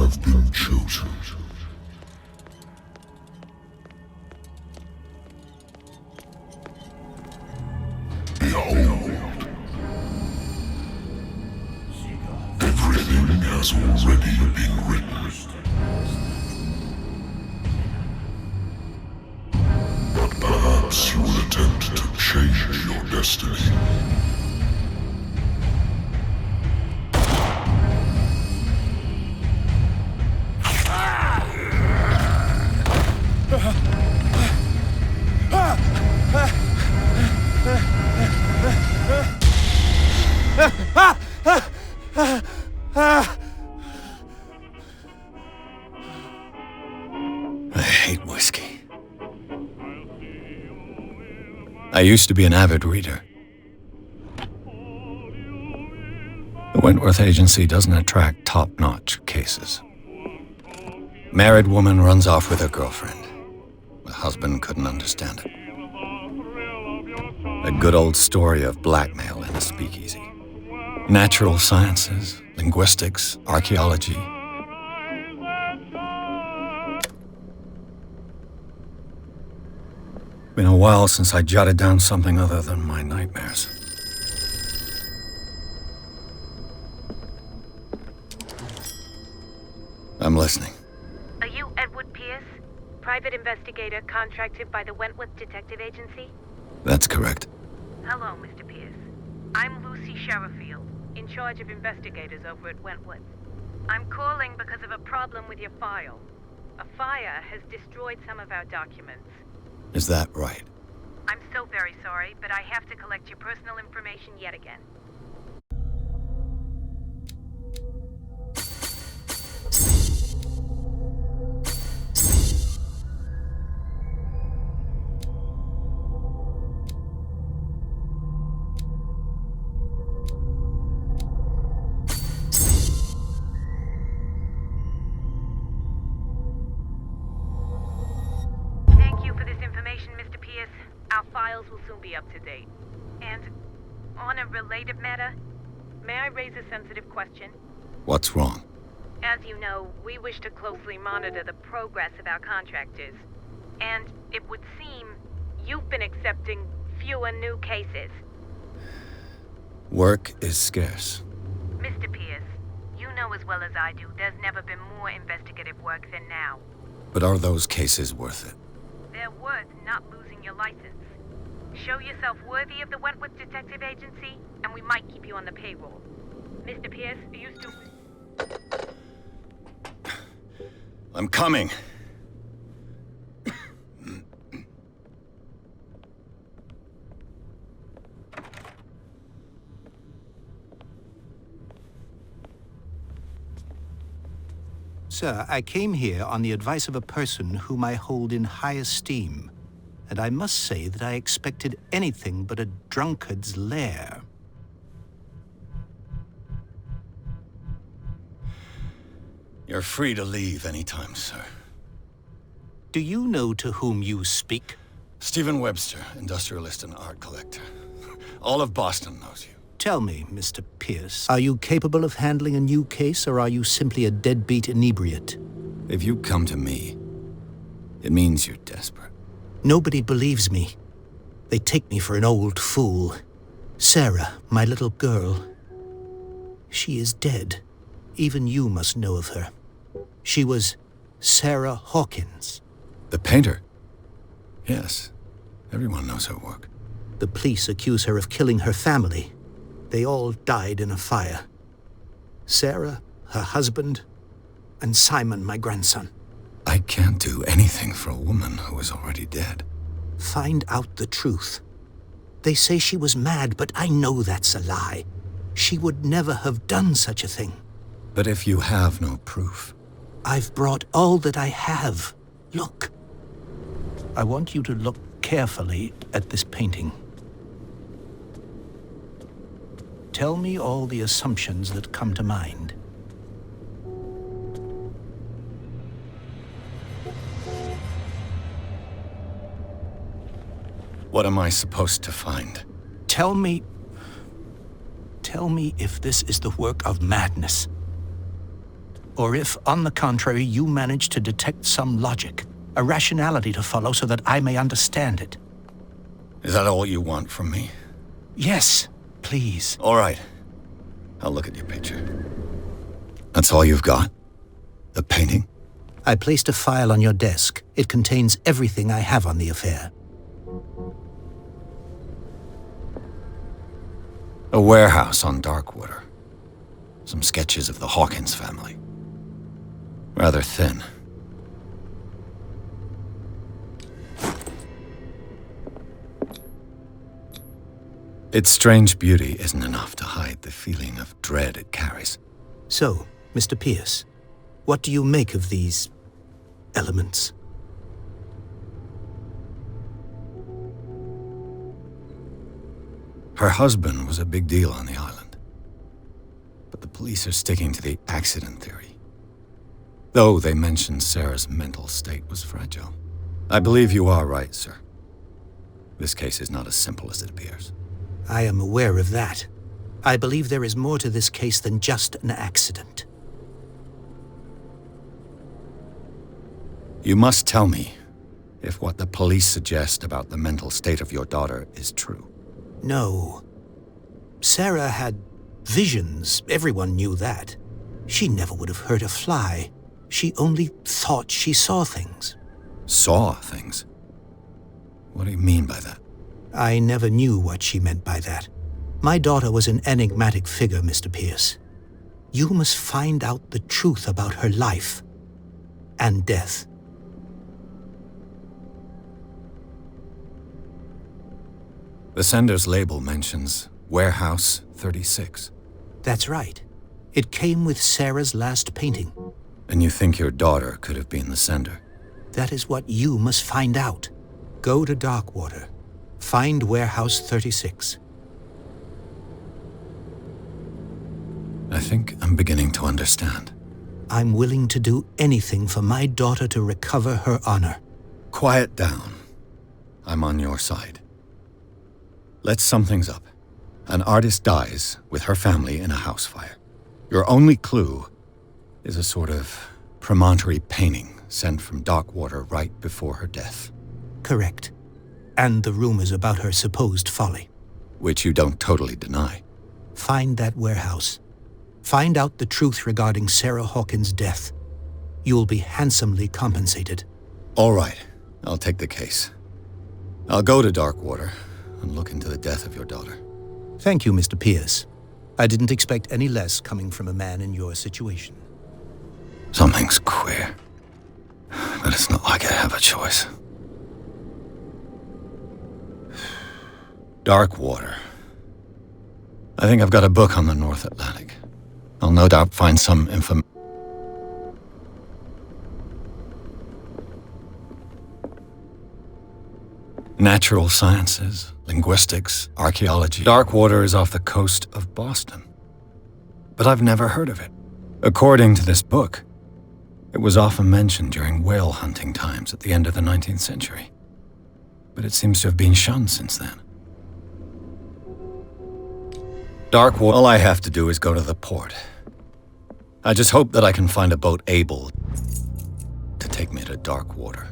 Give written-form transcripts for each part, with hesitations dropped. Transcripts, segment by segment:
have been chosen. Behold, everything has already been written. But perhaps you will attempt to change your destiny. I hate whiskey. I used to be an avid reader. The Wentworth Agency doesn't attract top-notch cases. Married woman runs off with her girlfriend. The husband couldn't understand it. A good old story of blackmail in a speakeasy. Natural sciences, linguistics, archaeology. Been a while since I jotted down something other than my nightmares. I'm listening. Are you Edward Pирс, private investigator contracted by the Wentworth Detective Agency? That's correct. Hello, Mr. Pирс. I'm Lucy Sherrifield, in charge of investigators over at Wentworth. I'm calling because of a problem with your file. A fire has destroyed some of our documents. Is that right? I'm so very sorry, but I have to collect your personal information yet again. Mr. Pирс, our files will soon be up to date. And on a related matter, may I raise a sensitive question? What's wrong? As you know, we wish to closely monitor the progress of our contractors. And it would seem you've been accepting fewer new cases. Work is scarce. Mr. Pирс, you know as well as I do, there's never been more investigative work than now. But are those cases worth it? They're worth not losing your license. Show yourself worthy of the Wentworth Detective Agency, and we might keep you on the payroll. Mr. Pирс, are you still... I'm coming. Sir, I came here on the advice of a person whom I hold in high esteem, and I must say that I expected anything but a drunkard's lair. You're free to leave anytime, sir. Do you know to whom you speak? Stephen Webster, industrialist and art collector. All of Boston knows you. Tell me, Mr. Pирс, are you capable of handling a new case, or are you simply a deadbeat inebriate? If you come to me, it means you're desperate. Nobody believes me. They take me for an old fool. Sarah, my little girl, she is dead. Even you must know of her. She was Sarah Hawkins. The painter? Yes, everyone knows her work. The police accuse her of killing her family. They all died in a fire. Sarah, her husband, and Simon, my grandson. I can't do anything for a woman who is already dead. Find out the truth. They say she was mad, but I know that's a lie. She would never have done such a thing. But if you have no proof... I've brought all that I have. Look. I want you to look carefully at this painting. Tell me all the assumptions that come to mind. What am I supposed to find? Tell me if this is the work of madness, or if, on the contrary, you manage to detect some logic, a rationality to follow so that I may understand it. Is that all you want from me? Yes, please. All right. I'll look at your picture. That's all you've got? The painting? I placed a file on your desk. It contains everything I have on the affair. A warehouse on Darkwater. Some sketches of the Hawkins family. Rather thin. Its strange beauty isn't enough to hide the feeling of dread it carries. So, Mr. Pierce, what do you make of these elements? Her husband was a big deal on the island. But the police are sticking to the accident theory. Though they mentioned Sarah's mental state was fragile. I believe you are right, sir. This case is not as simple as it appears. I am aware of that. I believe there is more to this case than just an accident. You must tell me if what the police suggest about the mental state of your daughter is true. No. Sarah had visions. Everyone knew that. She never would have hurt a fly. She only thought she saw things. Saw things? What do you mean by that? I never knew what she meant by that. My daughter was an enigmatic figure, Mr. Pierce. You must find out the truth about her life and death. The sender's label mentions Warehouse 36. That's right. It came with Sarah's last painting. And you think your daughter could have been the sender? That is what you must find out. Go to Darkwater. Find Warehouse 36. I think I'm beginning to understand. I'm willing to do anything for my daughter to recover her honor. Quiet down. I'm on your side. Let's sum things up. An artist dies with her family in a house fire. Your only clue is a sort of promontory painting sent from Darkwater right before her death. Correct. And the rumors about her supposed folly. Which you don't totally deny. Find that warehouse. Find out the truth regarding Sarah Hawkins' death. You'll be handsomely compensated. All right. I'll take the case. I'll go to Darkwater and look into the death of your daughter. Thank you, Mr. Pierce. I didn't expect any less coming from a man in your situation. Something's queer. But it's not like I have a choice. Darkwater. I think I've got a book on the North Atlantic. I'll no doubt find some information. Natural sciences, linguistics, archaeology. Darkwater is off the coast of Boston. But I've never heard of it. According to this book, it was often mentioned during whale hunting times at the end of the 19th century. But it seems to have been shunned since then. Darkwater, all I have to do is go to the port. I just hope that I can find a boat able to take me to Darkwater.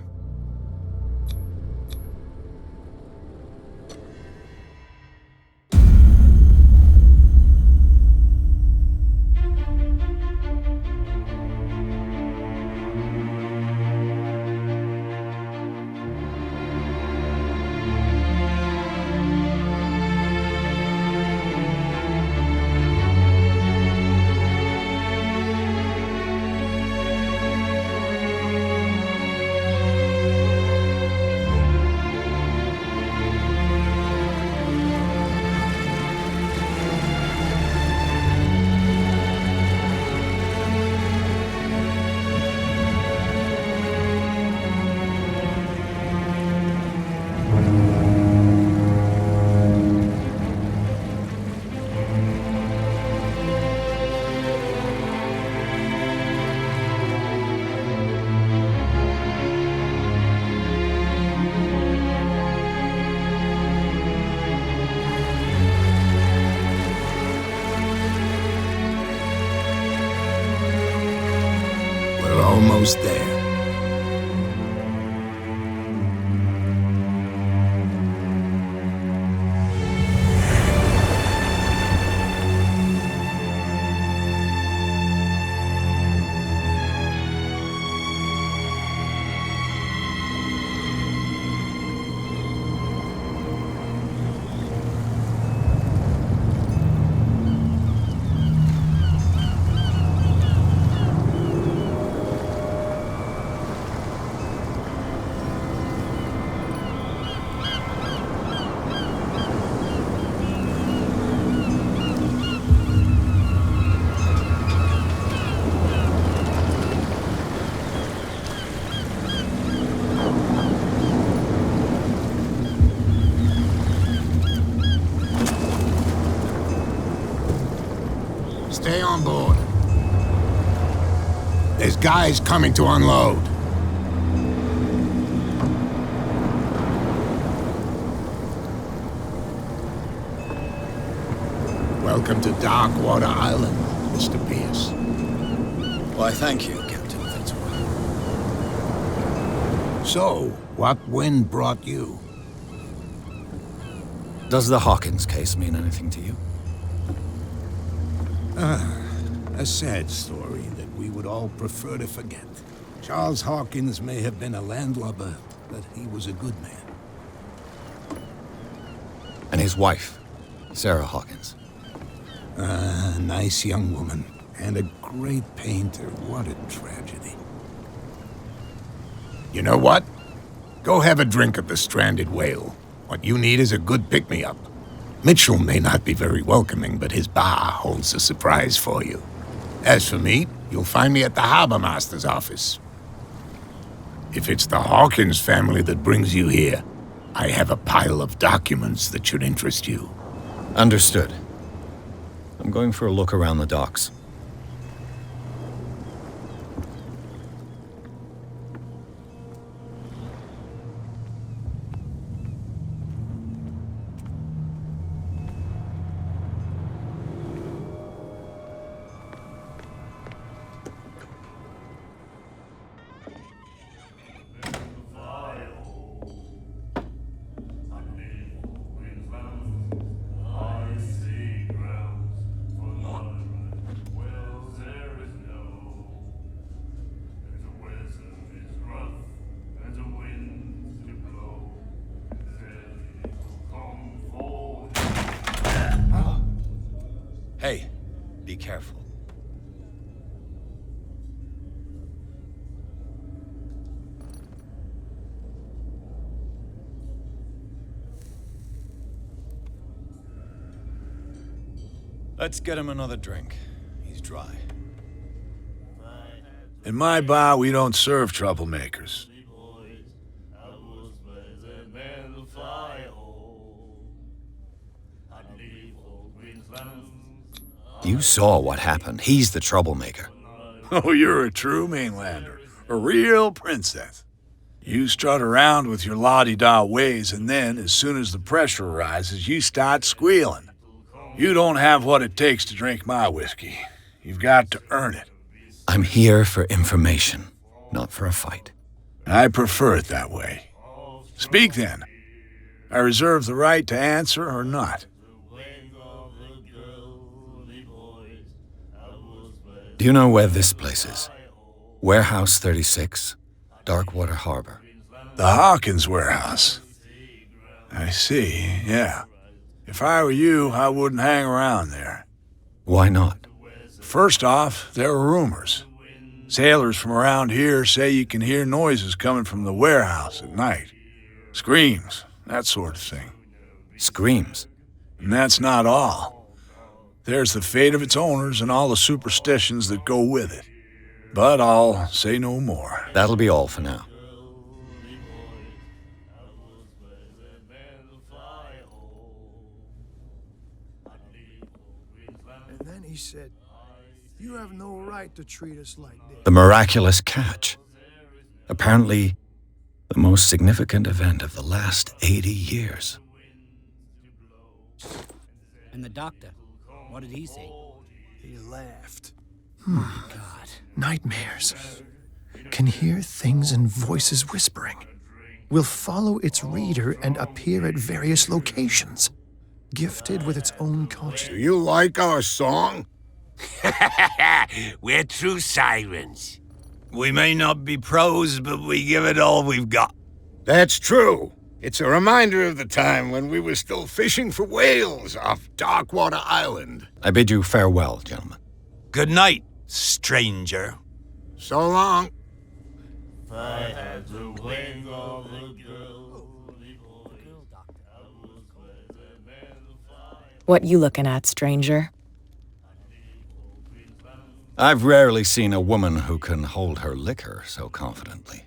We're almost there. Stay on board. There's guys coming to unload. Welcome to Darkwater Island, Mr. Pierce. Why, thank you, Captain Fitzroy. So, what wind brought you? Does the Hawkins case mean anything to you? A sad story that we would all prefer to forget. Charles Hawkins may have been a landlubber, but he was a good man. And his wife, Sarah Hawkins. A nice young woman, and a great painter. What a tragedy. You know what? Go have a drink at the Stranded Whale. What you need is a good pick-me-up. Mitchell may not be very welcoming, but his bar holds a surprise for you. As for me, you'll find me at the Harbor Master's office. If it's the Hawkins family that brings you here, I have a pile of documents that should interest you. Understood. I'm going for a look around the docks. Hey, be careful. Let's get him another drink. He's dry. In my bar, we don't serve troublemakers. You saw what happened. He's the troublemaker. Oh, you're a true mainlander. A real princess. You strut around with your la-di-da ways, and then, as soon as the pressure rises, you start squealing. You don't have what it takes to drink my whiskey. You've got to earn it. I'm here for information, not for a fight. I prefer it that way. Speak then. I reserve the right to answer or not. Do you know where this place is? Warehouse 36, Darkwater Harbor. The Hawkins warehouse. I see, yeah. If I were you, I wouldn't hang around there. Why not? First off, there are rumors. Sailors from around here say you can hear noises coming from the warehouse at night. Screams, that sort of thing. Screams? And that's not all. There's the fate of its owners and all the superstitions that go with it. But I'll say no more. That'll be all for now. And then he said, "You have no right to treat us like this." The miraculous catch. Apparently, the most significant event of the last 80 years. And the doctor, what did he say? He laughed. God. Nightmares. can hear things and voices whispering, will follow its reader and appear at various locations, gifted with its own Do conscience. you like our song? We're true sirens. We may not be pros, but we give it all we've got. That's true. It's a reminder of the time when we were still fishing for whales off Darkwater Island. I bid you farewell, gentlemen. Good night, stranger. So long. What you looking at, stranger? I've rarely seen a woman who can hold her liquor so confidently.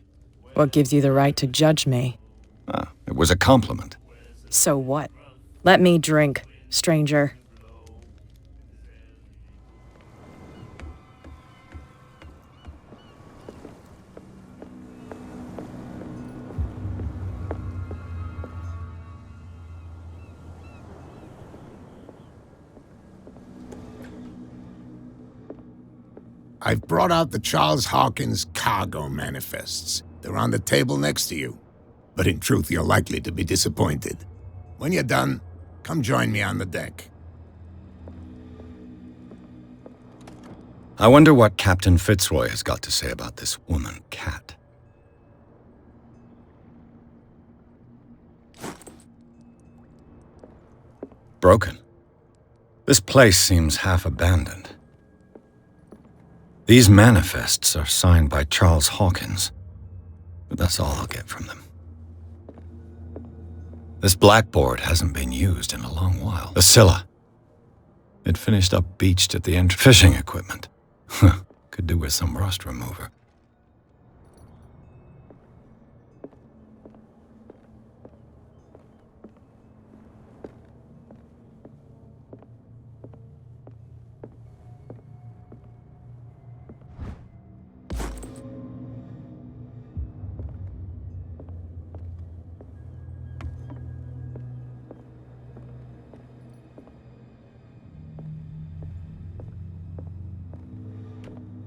What gives you the right to judge me? It was a compliment. So what? Let me drink, stranger. I've brought out the Charles Hawkins cargo manifests. They're on the table next to you. But in truth, you're likely to be disappointed. When you're done, come join me on the deck. I wonder what Captain Fitzroy has got to say about this woman cat. Broken. This place seems half abandoned. These manifests are signed by Charles Hawkins, but that's all I'll get from them. This blackboard hasn't been used in a long while. The Scylla. It finished up beached at the end. Fishing equipment. Could do with some rust remover.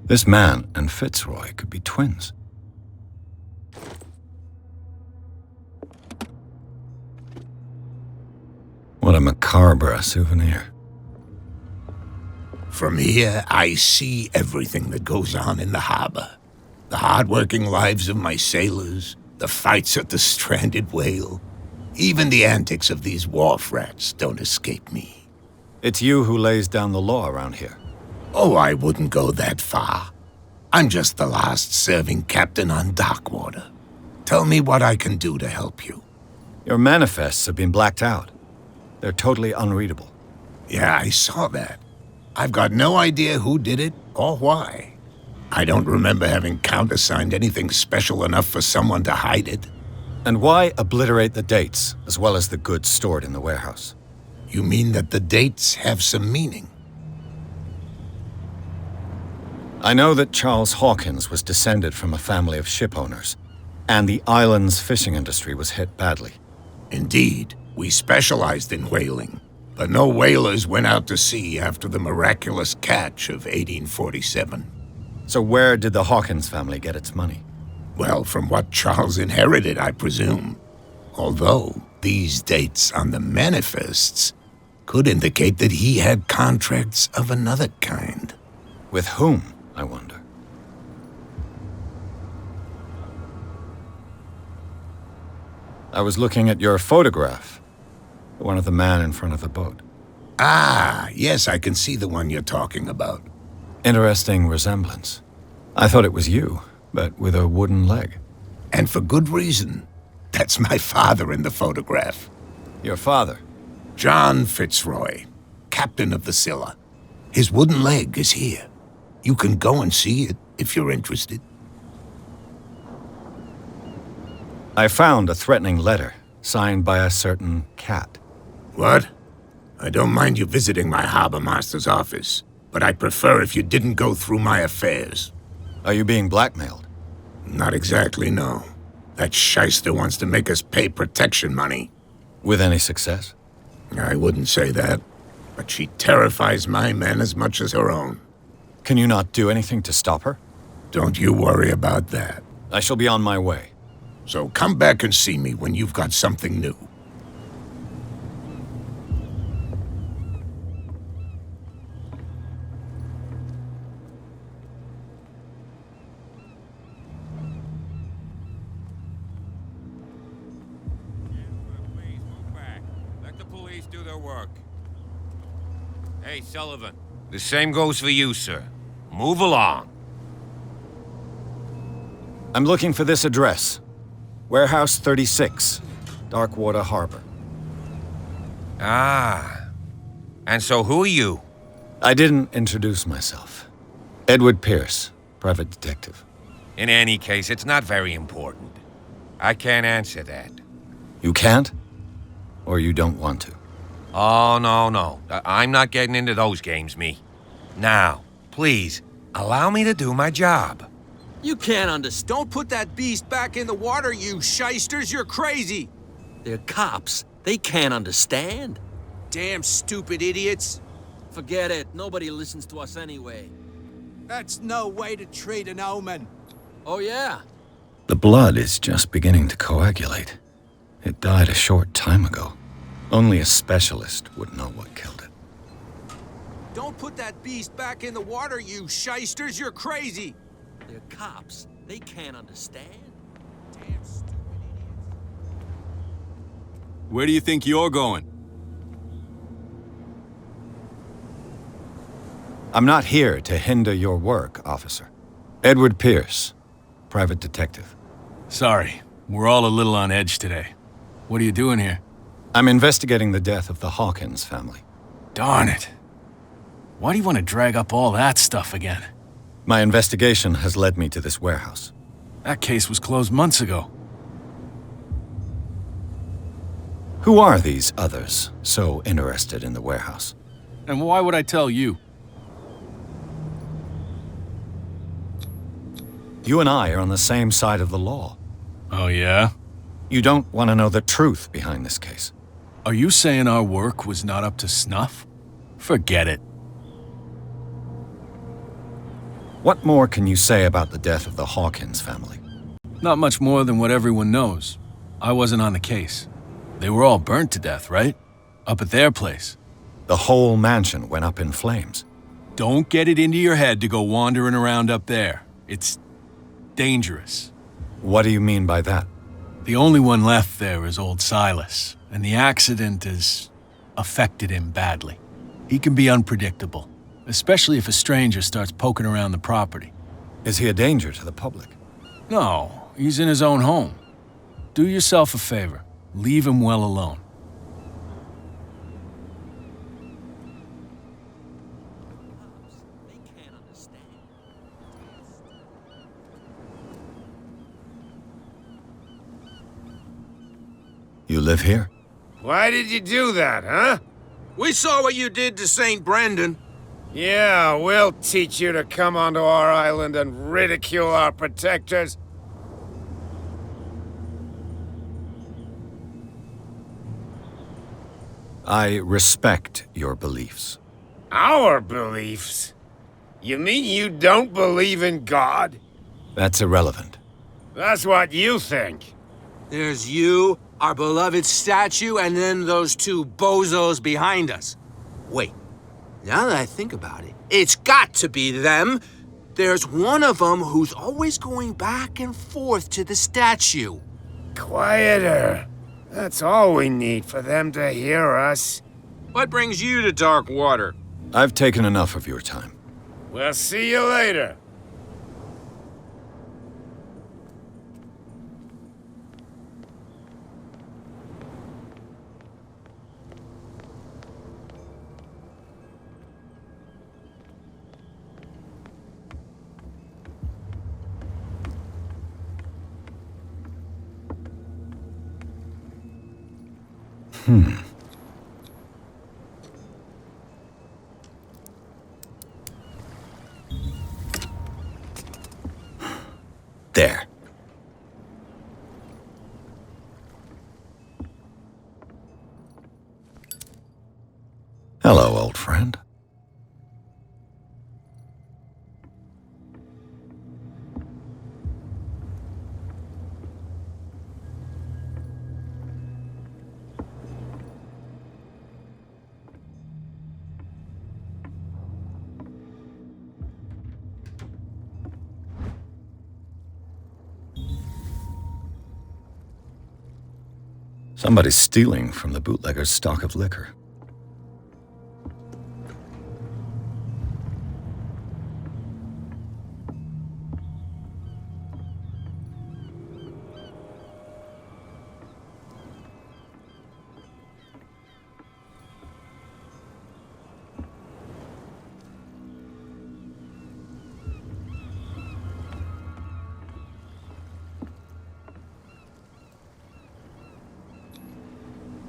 This man and Fitzroy could be twins. What a macabre souvenir. From here, I see everything that goes on in the harbor. The hard-working lives of my sailors, the fights at the stranded whale. Even the antics of these wharf rats don't escape me. It's you who lays down the law around here. Oh, I wouldn't go that far. I'm just the last serving captain on Darkwater. Tell me what I can do to help you. Your manifests have been blacked out. They're totally unreadable. Yeah, I saw that. I've got no idea who did it or why. I don't remember having countersigned anything special enough for someone to hide it. And why obliterate the dates, as well as the goods stored in the warehouse? You mean that the dates have some meaning? I know that Charles Hawkins was descended from a family of ship owners, and the island's fishing industry was hit badly. Indeed, we specialized in whaling, but no whalers went out to sea after the miraculous catch of 1847. So where did the Hawkins family get its money? Well, from what Charles inherited, I presume. Although, these dates on the manifests could indicate that he had contracts of another kind. With whom, I wonder? I was looking at your photograph, the one of the man in front of the boat. Ah, yes, I can see the one you're talking about. Interesting resemblance. I thought it was you, but with a wooden leg. And for good reason. That's my father in the photograph. Your father? John Fitzroy, captain of the Scylla. His wooden leg is here. You can go and see it if you're interested. I found a threatening letter, signed by a certain cat. What? I don't mind you visiting my harbor master's office, but I'd prefer if you didn't go through my affairs. Are you being blackmailed? Not exactly, no. That shyster wants to make us pay protection money. With any success? I wouldn't say that, but she terrifies my men as much as her own. Can you not do anything to stop her? Don't you worry about that. I shall be on my way. So come back and see me when you've got something new. Please move back. Let the police do their work. Hey, Sullivan. The same goes for you, sir. Move along. I'm looking for this address. Warehouse 36, Darkwater Harbor. Ah. And so who are you? I didn't introduce myself. Edward Pirs, private detective. In any case, it's not very important. I can't answer that. You can't? Or you don't want to? Oh, no. I'm not getting into those games, me. Now, please, allow me to do my job. You can't understand. Don't put that beast back in the water, you shysters. You're crazy. They're cops. They can't understand. Damn stupid idiots. Forget it. Nobody listens to us anyway. That's no way to treat an omen. Oh, yeah? The blood is just beginning to coagulate. It died a short time ago. Only a specialist would know what killed it. Don't put that beast back in the water, you shysters. You're crazy. They're cops. They can't understand. Damn stupid idiots. Where do you think you're going? I'm not here to hinder your work, officer. Edward Pirs, private detective. Sorry, we're all a little on edge today. What are you doing here? I'm investigating the death of the Hawkins family. Darn it. Why do you want to drag up all that stuff again? My investigation has led me to this warehouse. That case was closed months ago. Who are these others so interested in the warehouse? And why would I tell you? You and I are on the same side of the law. Oh, yeah? You don't want to know the truth behind this case. Are you saying our work was not up to snuff? Forget it. What more can you say about the death of the Hawkins family? Not much more than what everyone knows. I wasn't on the case. They were all burnt to death, right? Up at their place. The whole mansion went up in flames. Don't get it into your head to go wandering around up there. It's dangerous. What do you mean by that? The only one left there is old Silas, and the accident has affected him badly. He can be unpredictable, especially if a stranger starts poking around the property. Is he a danger to the public? No, he's in his own home. Do yourself a favor. Leave him well alone. They can't understand. You live here? Why did you do that, huh? We saw what you did to St. Brendan. Yeah, we'll teach you to come onto our island and ridicule our protectors. I respect your beliefs. Our beliefs? You mean you don't believe in God? That's irrelevant. That's what you think. There's you, our beloved statue, and then those two bozos behind us. Wait, now that I think about it, it's got to be them. There's one of them who's always going back and forth to the statue. Quieter. That's all we need for them to hear us. What brings you to Darkwater? I've taken enough of your time. We'll see you later. There. Hello, old friend. Somebody's stealing from the bootlegger's stock of liquor.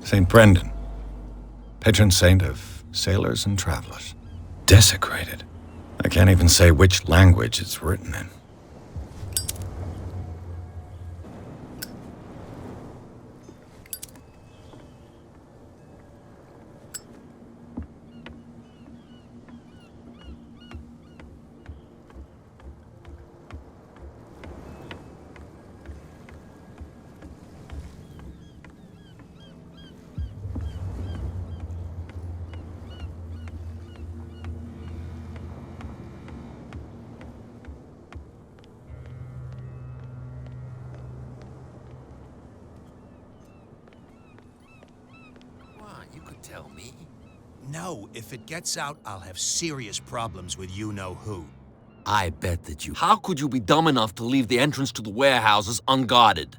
St. Brendan, patron saint of sailors and travelers. Desecrated. I can't even say which language it's written in. Tell me? No, if it gets out, I'll have serious problems with you-know-who. I bet that you... How could you be dumb enough to leave the entrance to the warehouses unguarded?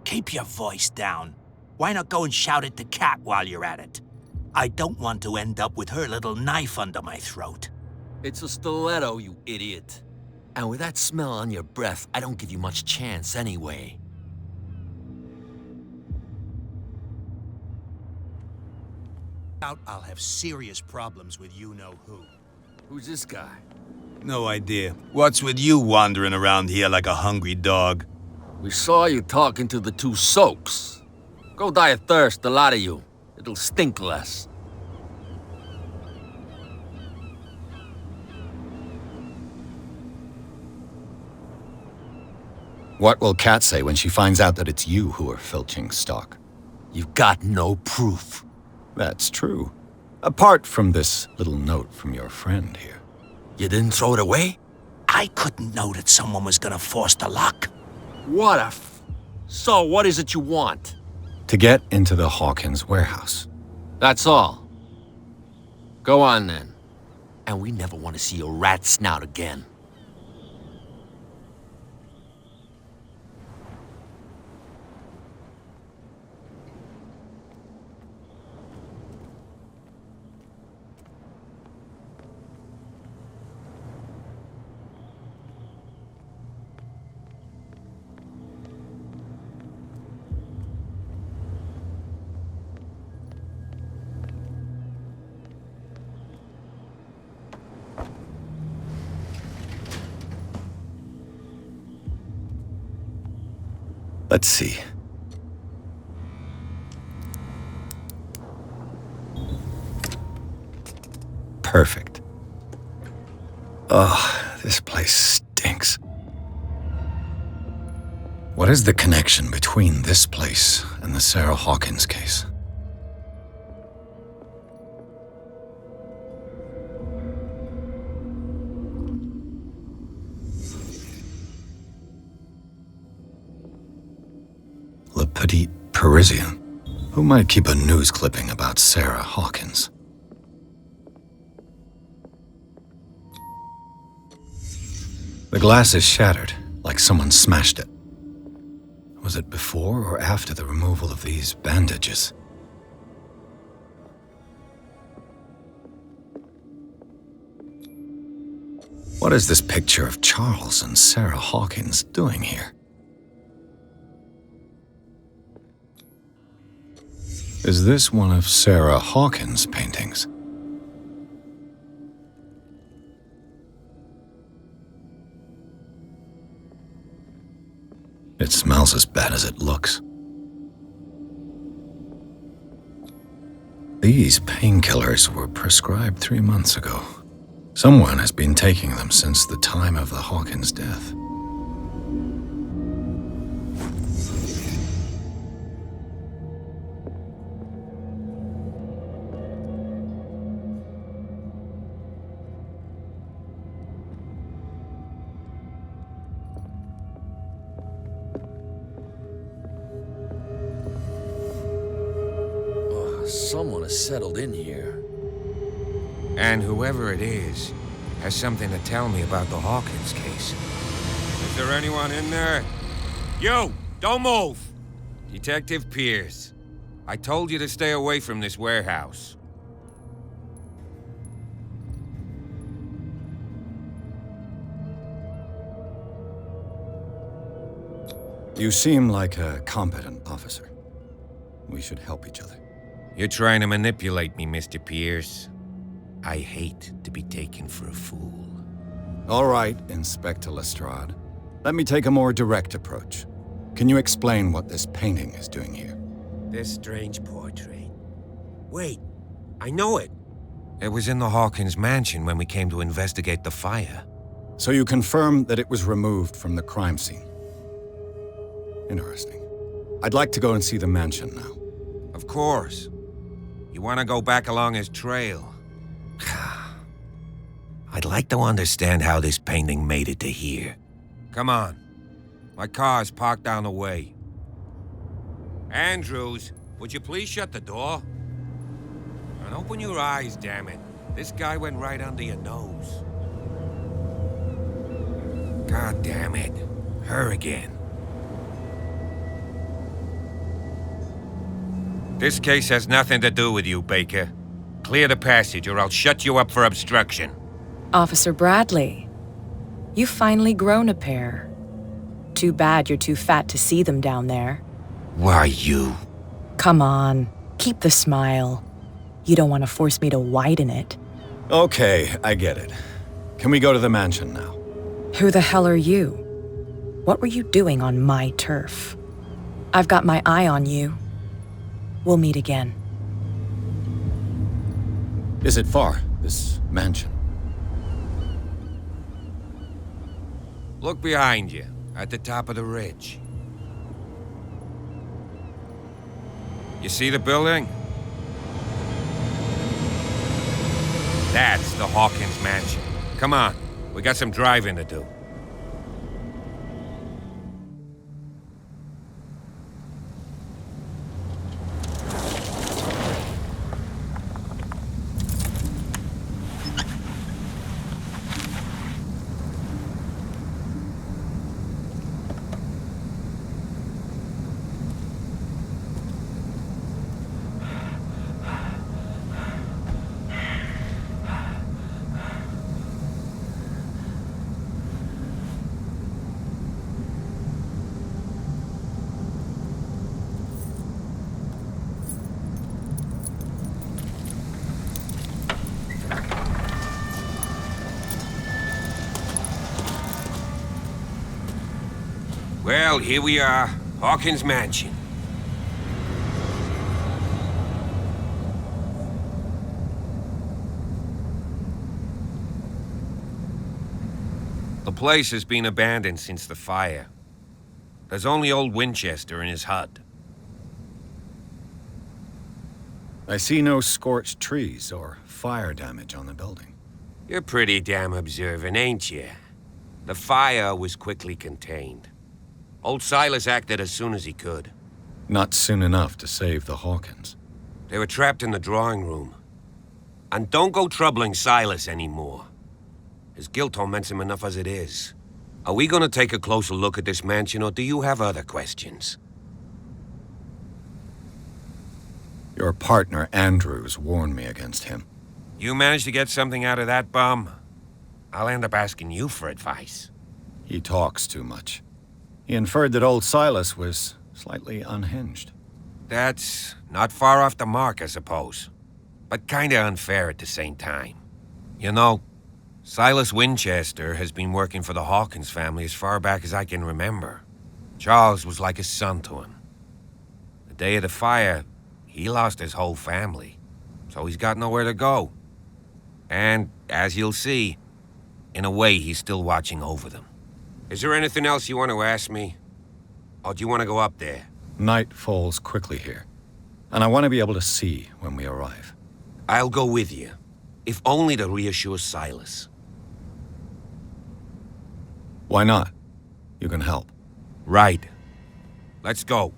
Keep your voice down. Why not go and shout at the cat while you're at it? I don't want to end up with her little knife under my throat. It's a stiletto, you idiot. And with that smell on your breath, I don't give you much chance anyway. I'll have serious problems with you-know-who. Who's this guy? No idea. What's with you wandering around here like a hungry dog? We saw you talking to the two soaks. Go die of thirst, the lot of you. It'll stink less. What will Kat say when she finds out that it's you who are filching stock? You've got no proof. That's true. Apart from this little note from your friend here. You didn't throw it away? I couldn't know that someone was gonna force the lock. What a So, what is it you want? To get into the Hawkins warehouse. That's all. Go on, then. And we never want to see your rat snout again. Let's see. Perfect. Oh, this place stinks. What is the connection between this place and the Sarah Hawkins case? Le Petit Parisien. Who might keep a news clipping about Sarah Hawkins? The glass is shattered, like someone smashed it. Was it before or after the removal of these bandages? What is this picture of Charles and Sarah Hawkins doing here? Is this one of Sarah Hawkins' paintings? It smells as bad as it looks. These painkillers were prescribed 3 months ago. Someone has been taking them since the time of the Hawkins' death. Someone has settled in here. And whoever it is has something to tell me about the Hawkins case. Is there anyone in there? You! Don't move! Detective Pирс. I told you to stay away from this warehouse. You seem like a competent officer. We should help each other. You're trying to manipulate me, Mr. Pирс. I hate to be taken for a fool. All right, Inspector Lestrade. Let me take a more direct approach. Can you explain what this painting is doing here? This strange portrait. Wait, I know it. It was in the Hawkins mansion when we came to investigate the fire. So you confirm that it was removed from the crime scene? Interesting. I'd like to go and see the mansion now. Of course. You want to go back along his trail? I'd like to understand how this painting made it to here. Come on. My car's parked down the way. Andrews, would you please shut the door? And open your eyes, damn it. This guy went right under your nose. God damn it. Her again. This case has nothing to do with you, Baker. Clear the passage or I'll shut you up for obstruction. Officer Bradley, you've finally grown a pair. Too bad you're too fat to see them down there. Why you? Come on, keep the smile. You don't want to force me to widen it. Okay, I get it. Can we go to the mansion now? Who the hell are you? What were you doing on my turf? I've got my eye on you. We'll meet again. Is it far, this mansion? Look behind you, at the top of the ridge. You see the building? That's the Hawkins mansion. Come on, we got some driving to do. Well, here we are, Hawkins Mansion. The place has been abandoned since the fire. There's only old Winchester in his hut. I see no scorched trees or fire damage on the building. You're pretty damn observant, ain't you? The fire was quickly contained. Old Silas acted as soon as he could. Not soon enough to save the Hawkins. They were trapped in the drawing room. And don't go troubling Silas anymore. His guilt torments him enough as it is. Are we gonna take a closer look at this mansion, or do you have other questions? Your partner, Andrews, warned me against him. You managed to get something out of that bum? I'll end up asking you for advice. He talks too much. He inferred that old Silas was slightly unhinged. That's not far off the mark, I suppose. But kinda unfair at the same time. You know, Silas Winchester has been working for the Hawkins family as far back as I can remember. Charles was like a son to him. The day of the fire, he lost his whole family, so he's got nowhere to go. And, as you'll see, in a way, he's still watching over them. Is there anything else you want to ask me? Or do you want to go up there? Night falls quickly here, and I want to be able to see when we arrive. I'll go with you, if only to reassure Silas. Why not? You can help. Right. Let's go.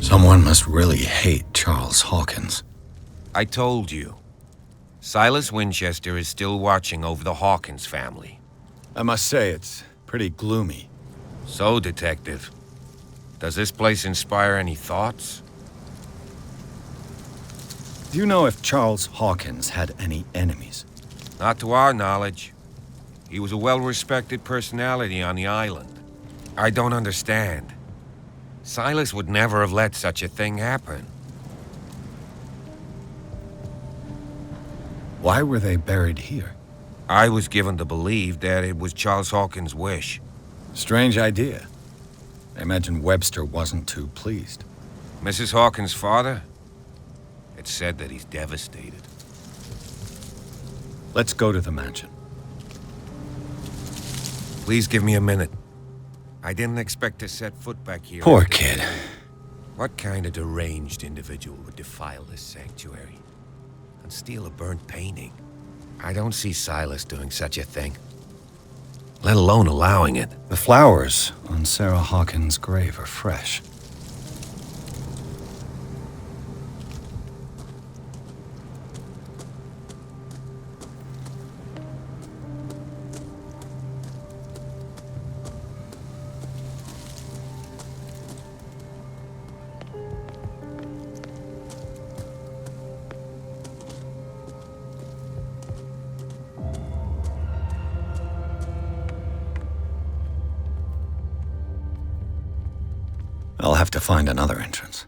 Someone must really hate Charles Hawkins. I told you. Silas Winchester is still watching over the Hawkins family. I must say, it's pretty gloomy. So, Detective, does this place inspire any thoughts? Do you know if Charles Hawkins had any enemies? Not to our knowledge. He was a well-respected personality on the island. I don't understand. Silas would never have let such a thing happen. Why were they buried here? I was given to believe that it was Charles Hawkins' wish. Strange idea. I imagine Webster wasn't too pleased. Mrs. Hawkins' father? It's said that he's devastated. Let's go to the mansion. Please give me a minute. I didn't expect to set foot back here. Poor kid. What kind of deranged individual would defile this sanctuary and steal a burnt painting? I don't see Silas doing such a thing, let alone allowing it. The flowers on Sarah Hawkins' grave are fresh. I'll have to find another entrance.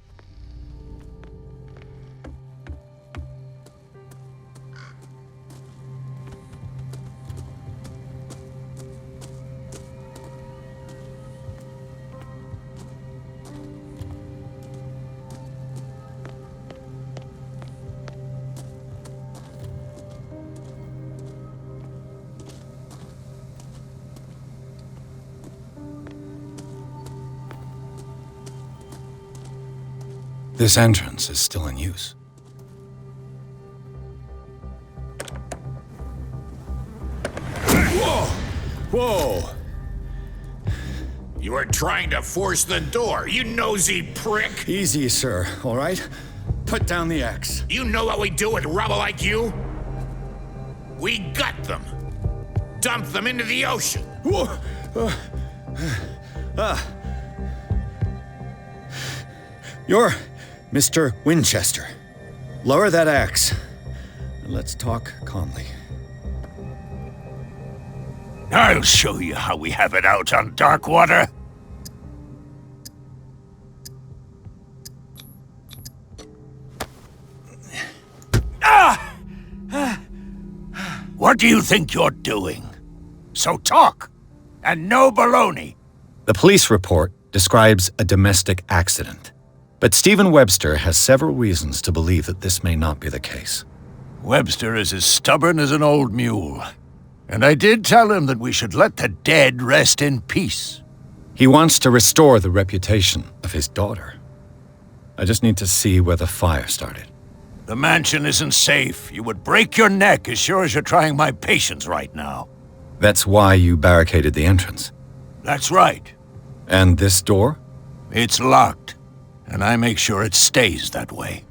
This entrance is still in use. Whoa! Whoa! You are trying to force the door, you nosy prick! Easy, sir, all right? Put down the axe. You know what we do with rubble like you? We gut them. Dump them into the ocean. Whoa! You're Mr. Winchester. Lower that axe, and let's talk calmly. I'll show you how we have it out on Darkwater. What do you think you're doing? So talk, and no baloney. The police report describes a domestic accident, but Stephen Webster has several reasons to believe that this may not be the case. Webster is as stubborn as an old mule, and I did tell him that we should let the dead rest in peace. He wants to restore the reputation of his daughter. I just need to see where the fire started. The mansion isn't safe. You would break your neck as sure as you're trying my patience right now. That's why you barricaded the entrance. That's right. And this door? It's locked, and I make sure it stays that way.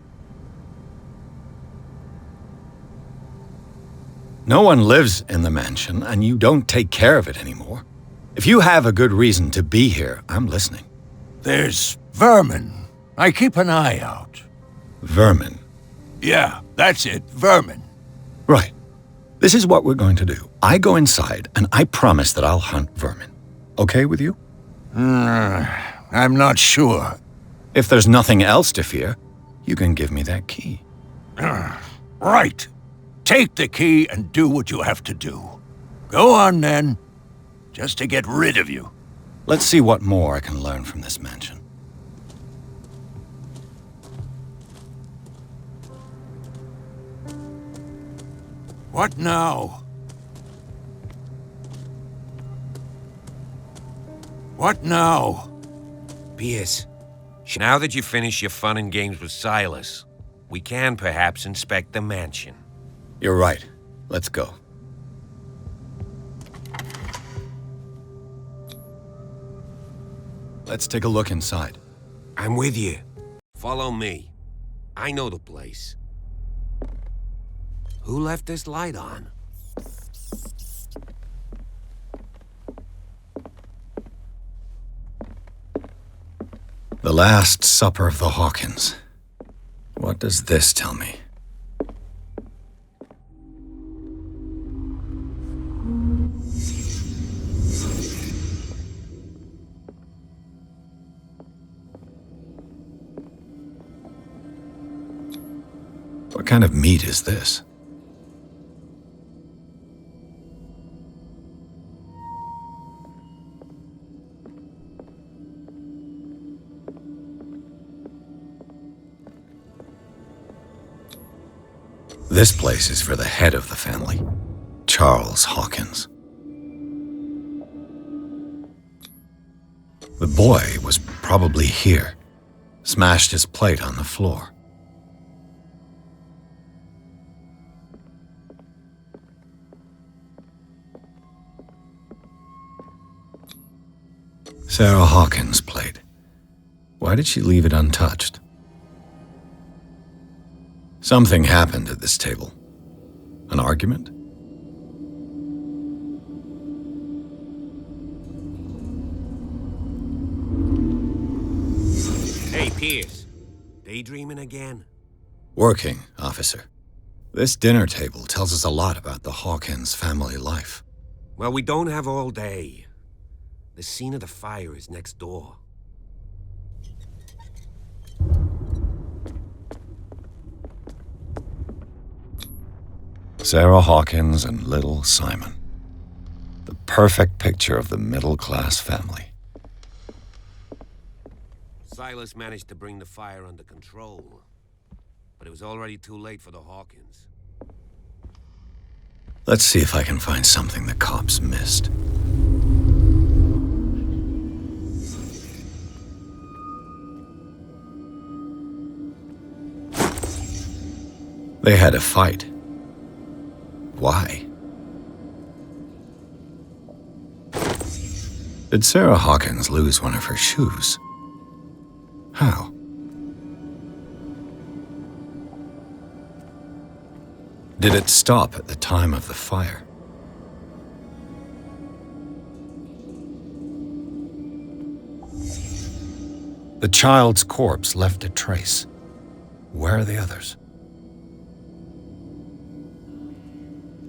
No one lives in the mansion, and you don't take care of it anymore. If you have a good reason to be here, I'm listening. There's vermin. I keep an eye out. Vermin? Yeah, that's it, vermin. Right. This is what we're going to do. I go inside, and I promise that I'll hunt vermin. Okay with you? I'm not sure. If there's nothing else to fear, you can give me that key. Right. Take the key and do what you have to do. Go on, then. Just to get rid of you. Let's see what more I can learn from this mansion. What now? What now? Pierce, now that you finish your fun and games with Silas, we can perhaps inspect the mansion. You're right. Let's go. Let's take a look inside. I'm with you. Follow me. I know the place. Who left this light on? The Last Supper of the Hawkins. What does this tell me? What kind of meat is this? This place is for the head of the family, Charles Hawkins. The boy was probably here, smashed his plate on the floor. Sarah Hawkins' plate. Why did she leave it untouched? Something happened at this table. An argument? Hey, Pierce. Daydreaming again? Working, officer. This dinner table tells us a lot about the Hawkins family life. Well, we don't have all day. The scene of the fire is next door. Sarah Hawkins and little Simon. The perfect picture of the middle-class family. Silas managed to bring the fire under control, but it was already too late for the Hawkins. Let's see if I can find something the cops missed. They had a fight. Why? Did Sarah Hawkins lose one of her shoes? How? Did it stop at the time of the fire? The child's corpse left a trace. Where are the others?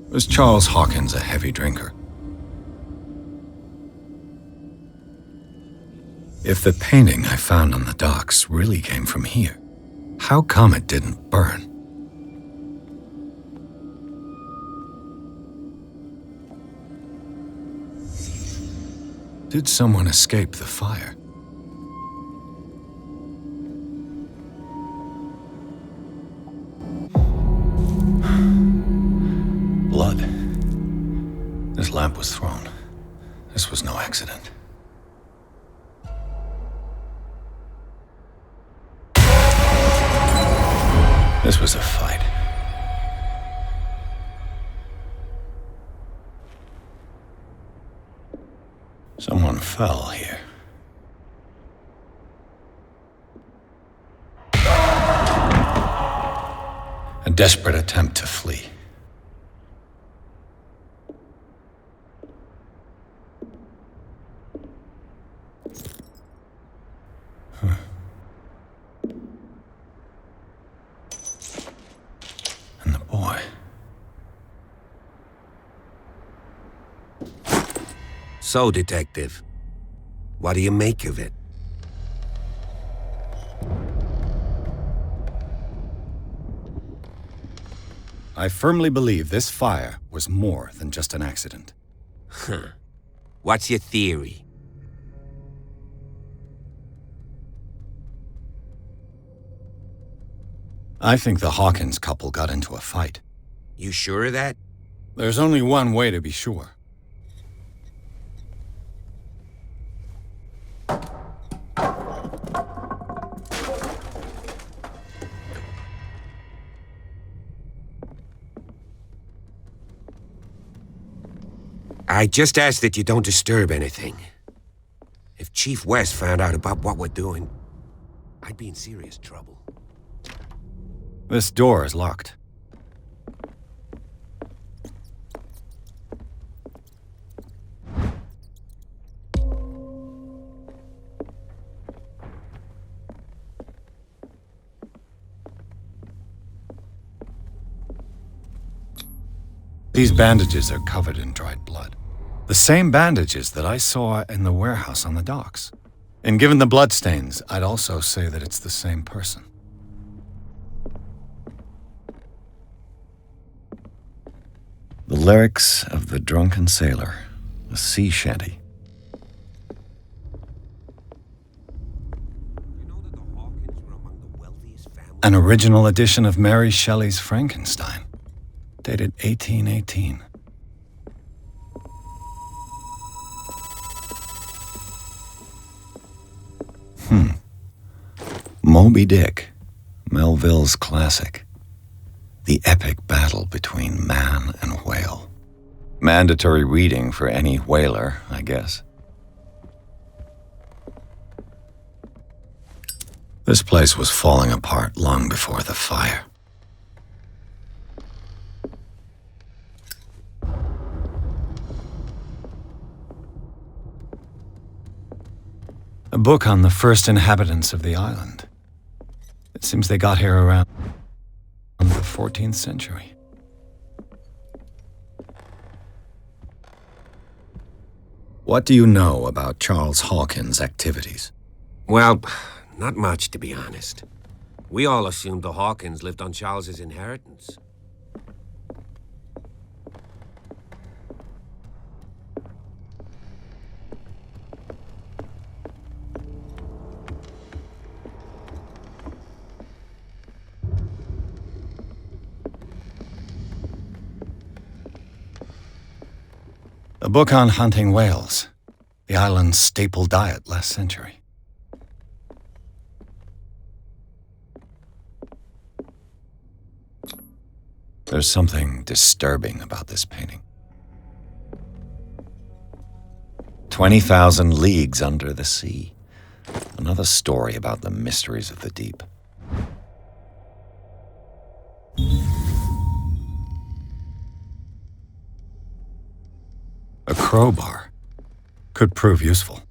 Was Charles Hawkins a heavy drinker? If the painting I found on the docks really came from here, how come it didn't burn? Did someone escape the fire? Blood. This lamp was thrown. This was no accident. This was a fight. Someone fell here. A desperate attempt to flee. And the boy. So, Detective, what do you make of it? I firmly believe this fire was more than just an accident. Huh. What's your theory? I think the Hawkins couple got into a fight. You sure of that? There's only one way to be sure. I just ask that you don't disturb anything. If Chief West found out about what we're doing, I'd be in serious trouble. This door is locked. These bandages are covered in dried blood. The same bandages that I saw in the warehouse on the docks. And given the bloodstains, I'd also say that it's the same person. The lyrics of the drunken sailor, a sea shanty. An original edition of Mary Shelley's Frankenstein, dated 1818. Moby Dick, Melville's classic. The epic battle between man and whale. Mandatory reading for any whaler, I guess. This place was falling apart long before the fire. A book on the first inhabitants of the island. It seems they got here around the 14th century. What do you know about Charles Hawkins' activities? Well, not much, to be honest. We all assumed the Hawkins lived on Charles's inheritance. A book on hunting whales, the island's staple diet last century. There's something disturbing about this painting. 20,000 leagues under the sea. Another story about the mysteries of the deep. A crowbar could prove useful.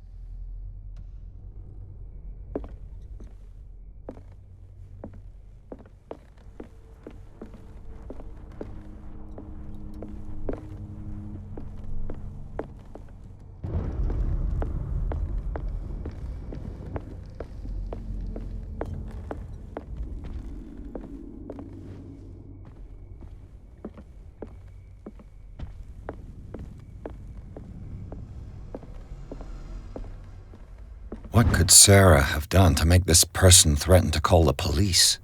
What could Sarah have done to make this person threaten to call the police?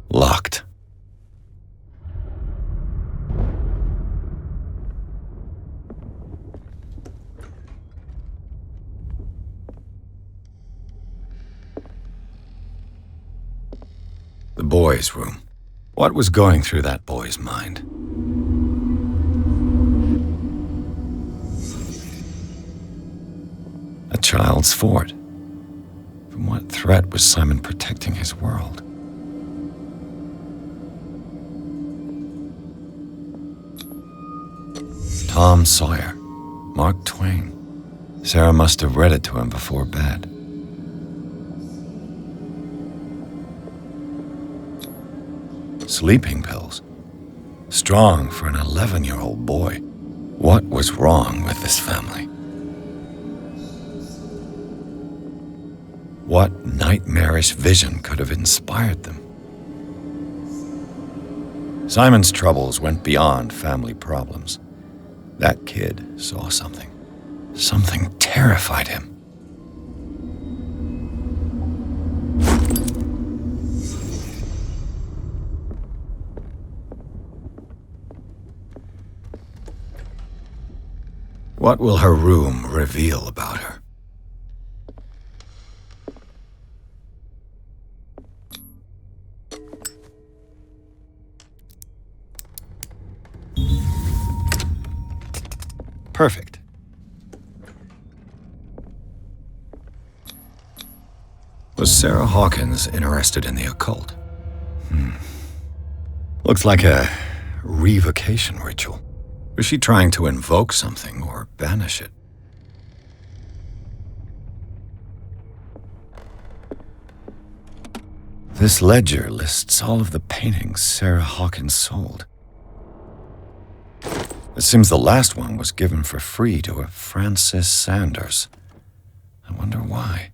Locked. The boy's room. What was going through that boy's mind? A child's fort. From what threat was Simon protecting his world? Tom Sawyer, Mark Twain. Sarah must have read it to him before bed. Sleeping pills. Strong for an 11-year-old boy. What was wrong with this family? What nightmarish vision could have inspired them? Simon's troubles went beyond family problems. That kid saw something. Something terrified him. What will her room reveal about her? Perfect. Was Sarah Hawkins interested in the occult? Looks like a revocation ritual. Was she trying to invoke something or banish it? This ledger lists all of the paintings Sarah Hawkins sold. It seems the last one was given for free to a Francis Sanders. I wonder why.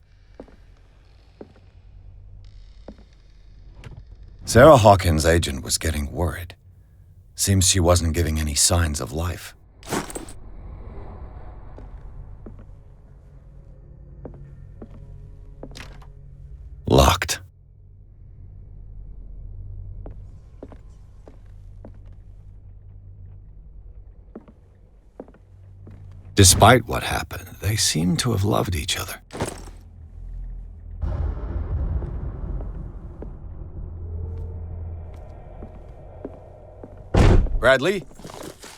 Sarah Hawkins' agent was getting worried. Seems she wasn't giving any signs of life. Locked. Despite what happened, they seem to have loved each other. Bradley?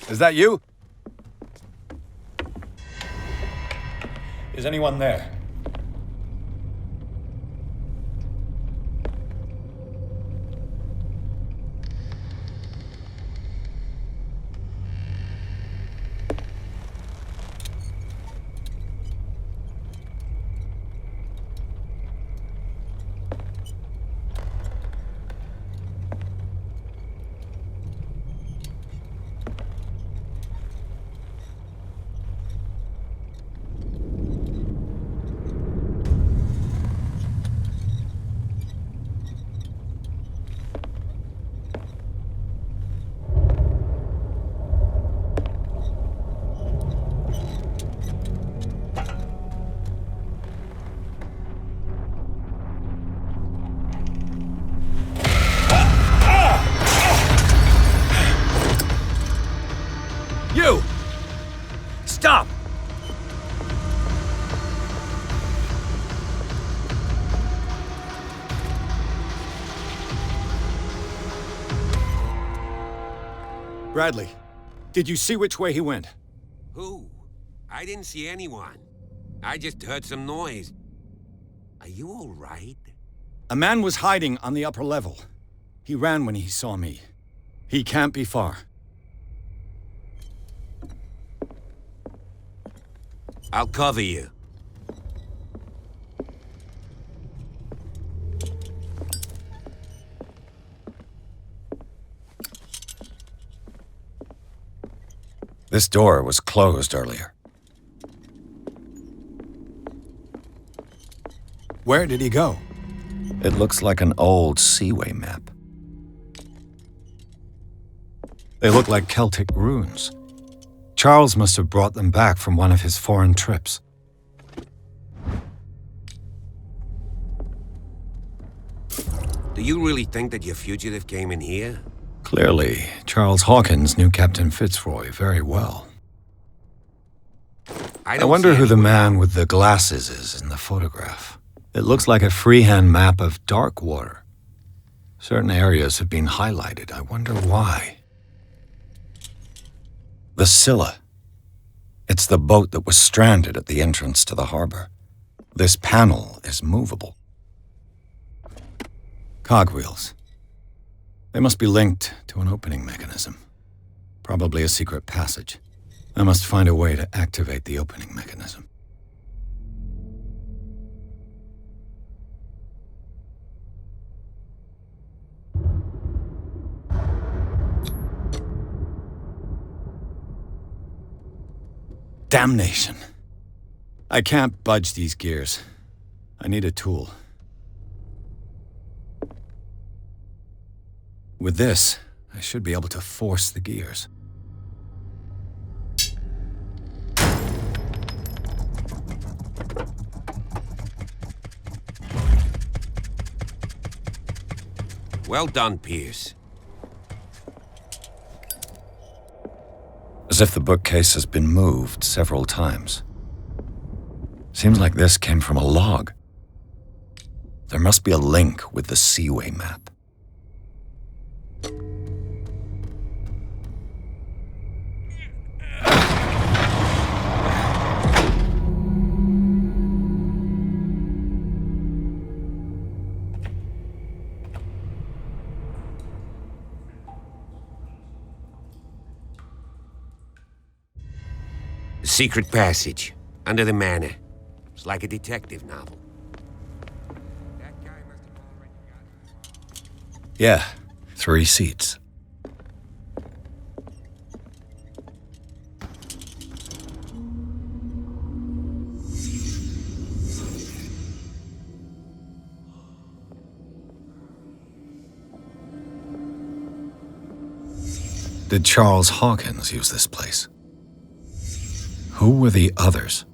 Is that you? Is anyone there? You! Stop! Bradley, did you see which way he went? Who? I didn't see anyone. I just heard some noise. Are you all right? A man was hiding on the upper level. He ran when he saw me. He can't be far. I'll cover you. This door was closed earlier. Where did he go? It looks like an old seaway map. They look like Celtic runes. Charles must have brought them back from one of his foreign trips. Do you really think that your fugitive came in here? Clearly, Charles Hawkins knew Captain Fitzroy very well. I wonder who the man with the glasses is in the photograph. It looks like a freehand map of Darkwater. Certain areas have been highlighted. I wonder why. The Scylla. It's the boat that was stranded at the entrance to the harbor. This panel is movable. Cogwheels. They must be linked to an opening mechanism. Probably a secret passage. I must find a way to activate the opening mechanism. Damnation. I can't budge these gears. I need a tool. With this, I should be able to force the gears. Well done, Pierce. As if the bookcase has been moved several times. Seems like this came from a log. There must be a link with the Seaway map. secret passage, under the manor. It's like a detective novel. That guy must have already got... Yeah, 3 seats. Did Charles Hawkins use this place? Who were the others?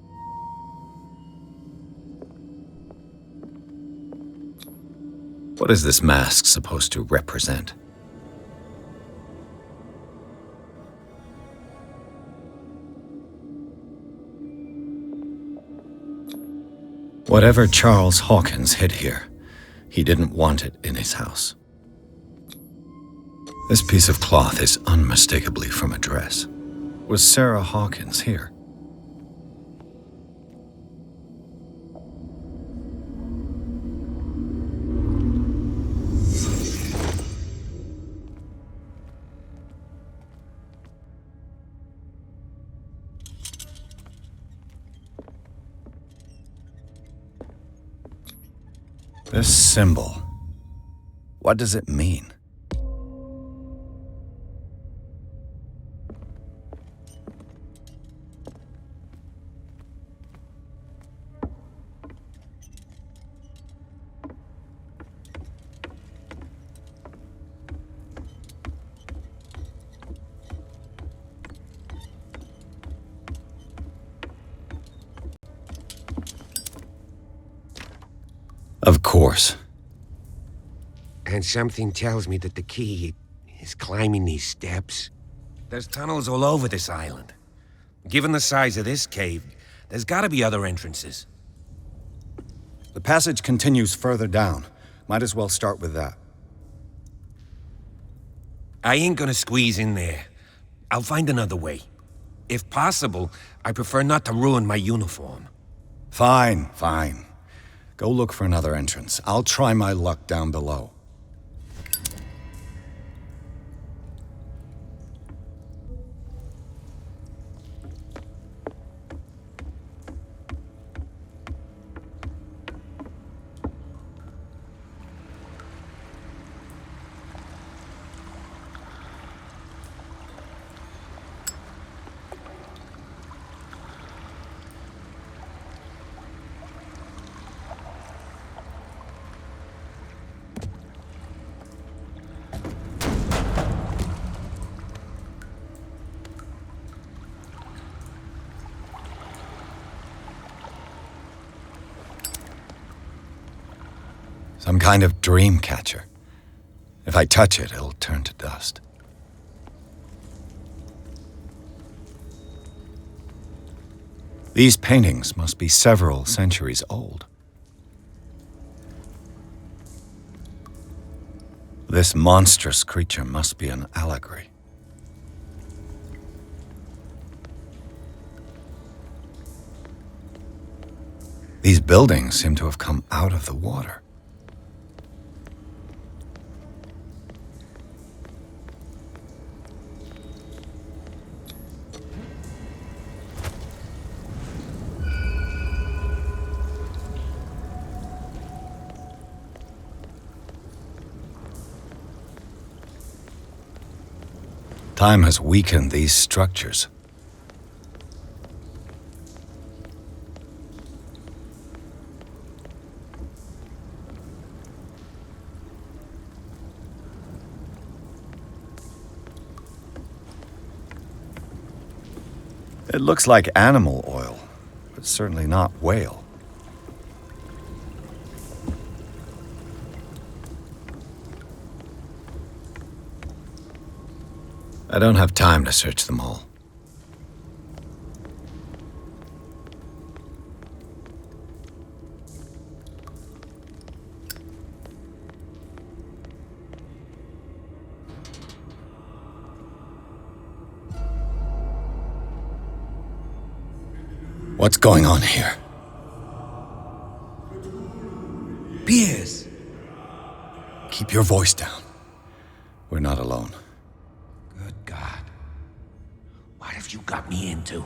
What is this mask supposed to represent? Whatever Charles Hawkins hid here, he didn't want it in his house. This piece of cloth is unmistakably from a dress. Was Sarah Hawkins here? This symbol, what does it mean? Of course. And something tells me that the key is climbing these steps. There's tunnels all over this island. Given the size of this cave, there's gotta be other entrances. The passage continues further down. Might as well start with that. I ain't gonna squeeze in there. I'll find another way. If possible, I prefer not to ruin my uniform. Fine, fine. Go look for another entrance. I'll try my luck down below. Some kind of dream catcher. If I touch it, it'll turn to dust. These paintings must be several centuries old. This monstrous creature must be an allegory. These buildings seem to have come out of the water. Time has weakened these structures. It looks like animal oil, but certainly not whale. I don't have time to search them all. What's going on here? Piers! Keep your voice down. We're not alone. Good God. What have you got me into?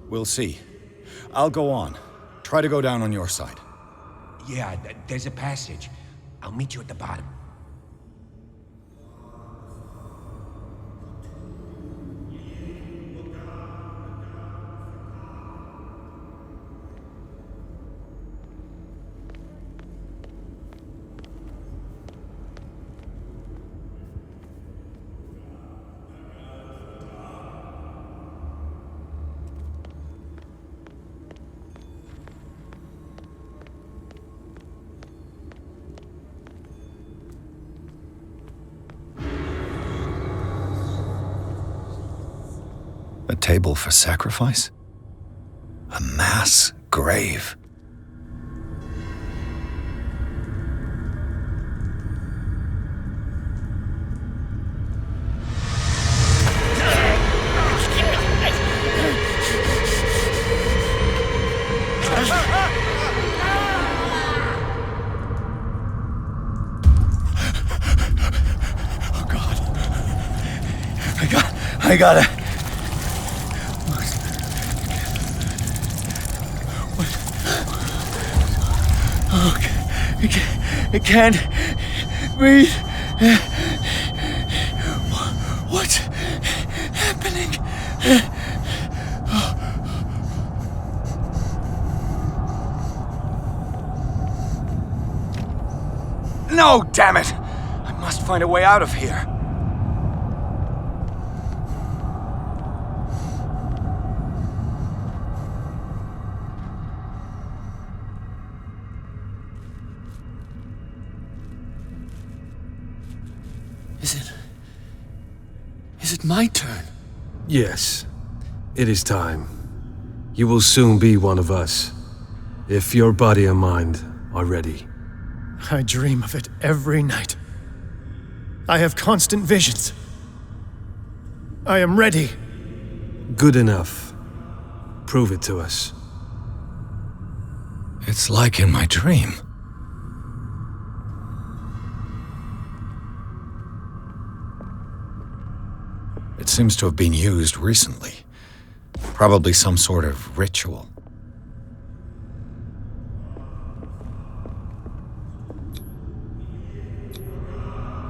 We'll see. I'll go on. Try to go down on your side. Yeah, there's a passage. I'll meet you at the bottom. A table for sacrifice? A mass grave? Oh God. I gotta... I can't breathe. What's happening? No, damn it! I must find a way out of here. Is it my turn? Yes, it is time. You will soon be one of us, if your body and mind are ready. I dream of it every night. I have constant visions. I am ready. Good enough. Prove it to us. It's like in my dream. It seems to have been used recently. Probably some sort of ritual.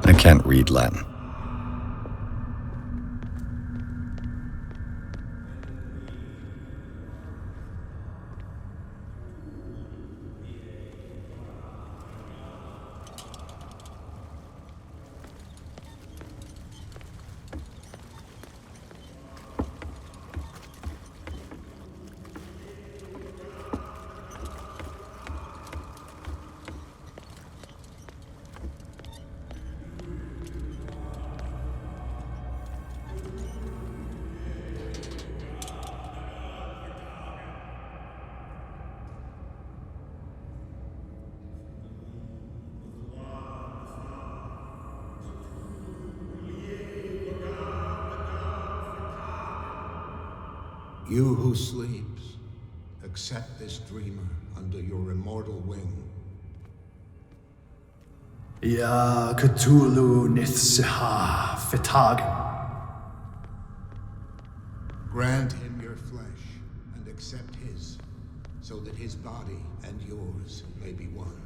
I can't read Latin. You who sleeps, accept this dreamer under your immortal wing. Ya Cthulhu nithsiha fitagen. Grant him your flesh and accept his, so that his body and yours may be one.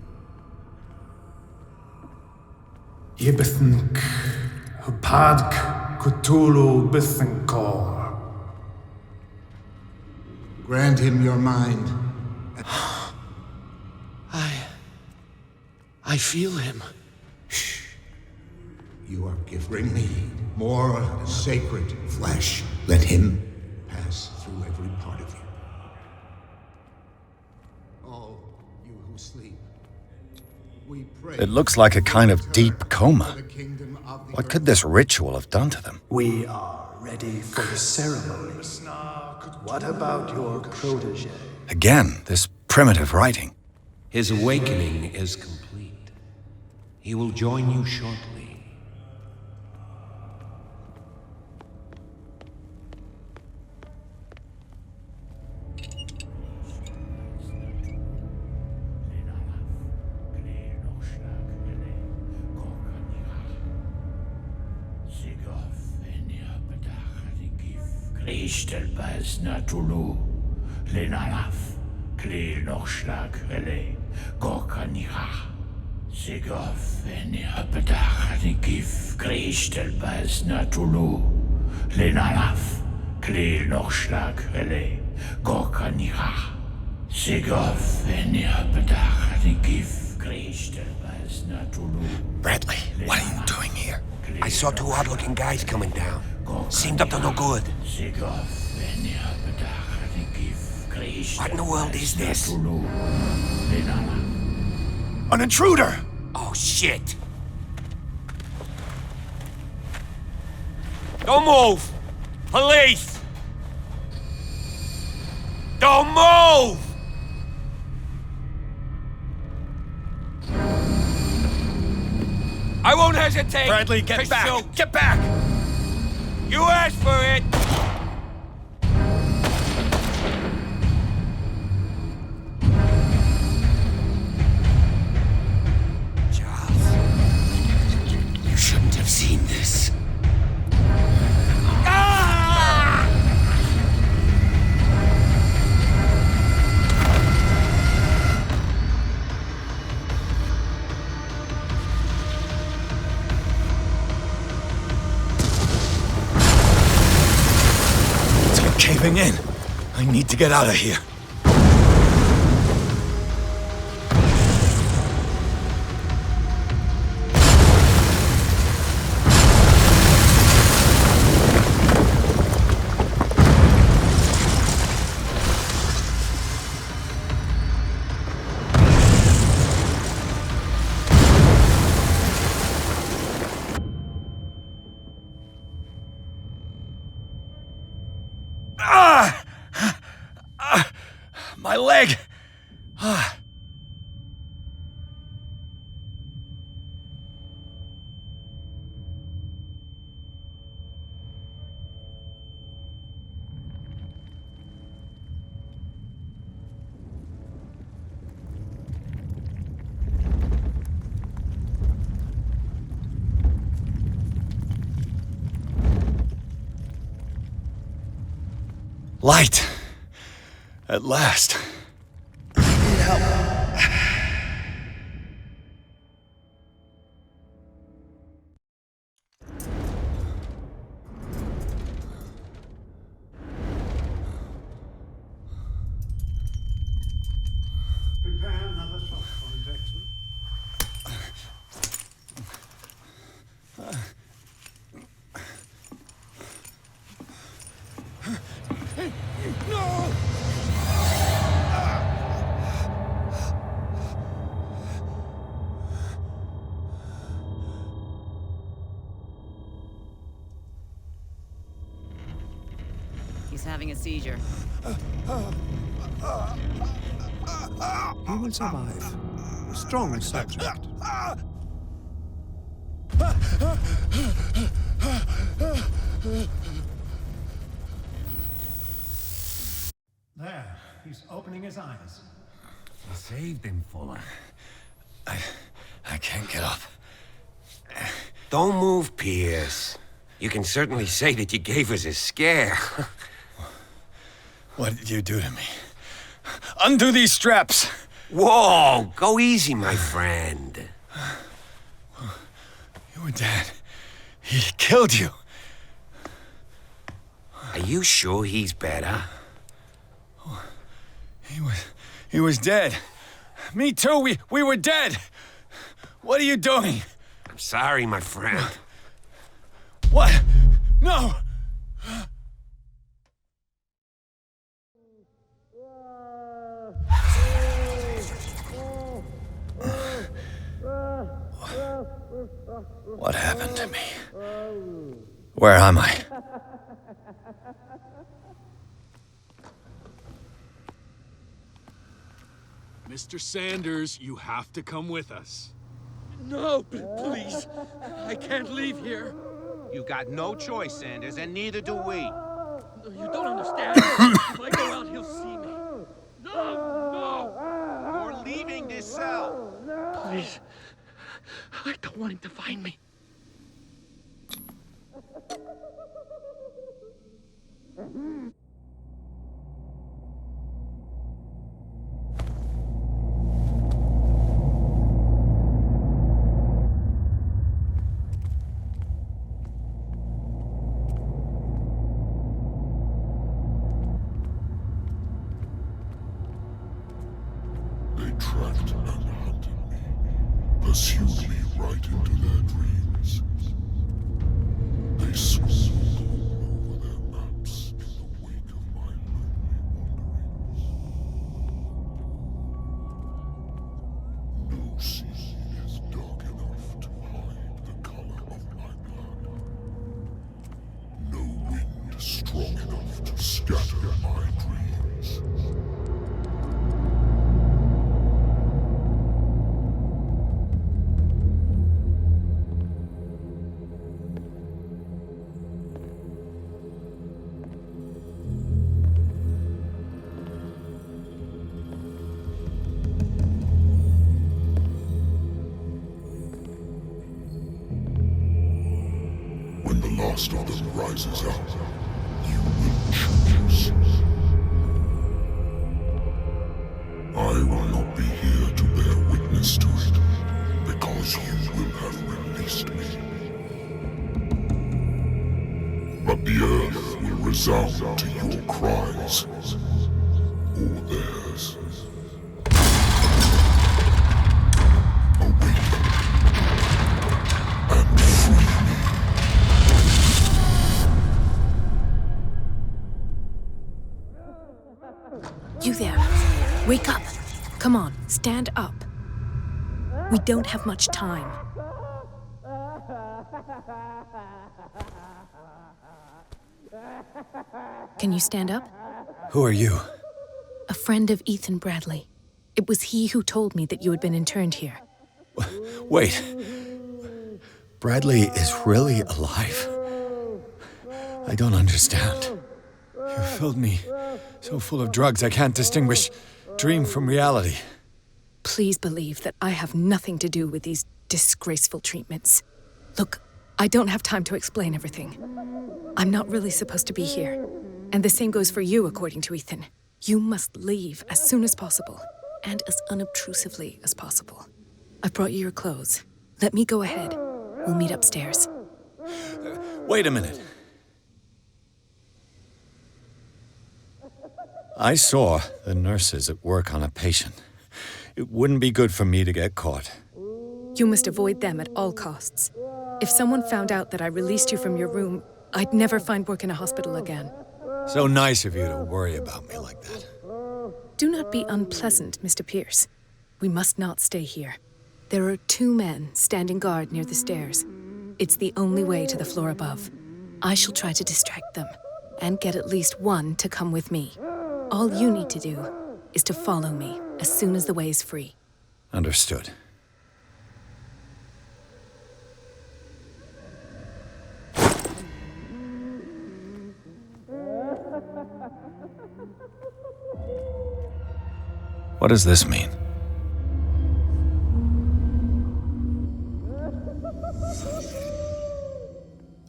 Yibithink hupadk Cthulhu bithinkor. Grant him your mind. I feel him. Shh. You are gifted. Bring me more sacred flesh. Let him pass through every part of you. All you who sleep, we pray. It looks like a kind of deep coma. What could this ritual have done to them? We are ready for the ceremony. What about your protege? Again, this primitive writing. His awakening is complete. He will join you shortly. Natulu. Lenalaf, Kleel Nochschlag, Relais, Gorkanira, Sigov, Enipedach, Nikif, Kristel, Bas, Natulu, Lenalaf, Kleel Nochschlag, Relais, Gorkanira, Sigov, Enipedach, Nikif, Kristel, Bas, Natulu. Bradley, what are you doing here? I saw two odd-looking guys coming down. Seemed up to no good. What in the world is this? An intruder! Oh, shit! Don't move! Police! Don't move! I won't hesitate! Bradley, get back! Shoot. Get back! You asked for it! Charles, you shouldn't have seen this. Caving in. I need to get out of here. My leg! Light! At last. Prepare another shot for injection. No! He's having a seizure. He will survive. Strong subject. There, he's opening his eyes. You saved him, Fuller. I can't get up. Don't move, Pierce. You can certainly say that you gave us a scare. What did you do to me? Undo these straps! Whoa! Go easy, my friend. You were dead. He killed you. Are you sure he's better? He was dead. Me too, we were dead. What are you doing? I'm sorry, my friend. What? No! What happened to me? Where am I? Mr. Sanders, you have to come with us. No, please. I can't leave here. You got no choice, Sanders, and neither do we. No, you don't understand. If I go out, he'll see me. No! You're leaving this cell. Please. I don't want him to find me. pursued me right into their dreams. They swooned over their maps in the wake of my lonely wanderings. No sea is dark enough to hide the color of my blood. No wind strong enough to scatter my dreams. When the last of them rises up, you will choose. I will not be here to bear witness to it, because you will have released me. But the earth will resound to your cries, or theirs. Awake and free me. You there. Wake up. Come on, stand up. We don't have much time. Can you stand up? Who are you? A friend of Ethan Bradley. It was he who told me that you had been interned here. Wait. Bradley is really alive? I don't understand. You filled me so full of drugs I can't distinguish dream from reality. Please believe that I have nothing to do with these disgraceful treatments. Look, I don't have time to explain everything. I'm not really supposed to be here. And the same goes for you, according to Ethan. You must leave as soon as possible, and as unobtrusively as possible. I've brought you your clothes. Let me go ahead. We'll meet upstairs. Wait a minute. I saw the nurses at work on a patient. It wouldn't be good for me to get caught. You must avoid them at all costs. If someone found out that I released you from your room, I'd never find work in a hospital again. So nice of you to worry about me like that. Do not be unpleasant, Mr. Pierce. We must not stay here. There are 2 men standing guard near the stairs. It's the only way to the floor above. I shall try to distract them, and get at least one to come with me. All you need to do is to follow me as soon as the way is free. Understood. What does this mean?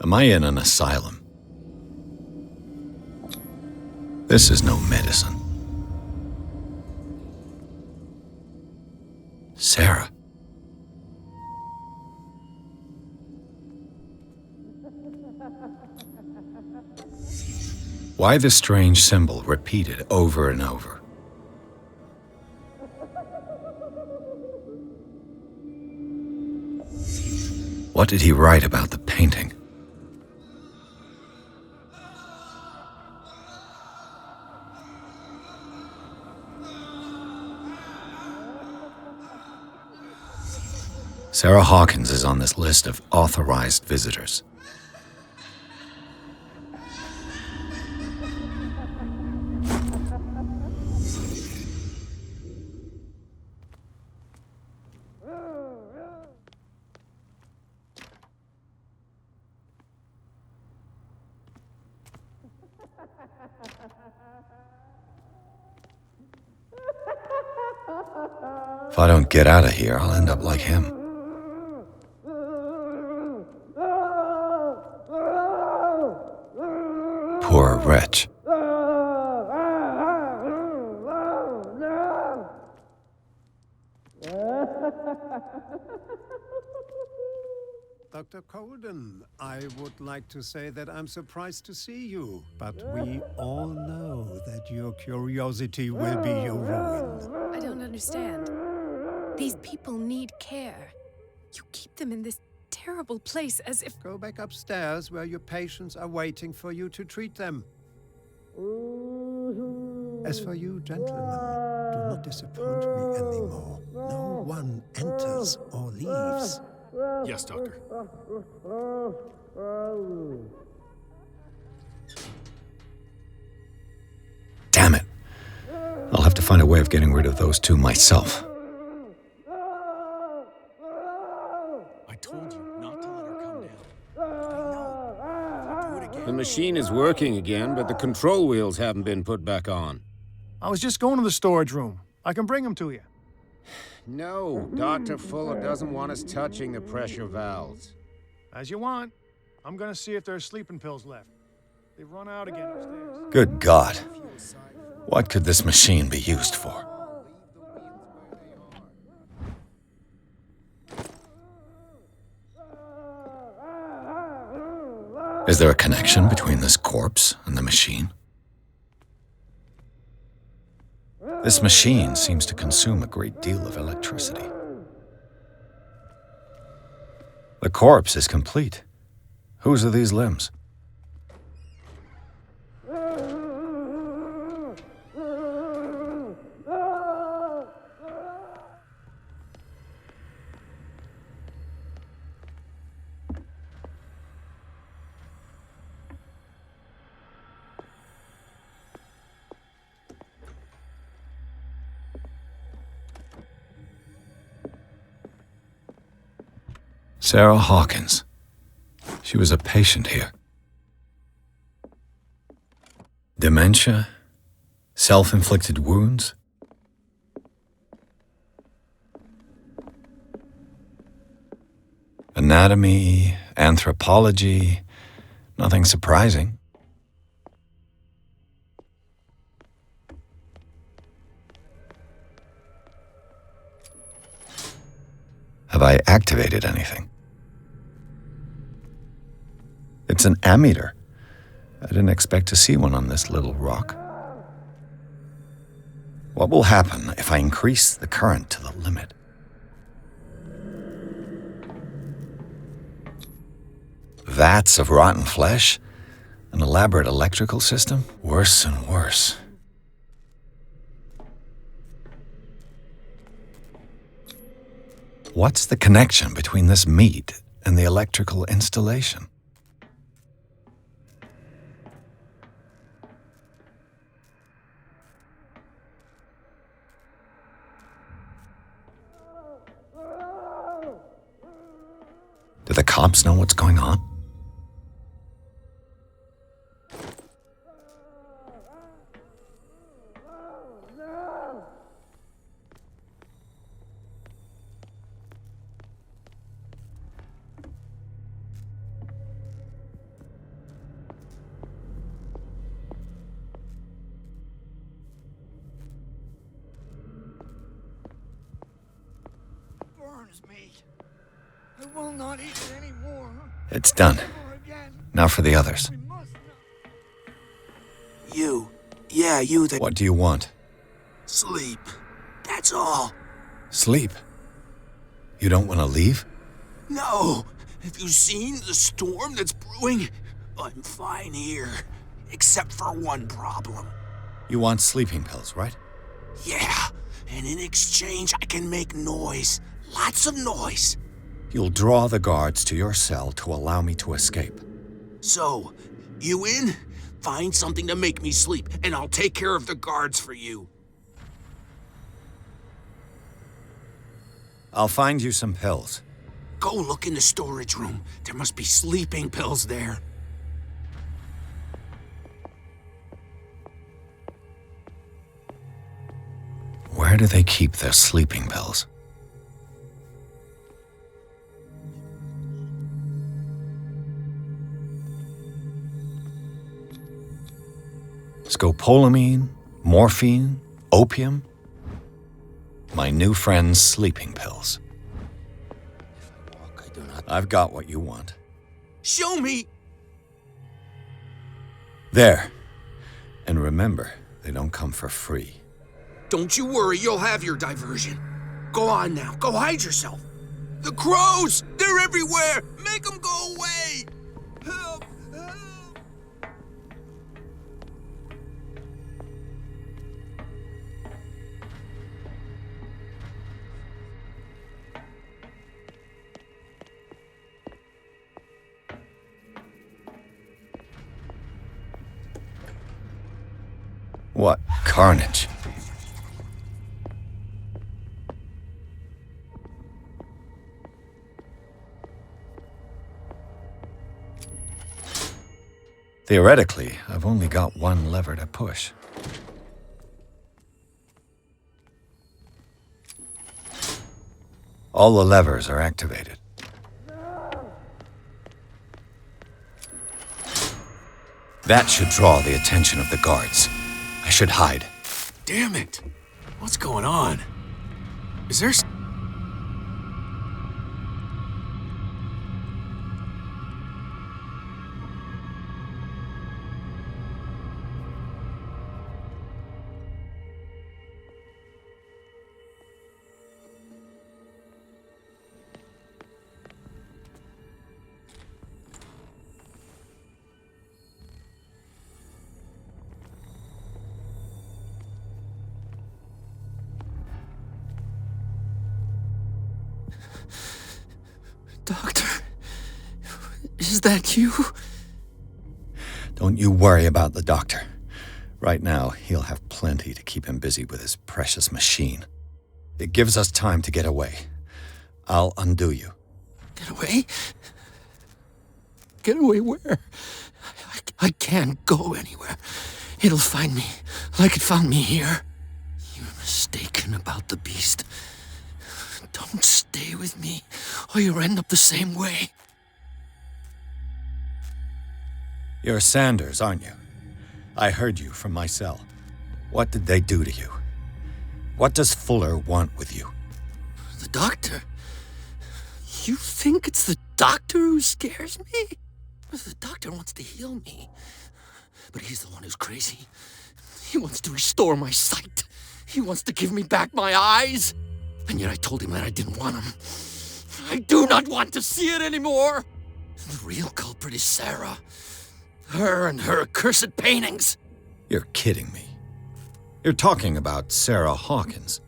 Am I in an asylum? This is no medicine. Sarah. Why the strange symbol repeated over and over? What did he write about the painting? Sarah Hawkins is on this list of authorized visitors. If I don't get out of here, I'll end up like him. Poor wretch. Dr. Colden, I would like to say that I'm surprised to see you, but we all know that your curiosity will be your ruin. I don't understand. These people need care. You keep them in this terrible place as if... Go back upstairs where your patients are waiting for you to treat them. As for you, gentlemen, do not disappoint me anymore. No one enters or leaves. Yes, Doctor. Damn it. I'll have to find a way of getting rid of those two myself. I told you not to let her come down. The machine is working again, but the control wheels haven't been put back on. I was just going to the storage room. I can bring them to you. No, Dr. Fuller doesn't want us touching the pressure valves. As you want. I'm gonna see if there's sleeping pills left. They've run out again upstairs. Good God. What could this machine be used for? Is there a connection between this corpse and the machine? This machine seems to consume a great deal of electricity. The corpse is complete. Whose are these limbs? Sarah Hawkins. She was a patient here. Dementia? Self-inflicted wounds? Anatomy, anthropology, nothing surprising. Have I activated anything? It's an ammeter. I didn't expect to see one on this little rock. What will happen if I increase the current to the limit? Vats of rotten flesh? An elaborate electrical system? Worse and worse. What's the connection between this meat and the electrical installation? Do the cops know what's going on? Burns me. I will not eat it anymore. It's done. Now for the others. You that... What do you want? Sleep. That's all. Sleep? You don't want to leave? No. Have you seen the storm that's brewing? I'm fine here. Except for one problem. You want sleeping pills, right? Yeah. And in exchange, I can make noise. Lots of noise. You'll draw the guards to your cell to allow me to escape. So, you in? Find something to make me sleep, and I'll take care of the guards for you. I'll find you some pills. Go look in the storage room. There must be sleeping pills there. Where do they keep their sleeping pills? Scopolamine, morphine, opium. My new friend's sleeping pills. I've got what you want. Show me! There. And remember, they don't come for free. Don't you worry, you'll have your diversion. Go on now, go hide yourself. The crows! They're everywhere! Make them go away! Help! Help! What carnage. Theoretically, I've only got one lever to push. All the levers are activated. That should draw the attention of the guards. I should hide. Damn it! What's going on? Is there... Doctor, is that you? Don't you worry about the doctor. Right now, he'll have plenty to keep him busy with his precious machine. It gives us time to get away. I'll undo you. Get away? Get away where? I can't go anywhere. It'll find me, like it found me here. You're mistaken about the beast. Don't stay with me, or you'll end up the same way. You're Sanders, aren't you? I heard you from my cell. What did they do to you? What does Fuller want with you? The doctor? You think it's the doctor who scares me? The doctor wants to heal me. But he's the one who's crazy. He wants to restore my sight. He wants to give me back my eyes. And yet I told him that I didn't want him. I do not want to see it anymore. The real culprit is Sarah. Her and her accursed paintings. You're kidding me. You're talking about Sarah Hawkins.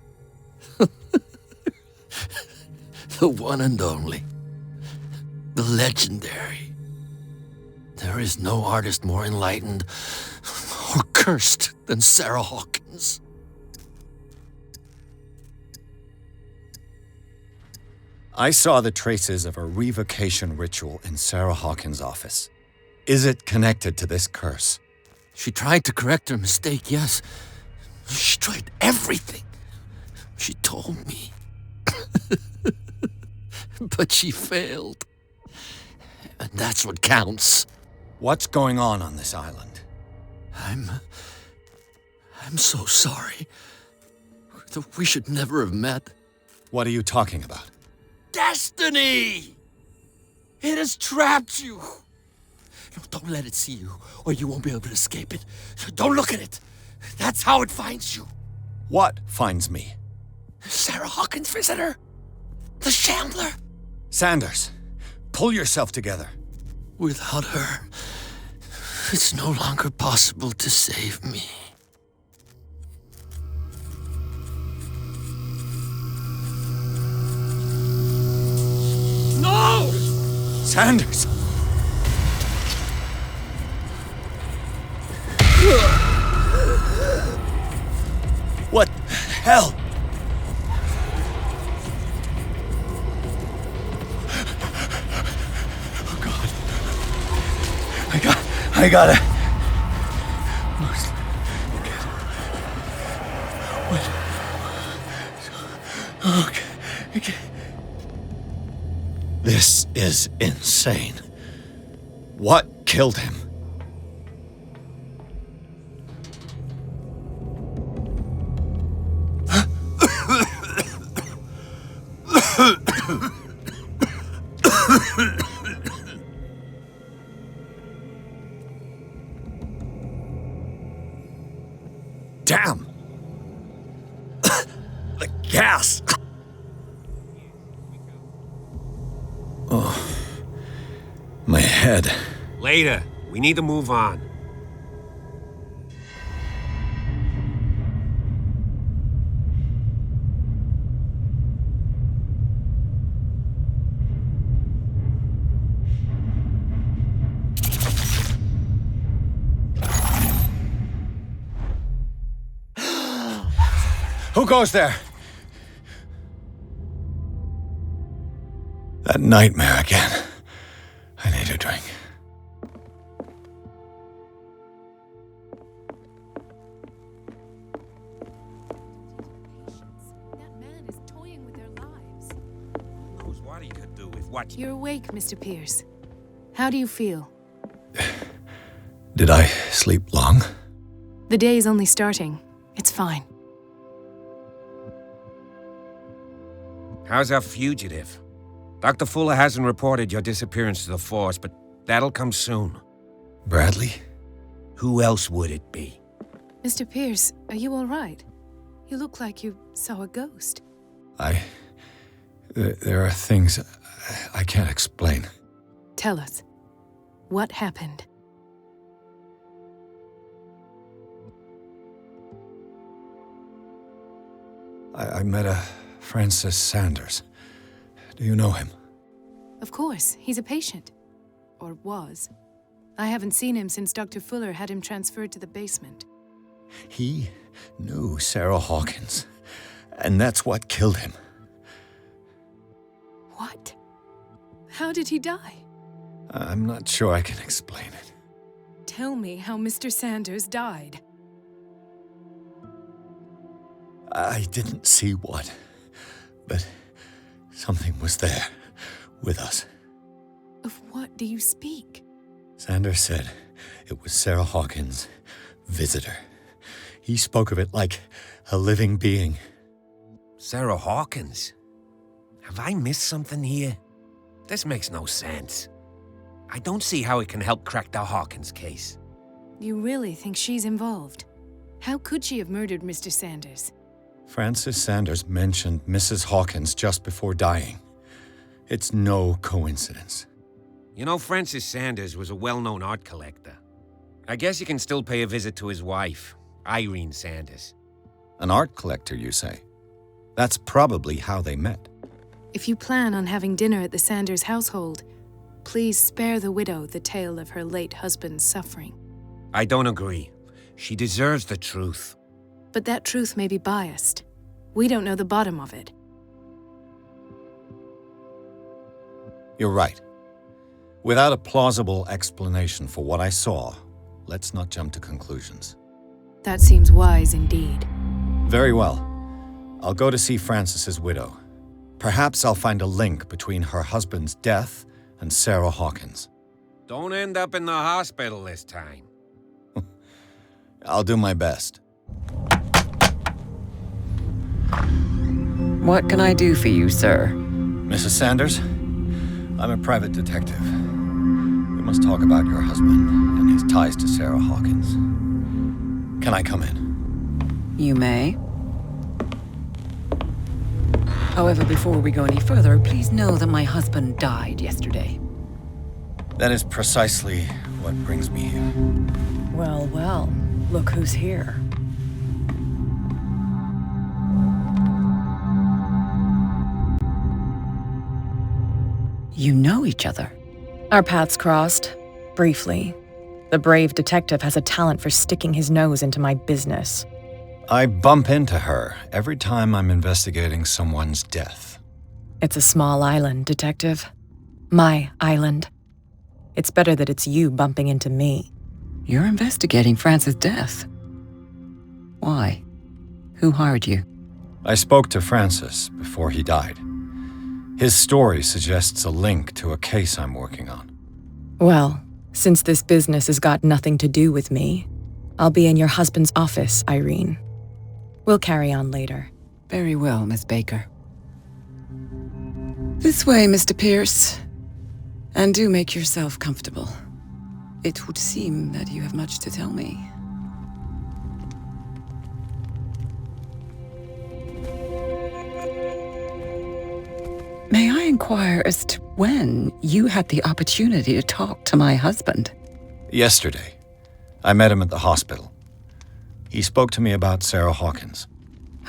The one and only. The legendary. There is no artist more enlightened or cursed than Sarah Hawkins. I saw the traces of a revocation ritual in Sarah Hawkins' office. Is it connected to this curse? She tried to correct her mistake, yes. She tried everything. She told me. But she failed. And that's what counts. What's going on this island? I'm so sorry. We should never have met. What are you talking about? Destiny! It has trapped you. No, don't let it see you, or you won't be able to escape it. Don't look at it. That's how it finds you. What finds me? Sarah Hawkins' visitor. The Shambler. Sanders, pull yourself together. Without her, it's no longer possible to save me. No! Sanders! What the hell? Oh God. I gotta. Okay. This is insane. What killed him? Damn! The gas! Oh, my head. Later. We need to move on. Who goes there? That nightmare again. I need a drink. That man is toying with their lives. Who knows what he could do with what? You're awake, Mr. Pирс. How do you feel? Did I sleep long? The day is only starting. It's fine. How's our fugitive? Dr. Fuller hasn't reported your disappearance to the force, but that'll come soon. Bradley? Who else would it be? Mr. Pирс, are you all right? You look like you saw a ghost. There are things I can't explain. Tell us. What happened? I met a Francis Sanders. Do you know him? Of course, he's a patient. Or was. I haven't seen him since Dr. Fuller had him transferred to the basement. He knew Sarah Hawkins, and that's what killed him. What? How did he die? I'm not sure I can explain it. Tell me how Mr. Sanders died. I didn't see what, but something was there with us. Of what do you speak? Sanders said it was Sarah Hawkins' visitor. He spoke of it like a living being. Sarah Hawkins? Have I missed something here? This makes no sense. I don't see how it can help crack the Hawkins case. You really think she's involved? How could she have murdered Mr. Sanders? Francis Sanders mentioned Mrs. Hawkins just before dying. It's no coincidence. You know, Francis Sanders was a well-known art collector. I guess you can still pay a visit to his wife, Irene Sanders. An art collector, you say? That's probably how they met. If you plan on having dinner at the Sanders household, please spare the widow the tale of her late husband's suffering. I don't agree. She deserves the truth. But that truth may be biased. We don't know the bottom of it. You're right. Without a plausible explanation for what I saw, let's not jump to conclusions. That seems wise indeed. Very well. I'll go to see Francis's widow. Perhaps I'll find a link between her husband's death and Sarah Hawkins. Don't end up in the hospital this time. I'll do my best. What can I do for you, sir? Mrs. Sanders, I'm a private detective. We must talk about your husband and his ties to Sarah Hawkins. Can I come in? You may. However, before we go any further, please know that my husband died yesterday. That is precisely what brings me here. Well, well, look who's here. You know each other. Our paths crossed, briefly. The brave detective has a talent for sticking his nose into my business. I bump into her every time I'm investigating someone's death. It's a small island, Detective. My island. It's better that it's you bumping into me. You're investigating Francis' death. Why? Who hired you? I spoke to Francis before he died. His story suggests a link to a case I'm working on. Well, since this business has got nothing to do with me, I'll be in your husband's office, Irene. We'll carry on later. Very well, Miss Baker. This way, Mr. Pирс. And do make yourself comfortable. It would seem that you have much to tell me. May I inquire as to when you had the opportunity to talk to my husband? Yesterday. I met him at the hospital. He spoke to me about Sarah Hawkins.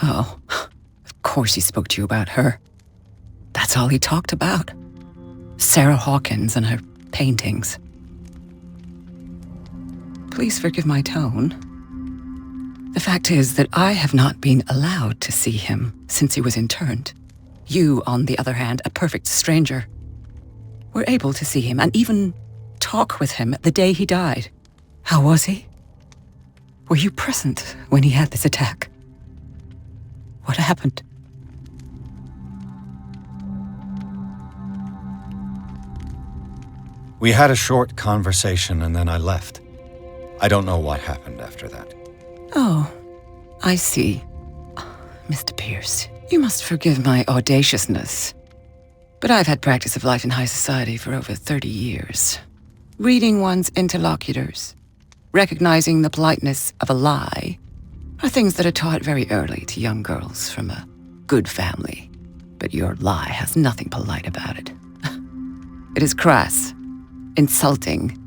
Oh, of course he spoke to you about her. That's all he talked about. Sarah Hawkins and her paintings. Please forgive my tone. The fact is that I have not been allowed to see him since he was interned. You, on the other hand, a perfect stranger, were able to see him and even talk with him the day he died. How was he? Were you present when he had this attack? What happened? We had a short conversation and then I left. I don't know what happened after that. Oh, I see. Mr. Pирс, you must forgive my audaciousness, but I've had practice of life in high society for over 30 years. Reading one's interlocutors, recognizing the politeness of a lie, are things that are taught very early to young girls from a good family. But your lie has nothing polite about it. It is crass, insulting,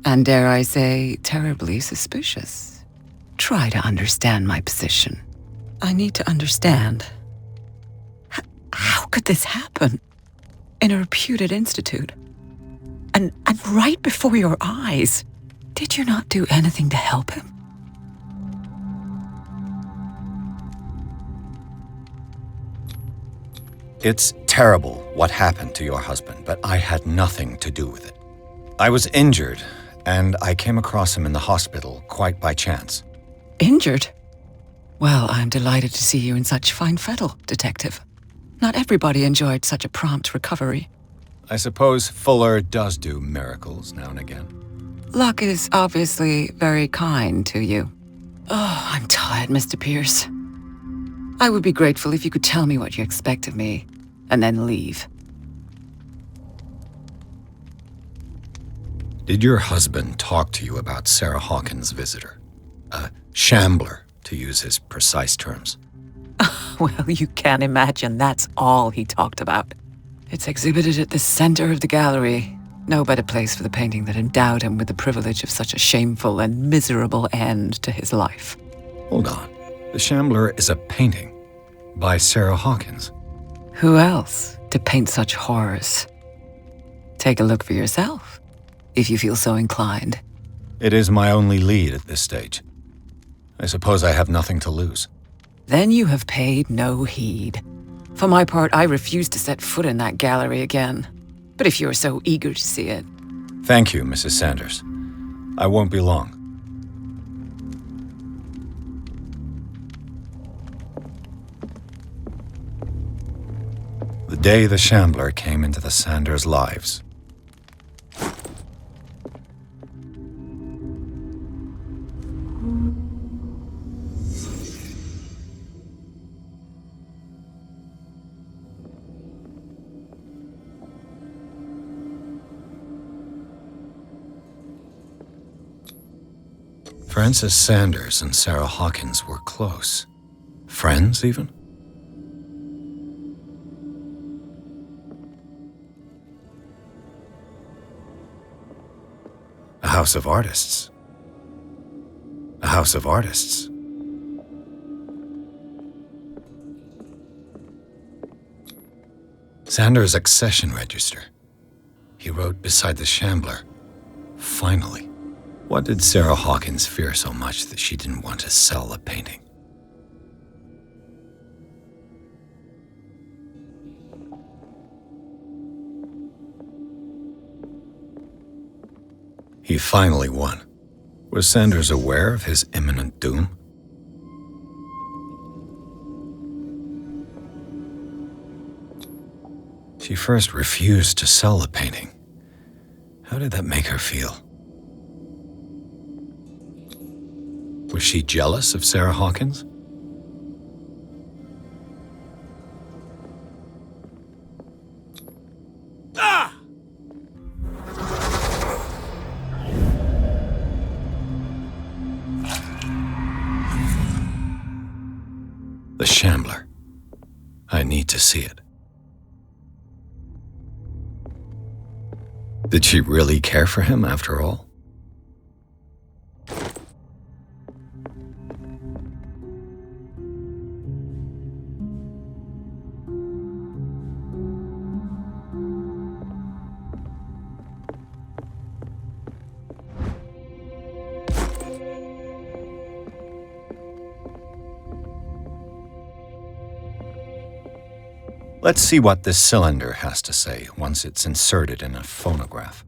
and dare I say, terribly suspicious. Try to understand my position. I need to understand. How could this happen? In a reputed institute? And right before your eyes? Did you not do anything to help him? It's terrible what happened to your husband, but I had nothing to do with it. I was injured, and I came across him in the hospital quite by chance. Injured? Well, I'm delighted to see you in such fine fettle, Detective. Not everybody enjoyed such a prompt recovery. I suppose Fuller does do miracles now and again. Luck is obviously very kind to you. Oh, I'm tired, Mr. Pирс. I would be grateful if you could tell me what you expect of me, and then leave. Did your husband talk to you about Sarah Hawkins' visitor? A shambler, to use his precise terms. Well, you can imagine that's all he talked about. It's exhibited at the center of the gallery. No better place for the painting that endowed him with the privilege of such a shameful and miserable end to his life. Hold on. The Shambler is a painting by Sarah Hawkins. Who else to paint such horrors? Take a look for yourself, if you feel so inclined. It is my only lead at this stage. I suppose I have nothing to lose. Then you have paid no heed. For my part, I refuse to set foot in that gallery again. But if you're so eager to see it... Thank you, Mrs. Sanders. I won't be long. The day the Shambler came into the Sanders' lives. Frances Sanders and Sarah Hawkins were close. Friends, even? A house of artists. A house of artists. Sanders' accession register. He wrote beside the Shambler, "Finally." What did Sarah Hawkins fear so much that she didn't want to sell the painting? He finally won. Was Sanders aware of his imminent doom? She first refused to sell the painting. How did that make her feel? Was she jealous of Sarah Hawkins? Ah! The Shambler. I need to see it. Did she really care for him after all? Let's see what this cylinder has to say once it's inserted in a phonograph.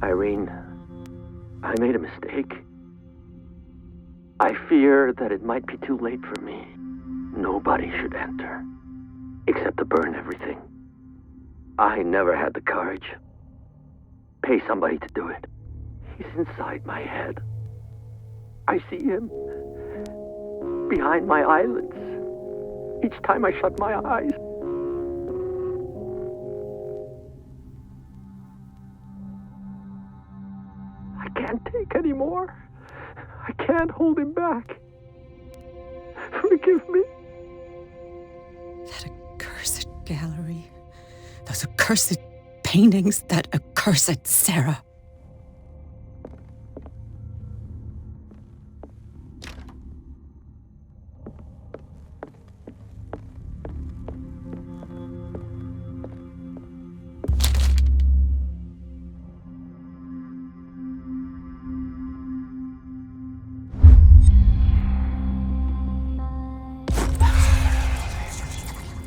Irene, I made a mistake. I fear that it might be too late for me. Nobody should enter, except to burn everything. I never had the courage. Pay somebody to do it. He's inside my head. I see him behind my eyelids each time I shut my eyes. I can't take any more. I can't hold him back. Forgive me. That accursed gallery. Those accursed paintings. That accursed Sarah.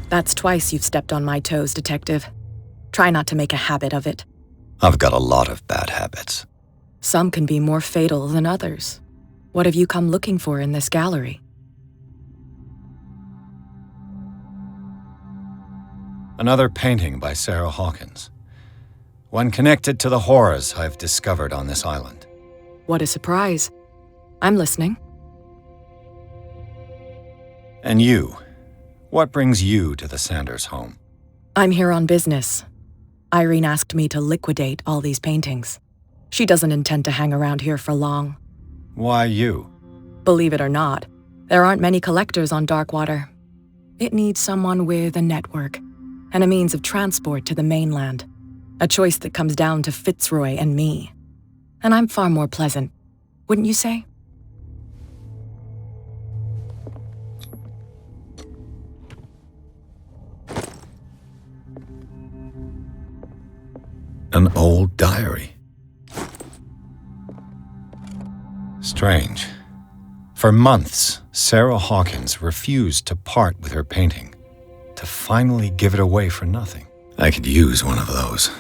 That's twice you've stepped on my toes, Detective. Try not to make a habit of it. I've got a lot of bad habits. Some can be more fatal than others. What have you come looking for in this gallery? Another painting by Sarah Hawkins. One connected to the horrors I've discovered on this island. What a surprise. I'm listening. And you? What brings you to the Sanders home? I'm here on business. Irene asked me to liquidate all these paintings. She doesn't intend to hang around here for long. Why you? Believe it or not, there aren't many collectors on Darkwater. It needs someone with a network and a means of transport to the mainland. A choice that comes down to Fitzroy and me. And I'm far more pleasant, wouldn't you say? An old diary. Strange. For months, Sarah Hawkins refused to part with her painting, to finally give it away for nothing. I could use one of those.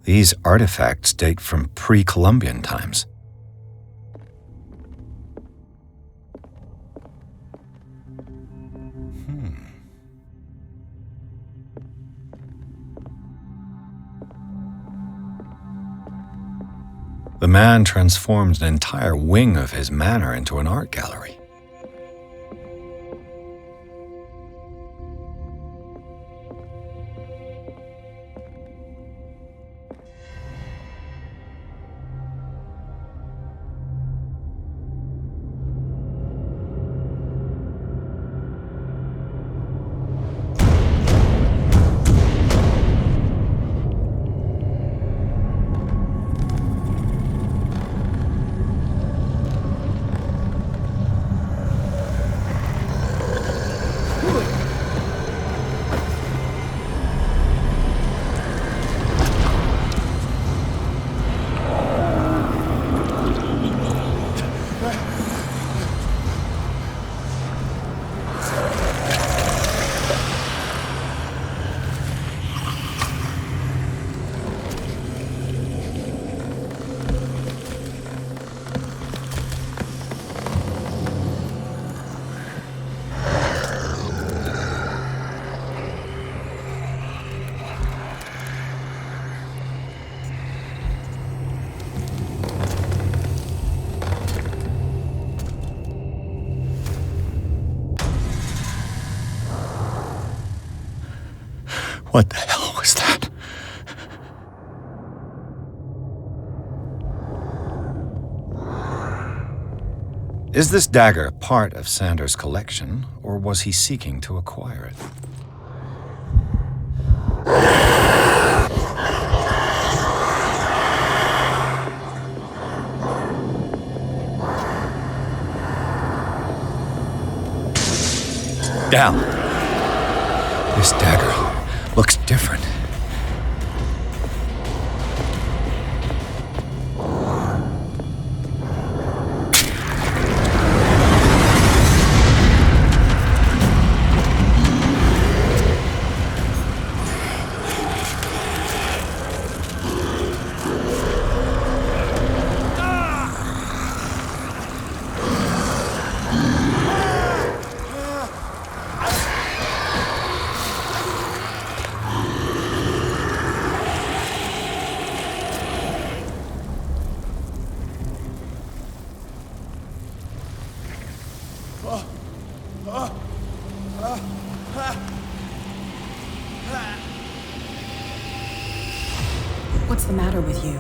These artifacts date from pre-Columbian times. The man transformed an entire wing of his manor into an art gallery. What the hell was that? Is this dagger part of Sanders' collection, or was he seeking to acquire it? Down. This dagger looks different. What's the matter with you?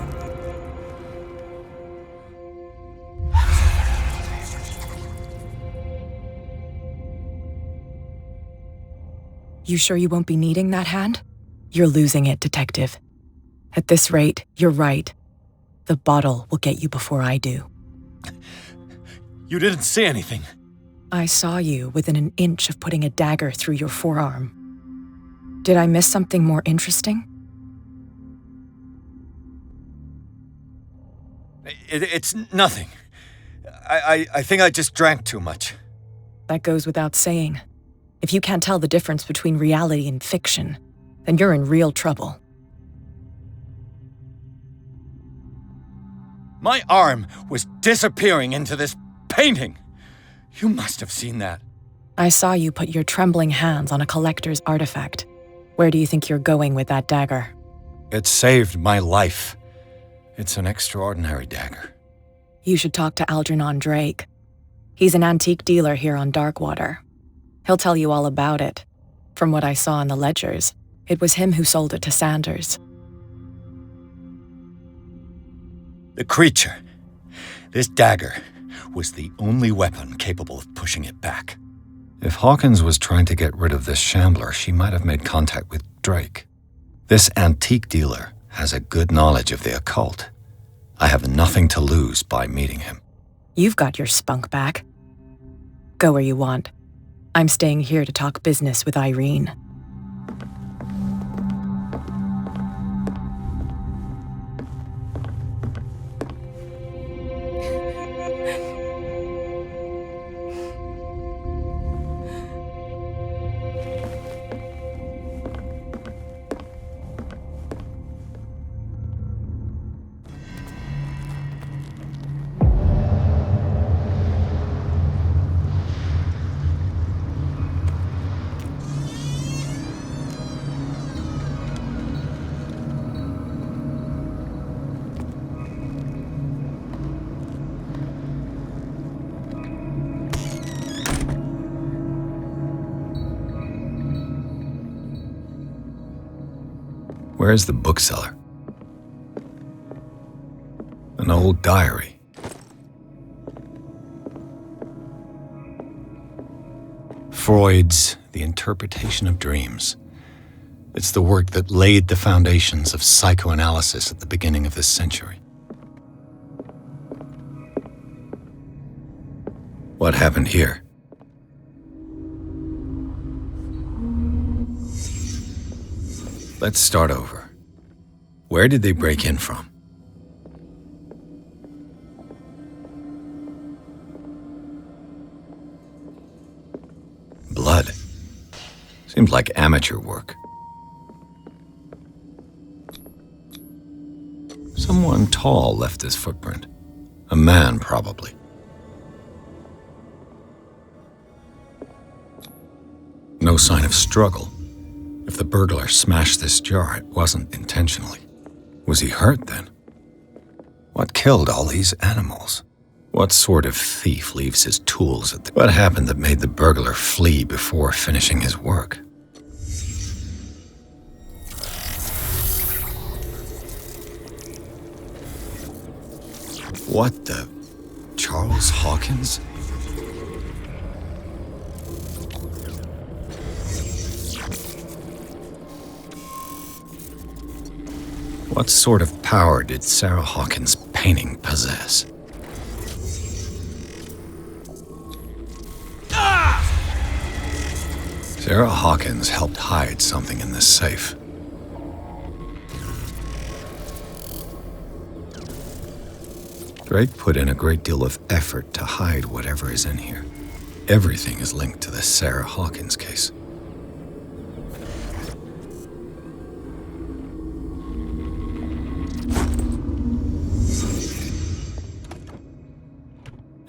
You sure you won't be needing that hand? You're losing it, Detective. At this rate, you're right. The bottle will get you before I do. You didn't see anything. I saw you within an inch of putting a dagger through your forearm. Did I miss something more interesting? It's nothing. I think I just drank too much. That goes without saying. If you can't tell the difference between reality and fiction, then you're in real trouble. My arm was disappearing into this painting. You must have seen that. I saw you put your trembling hands on a collector's artifact. Where do you think you're going with that dagger? It saved my life. It's an extraordinary dagger. You should talk to Algernon Drake. He's an antique dealer here on Darkwater. He'll tell you all about it. From what I saw in the ledgers, it was him who sold it to Sanders. The creature, this dagger, was the only weapon capable of pushing it back. If Hawkins was trying to get rid of this shambler, she might have made contact with Drake. This antique dealer has a good knowledge of the occult. I have nothing to lose by meeting him. You've got your spunk back. Go where you want. I'm staying here to talk business with Irene. Where's the bookseller? An old diary. Freud's The Interpretation of Dreams. It's the work that laid the foundations of psychoanalysis at the beginning of this century. What happened here? Let's start over. Where did they break in from? Blood. Seems like amateur work. Someone tall left this footprint. A man, probably. No sign of struggle. If the burglar smashed this jar, it wasn't intentionally. Was he hurt then? What killed all these animals? What sort of thief leaves his tools at the... What happened that made the burglar flee before finishing his work? What the? Charles Hawkins? What sort of power did Sarah Hawkins' painting possess? Sarah Hawkins helped hide something in this safe. Drake put in a great deal of effort to hide whatever is in here. Everything is linked to the Sarah Hawkins case.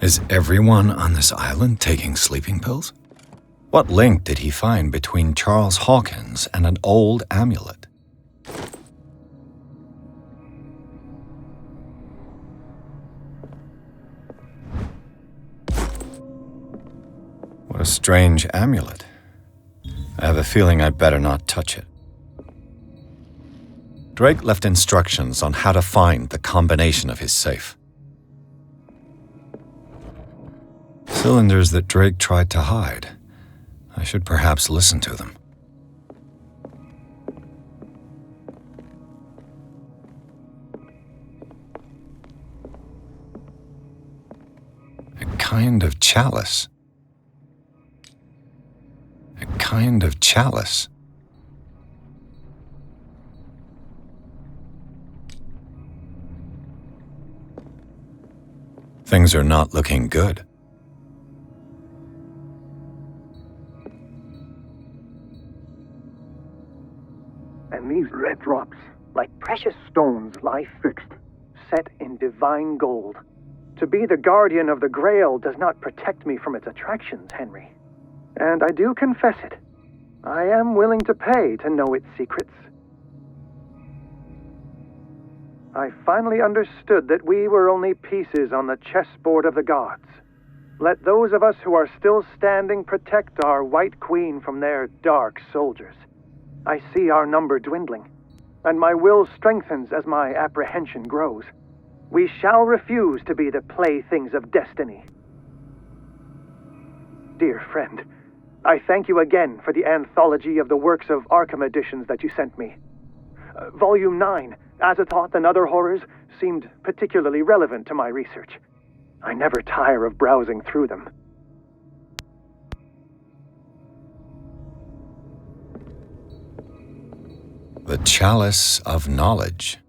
Is everyone on this island taking sleeping pills? What link did he find between Charles Hawkins and an old amulet? What a strange amulet. I have a feeling I'd better not touch it. Drake left instructions on how to find the combination of his safe. Cylinders that Drake tried to hide. I should perhaps listen to them. A kind of chalice. A kind of chalice. Things are not looking good. And these red drops, like precious stones, lie fixed, set in divine gold. To be the guardian of the Grail does not protect me from its attractions, Henry. And I do confess it. I am willing to pay to know its secrets. I finally understood that we were only pieces on the chessboard of the gods. Let those of us who are still standing protect our White Queen from their dark soldiers. I see our number dwindling, and my will strengthens as my apprehension grows. We shall refuse to be the playthings of destiny. Dear friend, I thank you again for the anthology of the works of Arkham editions that you sent me. Volume 9, Azathoth and Other Horrors, seemed particularly relevant to my research. I never tire of browsing through them. The Chalice of Knowledge.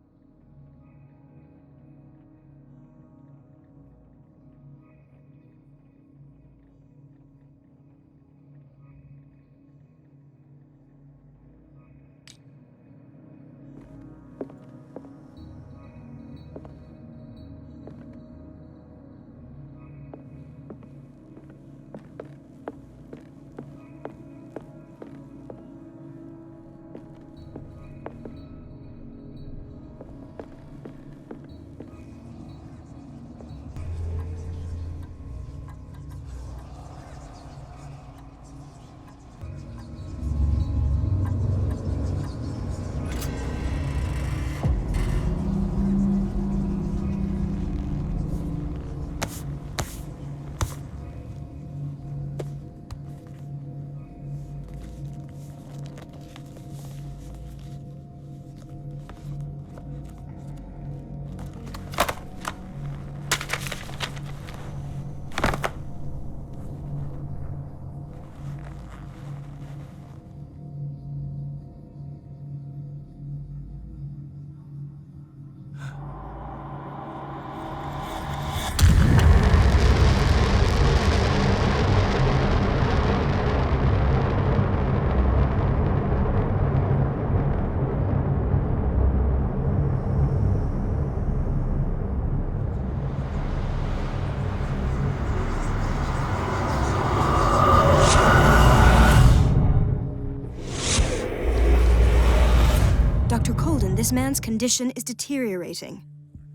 This man's condition is deteriorating.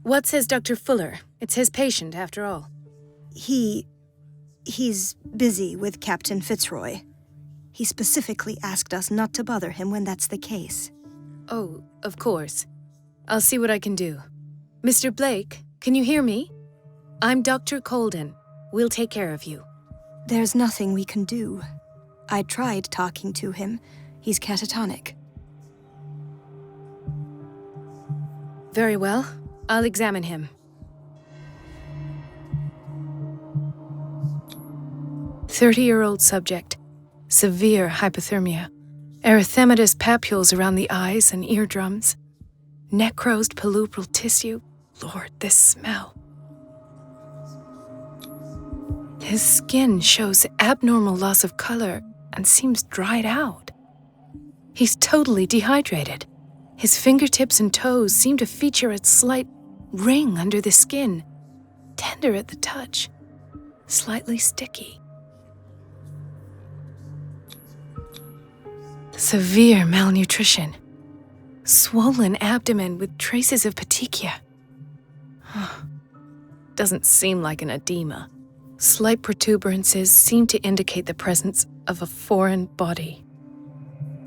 What says Dr. Fuller? It's his patient, after all. He's busy with Captain Fitzroy. He specifically asked us not to bother him when that's the case. Oh, of course. I'll see what I can do. Mr. Blake, can you hear me? I'm Dr. Colden. We'll take care of you. There's nothing we can do. I tried talking to him. He's catatonic. Very well. I'll examine him. 30-year-old subject. Severe hypothermia. Erythematous papules around the eyes and eardrums. Necrosed palpebral tissue. Lord, this smell. His skin shows abnormal loss of color and seems dried out. He's totally dehydrated. His fingertips and toes seem to feature a slight ring under the skin, tender at the touch, slightly sticky. Severe malnutrition. Swollen abdomen with traces of petechia. Doesn't seem like an edema. Slight protuberances seem to indicate the presence of a foreign body.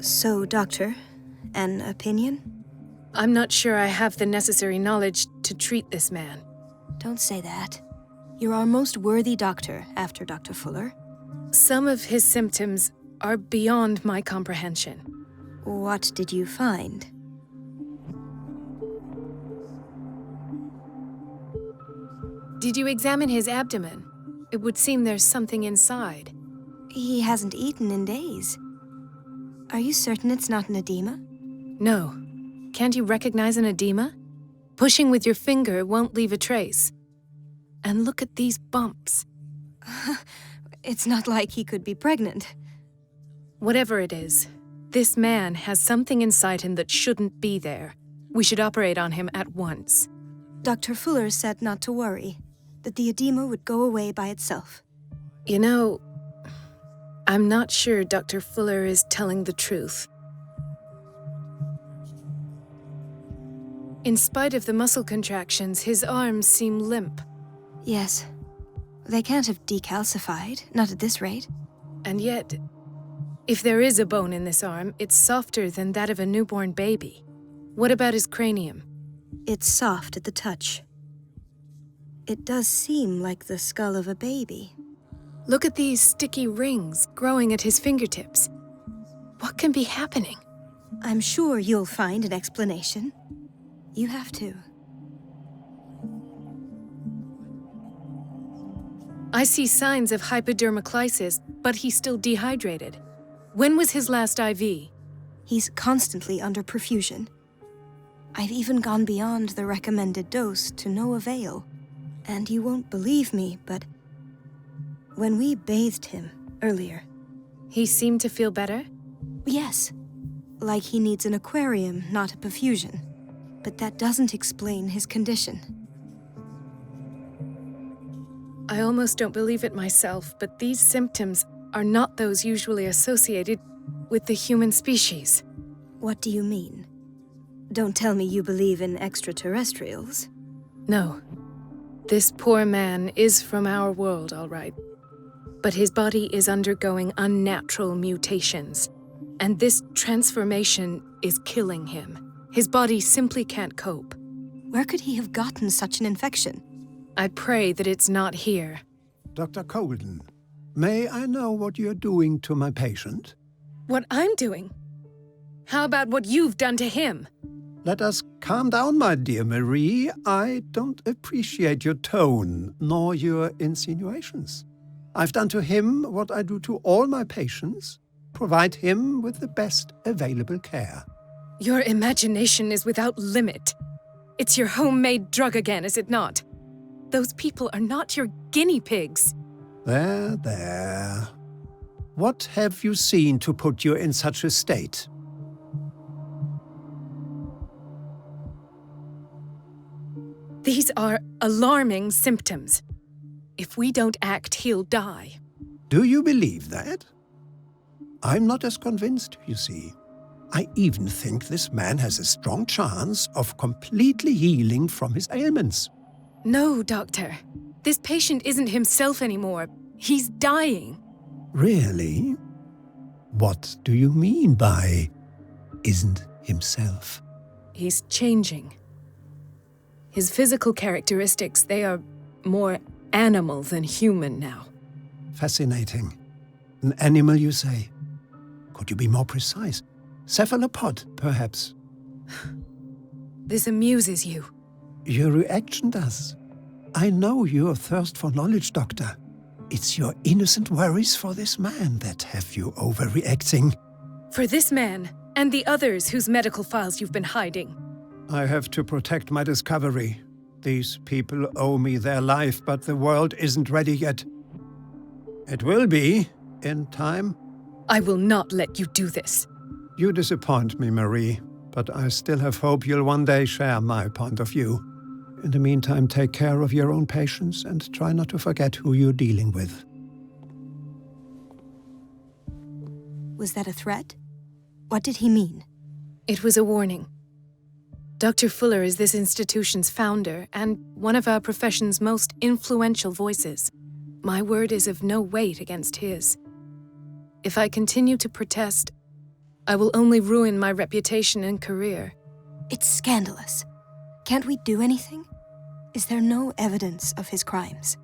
So, Doctor, an opinion? I'm not sure I have the necessary knowledge to treat this man. Don't say that. You're our most worthy doctor after Dr. Fuller. Some of his symptoms are beyond my comprehension. What did you find? Did you examine his abdomen? It would seem there's something inside. He hasn't eaten in days. Are you certain it's not an edema? No. Can't you recognize an edema? Pushing with your finger won't leave a trace. And look at these bumps. It's not like he could be pregnant. Whatever it is, this man has something inside him that shouldn't be there. We should operate on him at once. Dr. Fuller said not to worry, that the edema would go away by itself. You know, I'm not sure Dr. Fuller is telling the truth. In spite of the muscle contractions, his arms seem limp. Yes. They can't have decalcified, not at this rate. And yet, if there is a bone in this arm, it's softer than that of a newborn baby. What about his cranium? It's soft at the touch. It does seem like the skull of a baby. Look at these sticky rings growing at his fingertips. What can be happening? I'm sure you'll find an explanation. You have to. I see signs of hypodermoclysis, but he's still dehydrated. When was his last IV? He's constantly under perfusion. I've even gone beyond the recommended dose to no avail. And you won't believe me, but when we bathed him earlier... He seemed to feel better? Yes. Like he needs an aquarium, not a perfusion. But that doesn't explain his condition. I almost don't believe it myself, but these symptoms are not those usually associated with the human species. What do you mean? Don't tell me you believe in extraterrestrials. No. This poor man is from our world, all right. But his body is undergoing unnatural mutations, and this transformation is killing him. His body simply can't cope. Where could he have gotten such an infection? I pray that it's not here. Dr. Colden, may I know what you're doing to my patient? What I'm doing? How about what you've done to him? Let us calm down, my dear Marie. I don't appreciate your tone, nor your insinuations. I've done to him what I do to all my patients, provide him with the best available care. Your imagination is without limit. It's your homemade drug again, is it not? Those people are not your guinea pigs. There, there. What have you seen to put you in such a state? These are alarming symptoms. If we don't act, he'll die. Do you believe that? I'm not as convinced, you see. I even think this man has a strong chance of completely healing from his ailments. No, Doctor. This patient isn't himself anymore. He's dying. Really? What do you mean by isn't himself? He's changing. His physical characteristics, they are more animal than human now. Fascinating. An animal, you say? Could you be more precise? Cephalopod, perhaps? This amuses you. Your reaction does. I know your thirst for knowledge, Doctor. It's your innocent worries for this man that have you overreacting. For this man, and the others whose medical files you've been hiding. I have to protect my discovery. These people owe me their life, but the world isn't ready yet. It will be, in time. I will not let you do this. You disappoint me, Marie, but I still have hope you'll one day share my point of view. In the meantime, take care of your own patients and try not to forget who you're dealing with. Was that a threat? What did he mean? It was a warning. Dr. Fuller is this institution's founder and one of our profession's most influential voices. My word is of no weight against his. If I continue to protest, I will only ruin my reputation and career. It's scandalous. Can't we do anything? Is there no evidence of his crimes?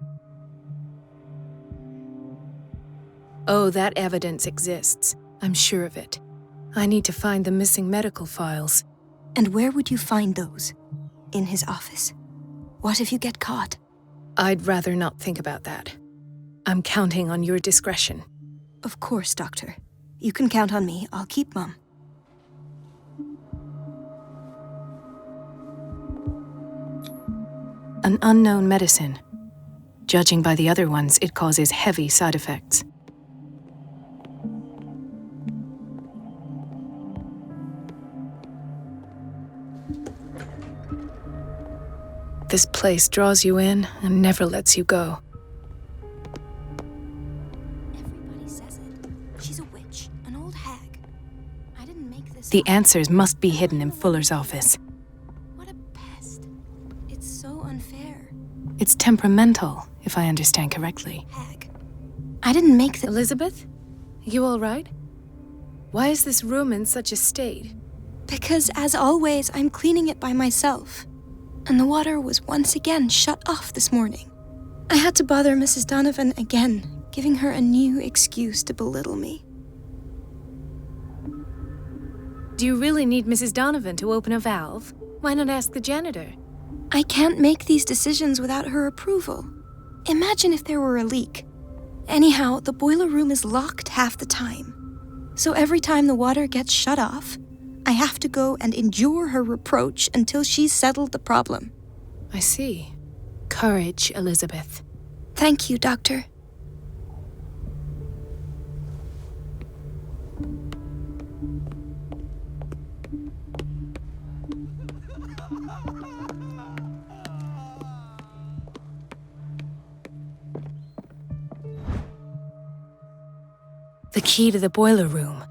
Oh, that evidence exists. I'm sure of it. I need to find the missing medical files. And where would you find those? In his office? What if you get caught? I'd rather not think about that. I'm counting on your discretion. Of course, Doctor. You can count on me. I'll keep mum. An unknown medicine. Judging by the other ones, it causes heavy side effects. This place draws you in and never lets you go. Everybody says it. She's a witch, an old hag. I didn't make this The up. answers must be hidden in Fuller's office. What a pest. It's so unfair. It's temperamental, if I understand correctly. Hag. I didn't make the— Elizabeth? You all right? Why is this room in such a state? Because, as always, I'm cleaning it by myself. And the water was once again shut off this morning. I had to bother Mrs. Donovan again, giving her a new excuse to belittle me. Do you really need Mrs. Donovan to open a valve? Why not ask the janitor? I can't make these decisions without her approval. Imagine if there were a leak. Anyhow, the boiler room is locked half the time. So every time the water gets shut off, I have to go and endure her reproach until she's settled the problem. I see. Courage, Elizabeth. Thank you, Doctor. The key to the boiler room.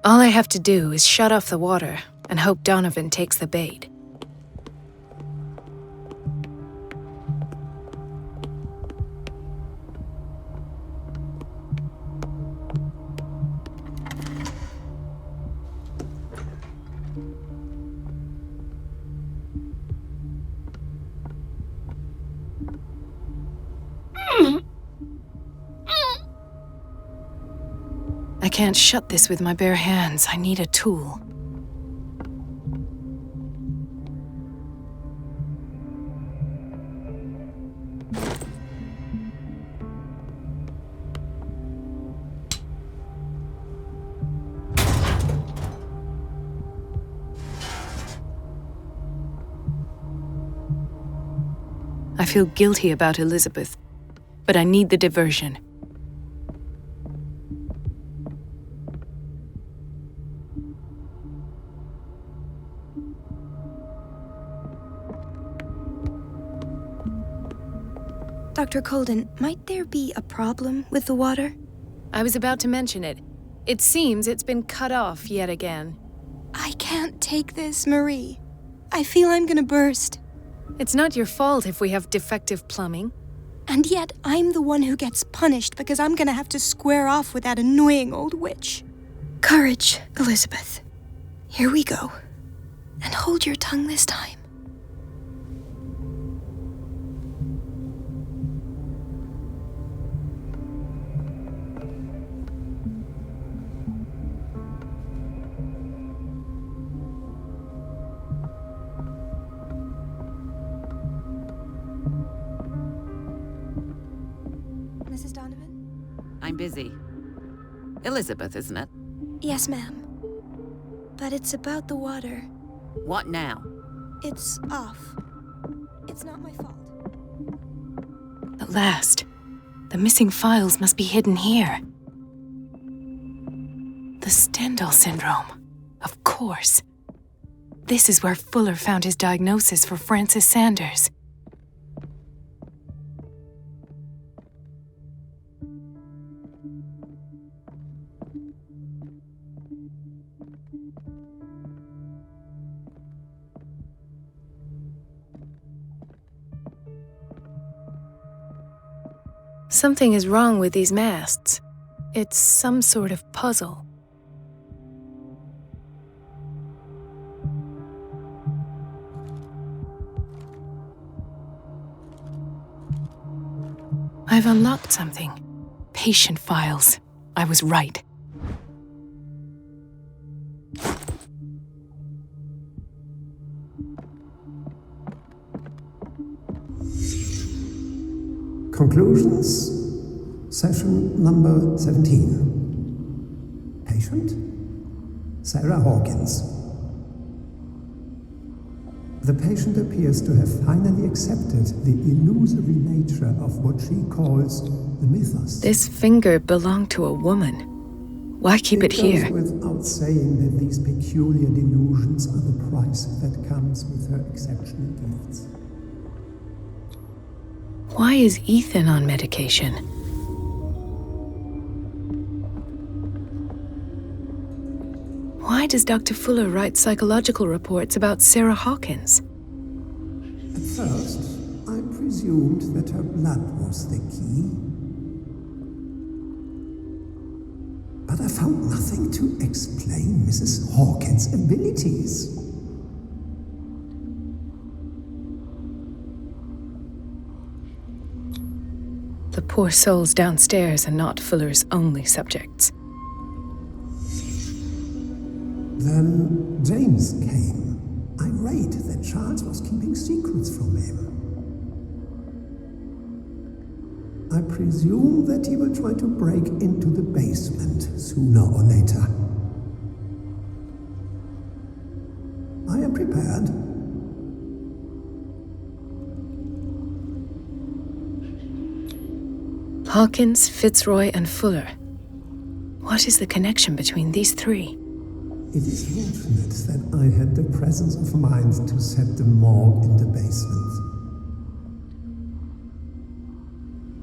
All I have to do is shut off the water and hope Donovan takes the bait. I can't shut this with my bare hands. I need a tool. I feel guilty about Elizabeth, but I need the diversion. Dr. Colden, might there be a problem with the water? I was about to mention it. It seems it's been cut off yet again. I can't take this, Marie. I feel I'm gonna burst. It's not your fault if we have defective plumbing. And yet, I'm the one who gets punished because I'm gonna have to square off with that annoying old witch. Courage, Elizabeth. Here we go. And hold your tongue this time. busy. Elizabeth, isn't it? Yes, ma'am. But it's about the water. What now? It's off. It's not my fault. At last. The missing files must be hidden here. The Stendhal syndrome. Of course. This is where Fuller found his diagnosis for Francis Sanders. Something is wrong with these masts. It's some sort of puzzle. I've unlocked something. Patient files. I was right. Conclusions, session number 17. Patient, Sarah Hawkins. The patient appears to have finally accepted the illusory nature of what she calls the mythos. This finger belonged to a woman. Why keep it here? It goes without saying that these peculiar delusions are the price that comes with her exceptional gifts. Why is Ethan on medication? Why does Dr. Fuller write psychological reports about Sarah Hawkins? At first, I presumed that her blood was the key. But I found nothing to explain Mrs. Hawkins' abilities. The poor souls downstairs are not Fuller's only subjects. Then James came, irate that Charles was keeping secrets from him. I presume that he will try to break into the basement sooner or later. I am prepared. Hawkins, Fitzroy, and Fuller. What is the connection between these three? It is fortunate that I had the presence of mind to set the morgue in the basement.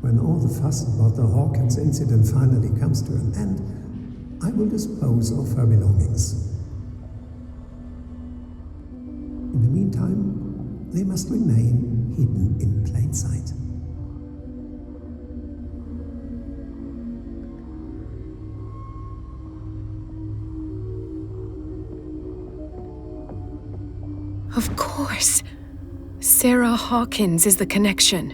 When all the fuss about the Hawkins incident finally comes to an end, I will dispose of her belongings. In the meantime, they must remain hidden in plain sight. Of course. Sarah Hawkins is the connection.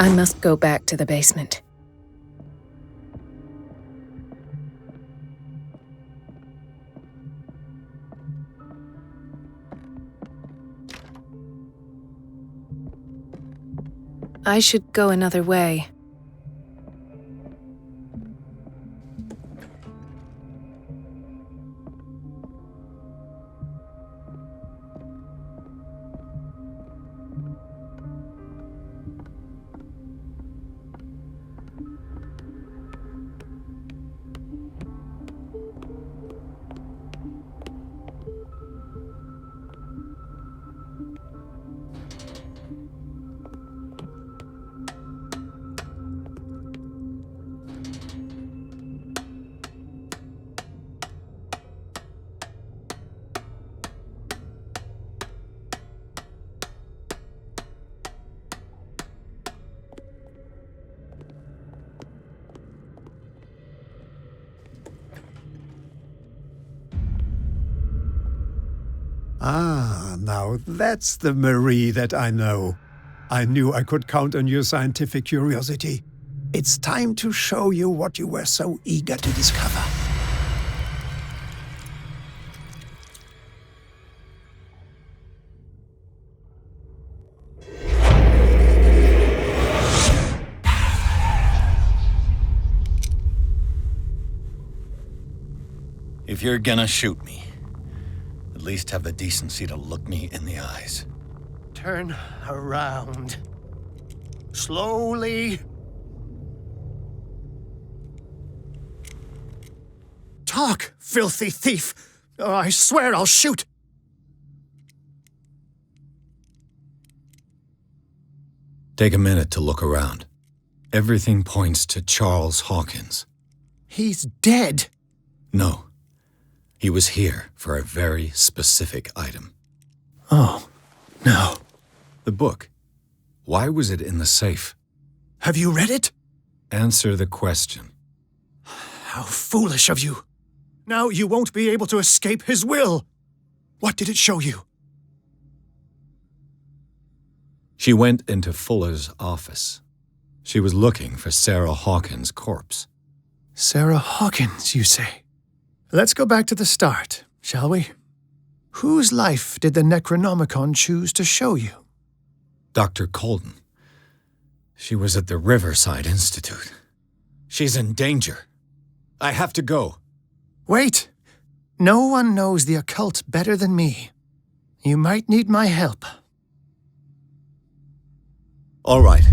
I must go back to the basement. I should go another way. Ah, now that's the Marie that I know. I knew I could count on your scientific curiosity. It's time to show you what you were so eager to discover. If you're gonna shoot me, at least have the decency to look me in the eyes. Turn around. Slowly. Talk, filthy thief! Or I swear I'll shoot! Take a minute to look around. Everything points to Charles Hawkins. He's dead! No. He was here for a very specific item. Oh, no. The book. Why was it in the safe? Have you read it? Answer the question. How foolish of you. Now you won't be able to escape his will. What did it show you? She went into Fuller's office. She was looking for Sarah Hawkins' corpse. Sarah Hawkins, you say? Let's go back to the start, shall we? Whose life did the Necronomicon choose to show you? Dr. Colden. She was at the Riverside Institute. She's in danger. I have to go. Wait. No one knows the occult better than me. You might need my help. All right.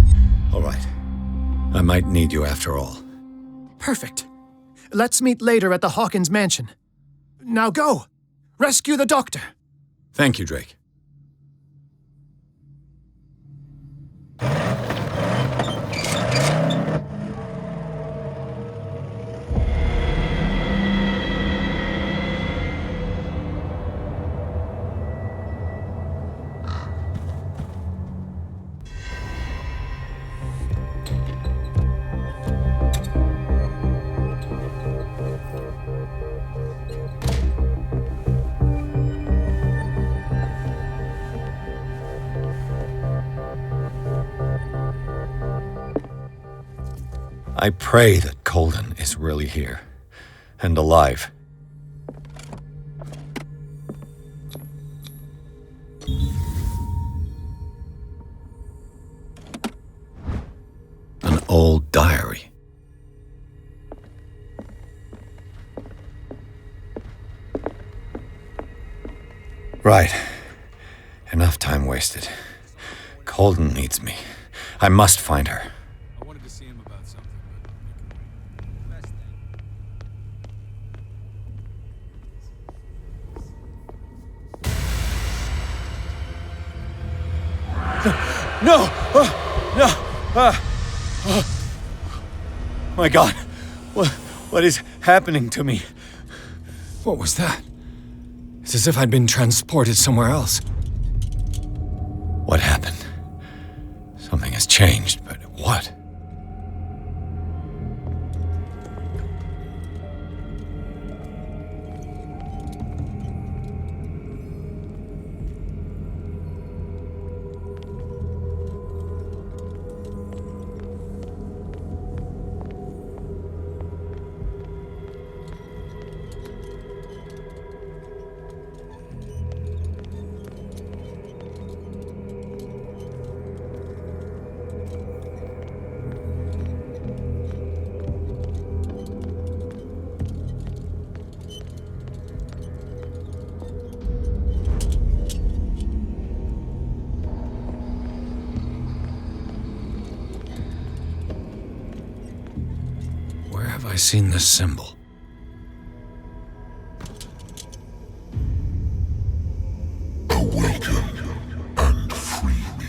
I might need you after all. Perfect. Let's meet later at the Hawkins mansion. Now go! Rescue the doctor! Thank you, Drake. I pray that Colden is really here and alive. An old diary. Right. Enough time wasted. Colden needs me. I must find her. No! My God! What is happening to me? What was that? It's as if I'd been transported somewhere else. What happened? Something has changed, but what? Have I seen this symbol? Awaken and free me.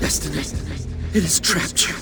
destiny. It has trapped you.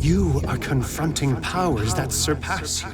You are confronting powers that surpass you.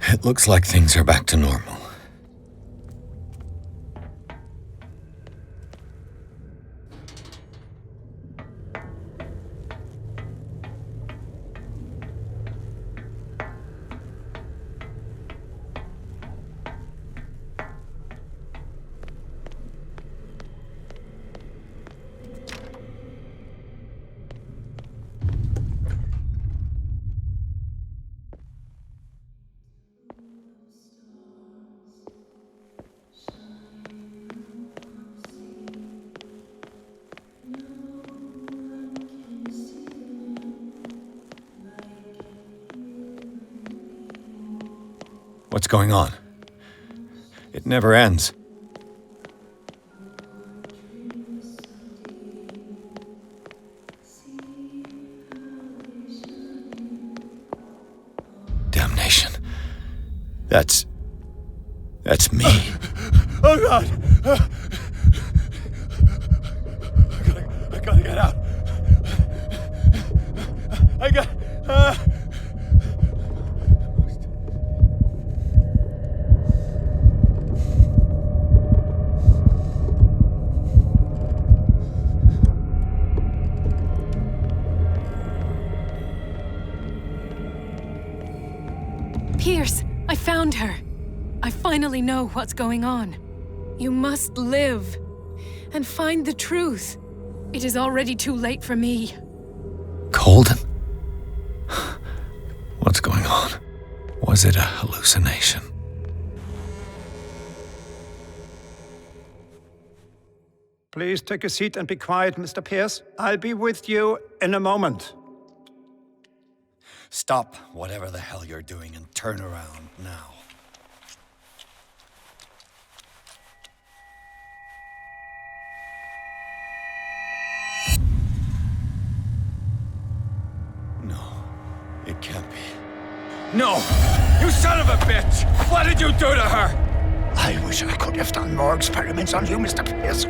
It looks like things are back to normal. What's going on? It never ends. Damnation. That's me. Oh God! I gotta get out. I got. Pierce, I found her. I finally know what's going on. You must live and find the truth. It is already too late for me. Colden? Was it a hallucination? Please take a seat and be quiet, Mr. Pierce. I'll be with you in a moment. Stop whatever the hell you're doing and turn around now. No, it can't be. No! You son of a bitch! What did you do to her? I wish I could have done more experiments on you, Mr. Pierce.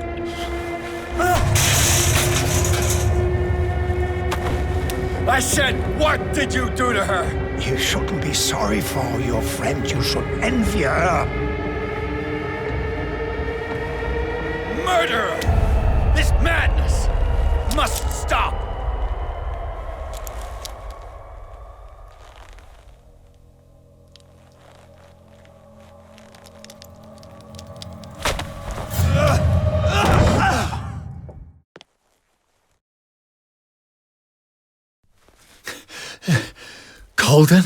I said, what did you do to her? You shouldn't be sorry for your friend. You should envy her. Murderer! This madness must stop! Holden?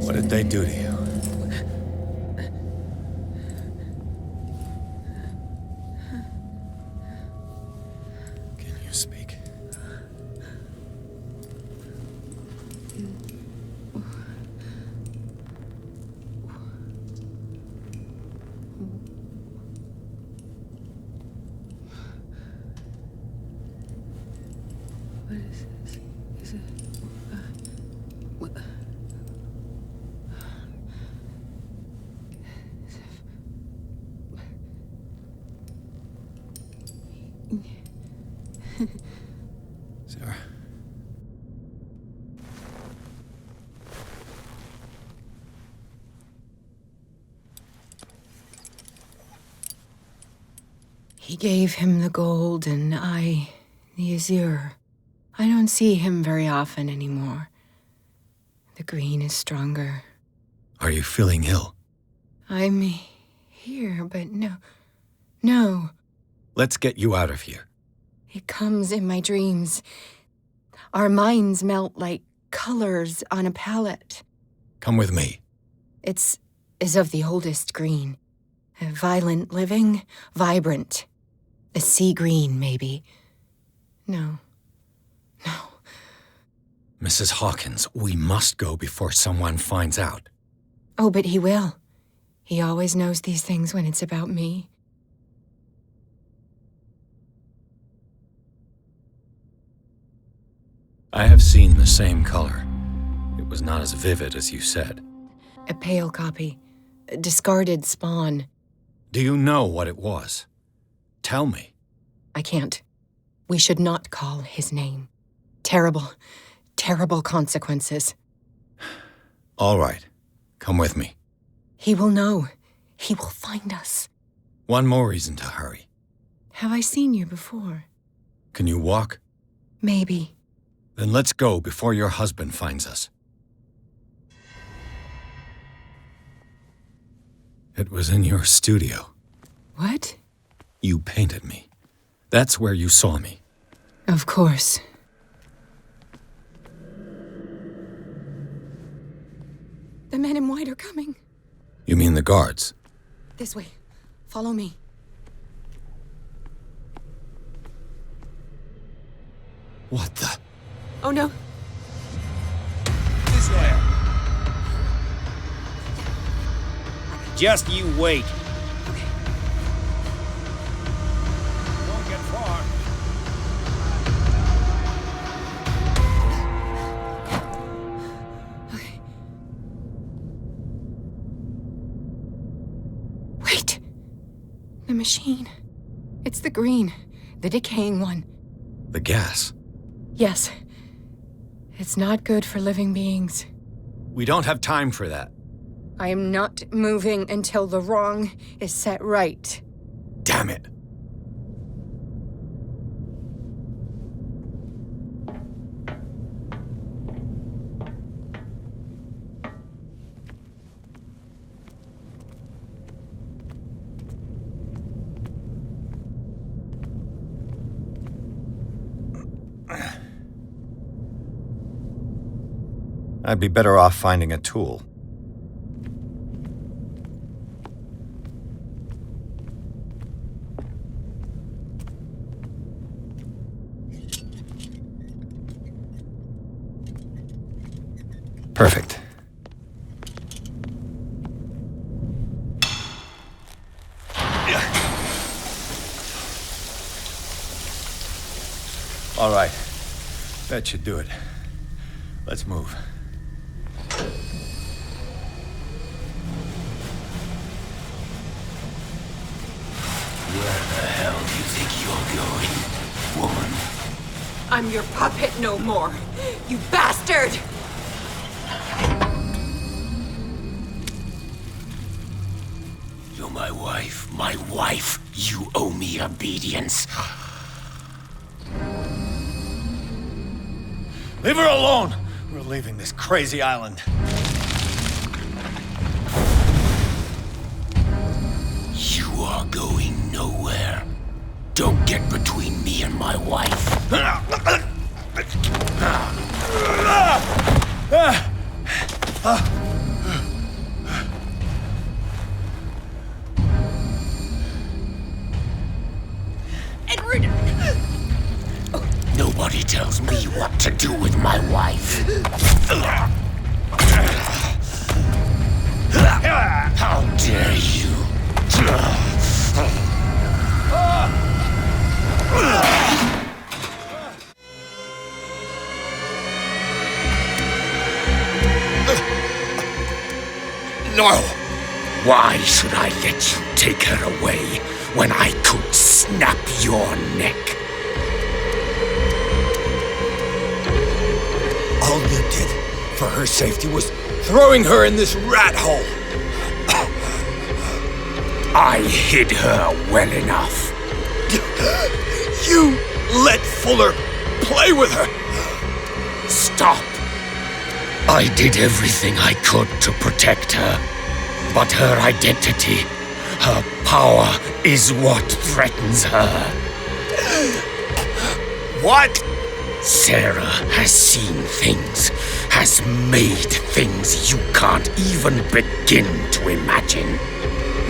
What did they do to you? Can you speak? What is this? Is it... what? Sarah. He gave him the gold and I the azure. I don't see him very often anymore. The green is stronger. Are you feeling ill? I'm here, but no. Let's get you out of here. It comes in my dreams. Our minds melt like colors on a palette. Come with me. It's of the oldest green. A violent living, vibrant. A sea green, maybe. No. Mrs. Hawkins, we must go before someone finds out. Oh, but he will. He always knows these things when it's about me. I have seen the same color. It was not as vivid as you said. A pale copy. A discarded spawn. Do you know what it was? Tell me. I can't. We should not call his name. Terrible, terrible consequences. All right. Come with me. He will know. He will find us. One more reason to hurry. Have I seen you before? Can you walk? Maybe. Then let's go before your husband finds us. It was in your studio. What? You painted me. That's where you saw me. Of course. The men in white are coming. You mean the guards? This way. Follow me. What the? Oh no. This way. Just you wait. Won't get far. Okay. Wait. The machine. It's the green. The decaying one. The gas. Yes. It's not good for living beings. We don't have time for that. I am not moving until the wrong is set right. Damn it. I'd be better off finding a tool. Perfect. All right. That should do it. Let's move. Where the hell do you think you're going, woman? I'm your puppet no more, you bastard! You're my wife. My wife. You owe me obedience. Leave her alone! We're leaving this crazy island. You are going nowhere. Don't get between me and my wife. Edward! Nobody tells me what to do with my wife. How dare you? No! Why should I let you take her away when I could snap your neck? All you did for her safety was throwing her in this rat hole. I hid her well enough. You let Fuller play with her. Stop. I did everything I could to protect her. But her identity, her power, is what threatens her. What? Sarah has seen things, has made things you can't even begin to imagine.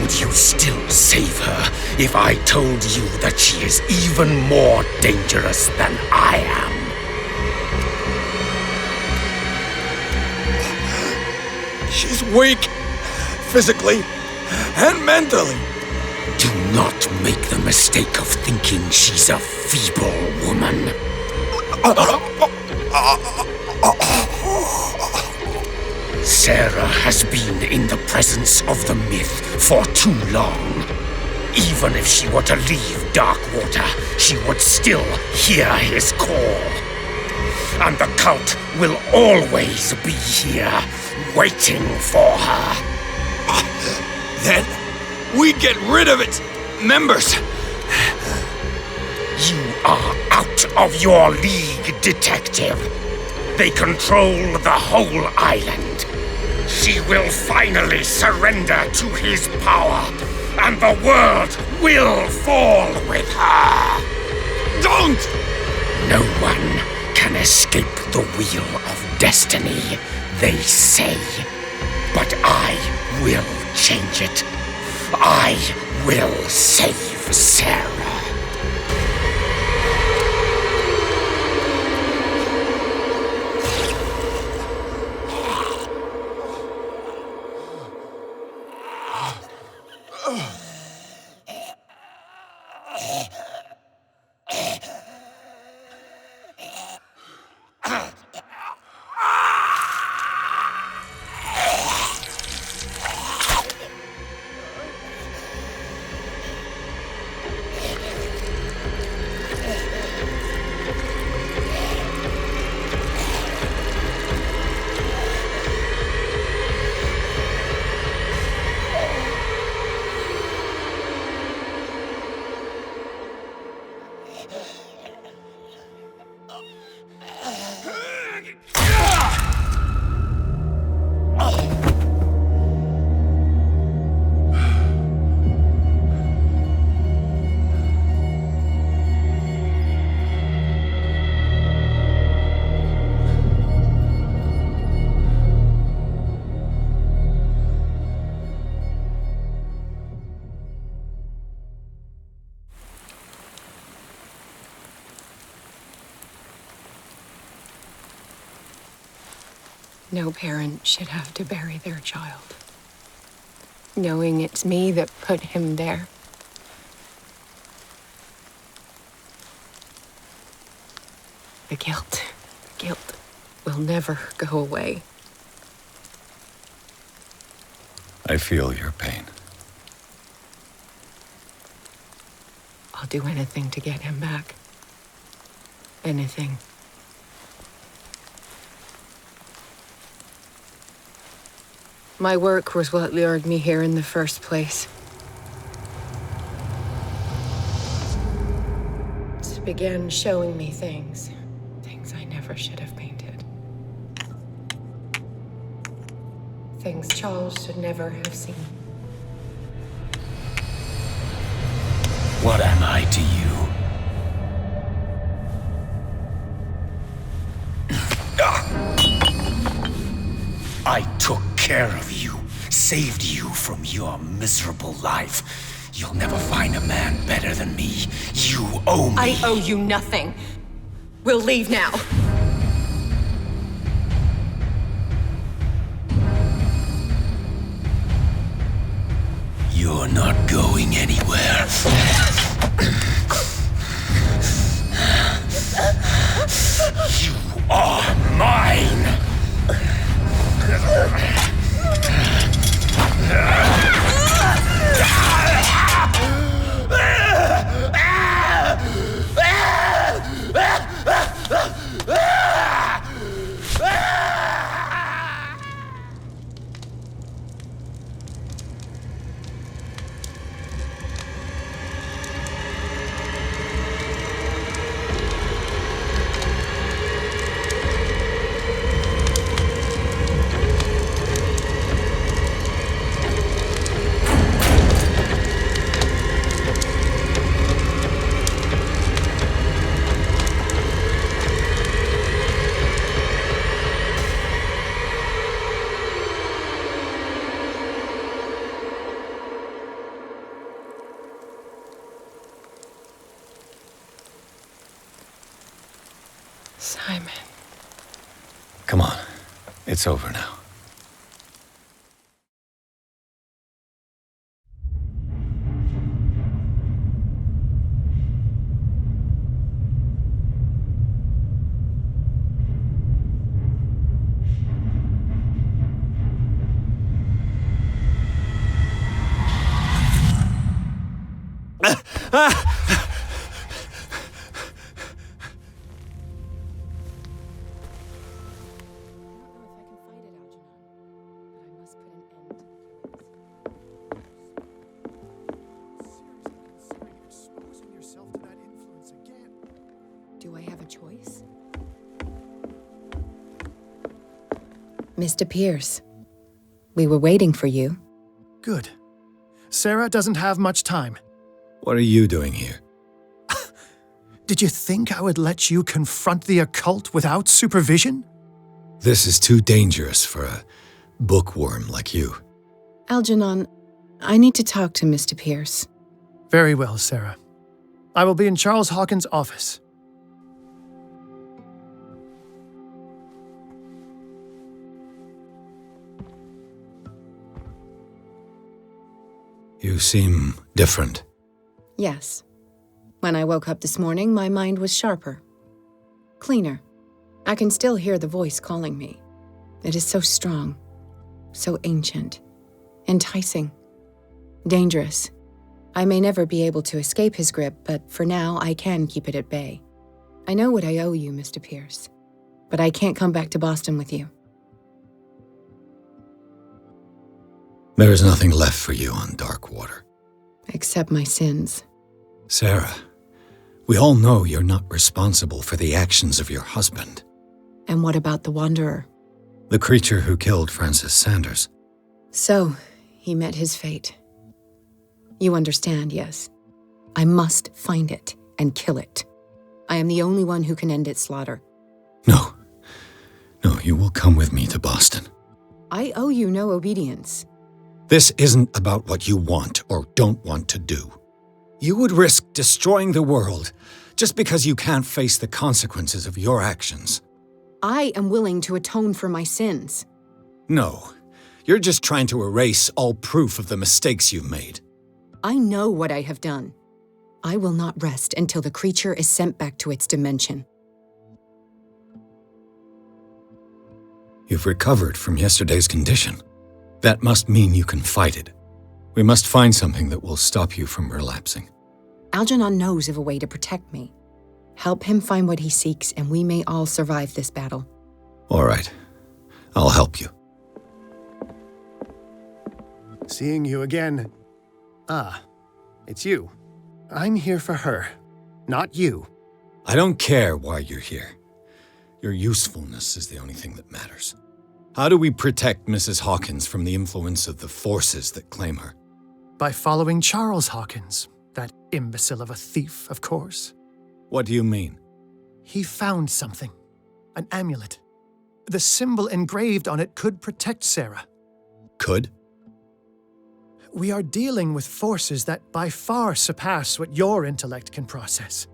Would you still save her if I told you that she is even more dangerous than I am? She's weak, physically and mentally. Do not make the mistake of thinking she's a feeble woman. Sarah has been in the presence of the myth for too long. Even if she were to leave Darkwater, she would still hear his call. And the cult will always be here, waiting for her. Then we get rid of its members. You are out of your league, detective. They control the whole island. She will finally surrender to his power, and the world will fall with her. Don't! No one can escape the wheel of destiny, they say. But I will change it. I will save Sarah. No parent should have to bury their child, knowing it's me that put him there. The guilt will never go away. I feel your pain. I'll do anything to get him back. Anything. My work was what lured me here in the first place. It began showing me things I never should have painted. Things Charles should never have seen. What am I to you? I took care of you, saved you from your miserable life. You'll never find a man better than me. You owe me. I owe you nothing. We'll leave now. You're not going anywhere. You are mine. Simon. Come on. It's over now. Do I have a choice? Mr. Pирс, we were waiting for you. Good. Sarah doesn't have much time. What are you doing here? Did you think I would let you confront the occult without supervision? This is too dangerous for a bookworm like you. Algernon, I need to talk to Mr. Pирс. Very well, Sarah. I will be in Charles Hawkins' office. You seem different. Yes. When I woke up this morning, my mind was sharper. Cleaner. I can still hear the voice calling me. It is so strong, so ancient, enticing, dangerous. I may never be able to escape his grip, but for now I can keep it at bay. I know what I owe you, Mr. Pирс, but I can't come back to Boston with you. There is nothing left for you on Darkwater. Except my sins. Sarah, we all know you're not responsible for the actions of your husband. And what about the Wanderer? The creature who killed Francis Sanders. So, he met his fate. You understand, yes? I must find it and kill it. I am the only one who can end its slaughter. No, you will come with me to Boston. I owe you no obedience. This isn't about what you want or don't want to do. You would risk destroying the world just because you can't face the consequences of your actions. I am willing to atone for my sins. No, you're just trying to erase all proof of the mistakes you've made. I know what I have done. I will not rest until the creature is sent back to its dimension. You've recovered from yesterday's condition. That must mean you can fight it. We must find something that will stop you from relapsing. Algernon knows of a way to protect me. Help him find what he seeks, and we may all survive this battle. All right. I'll help you. Seeing you again. Ah, it's you. I'm here for her, not you. I don't care why you're here. Your usefulness is the only thing that matters. How do we protect Mrs. Hawkins from the influence of the forces that claim her? By following Charles Hawkins, that imbecile of a thief, of course. What do you mean? He found something. An amulet. The symbol engraved on it could protect Sarah. Could? We are dealing with forces that by far surpass what your intellect can process.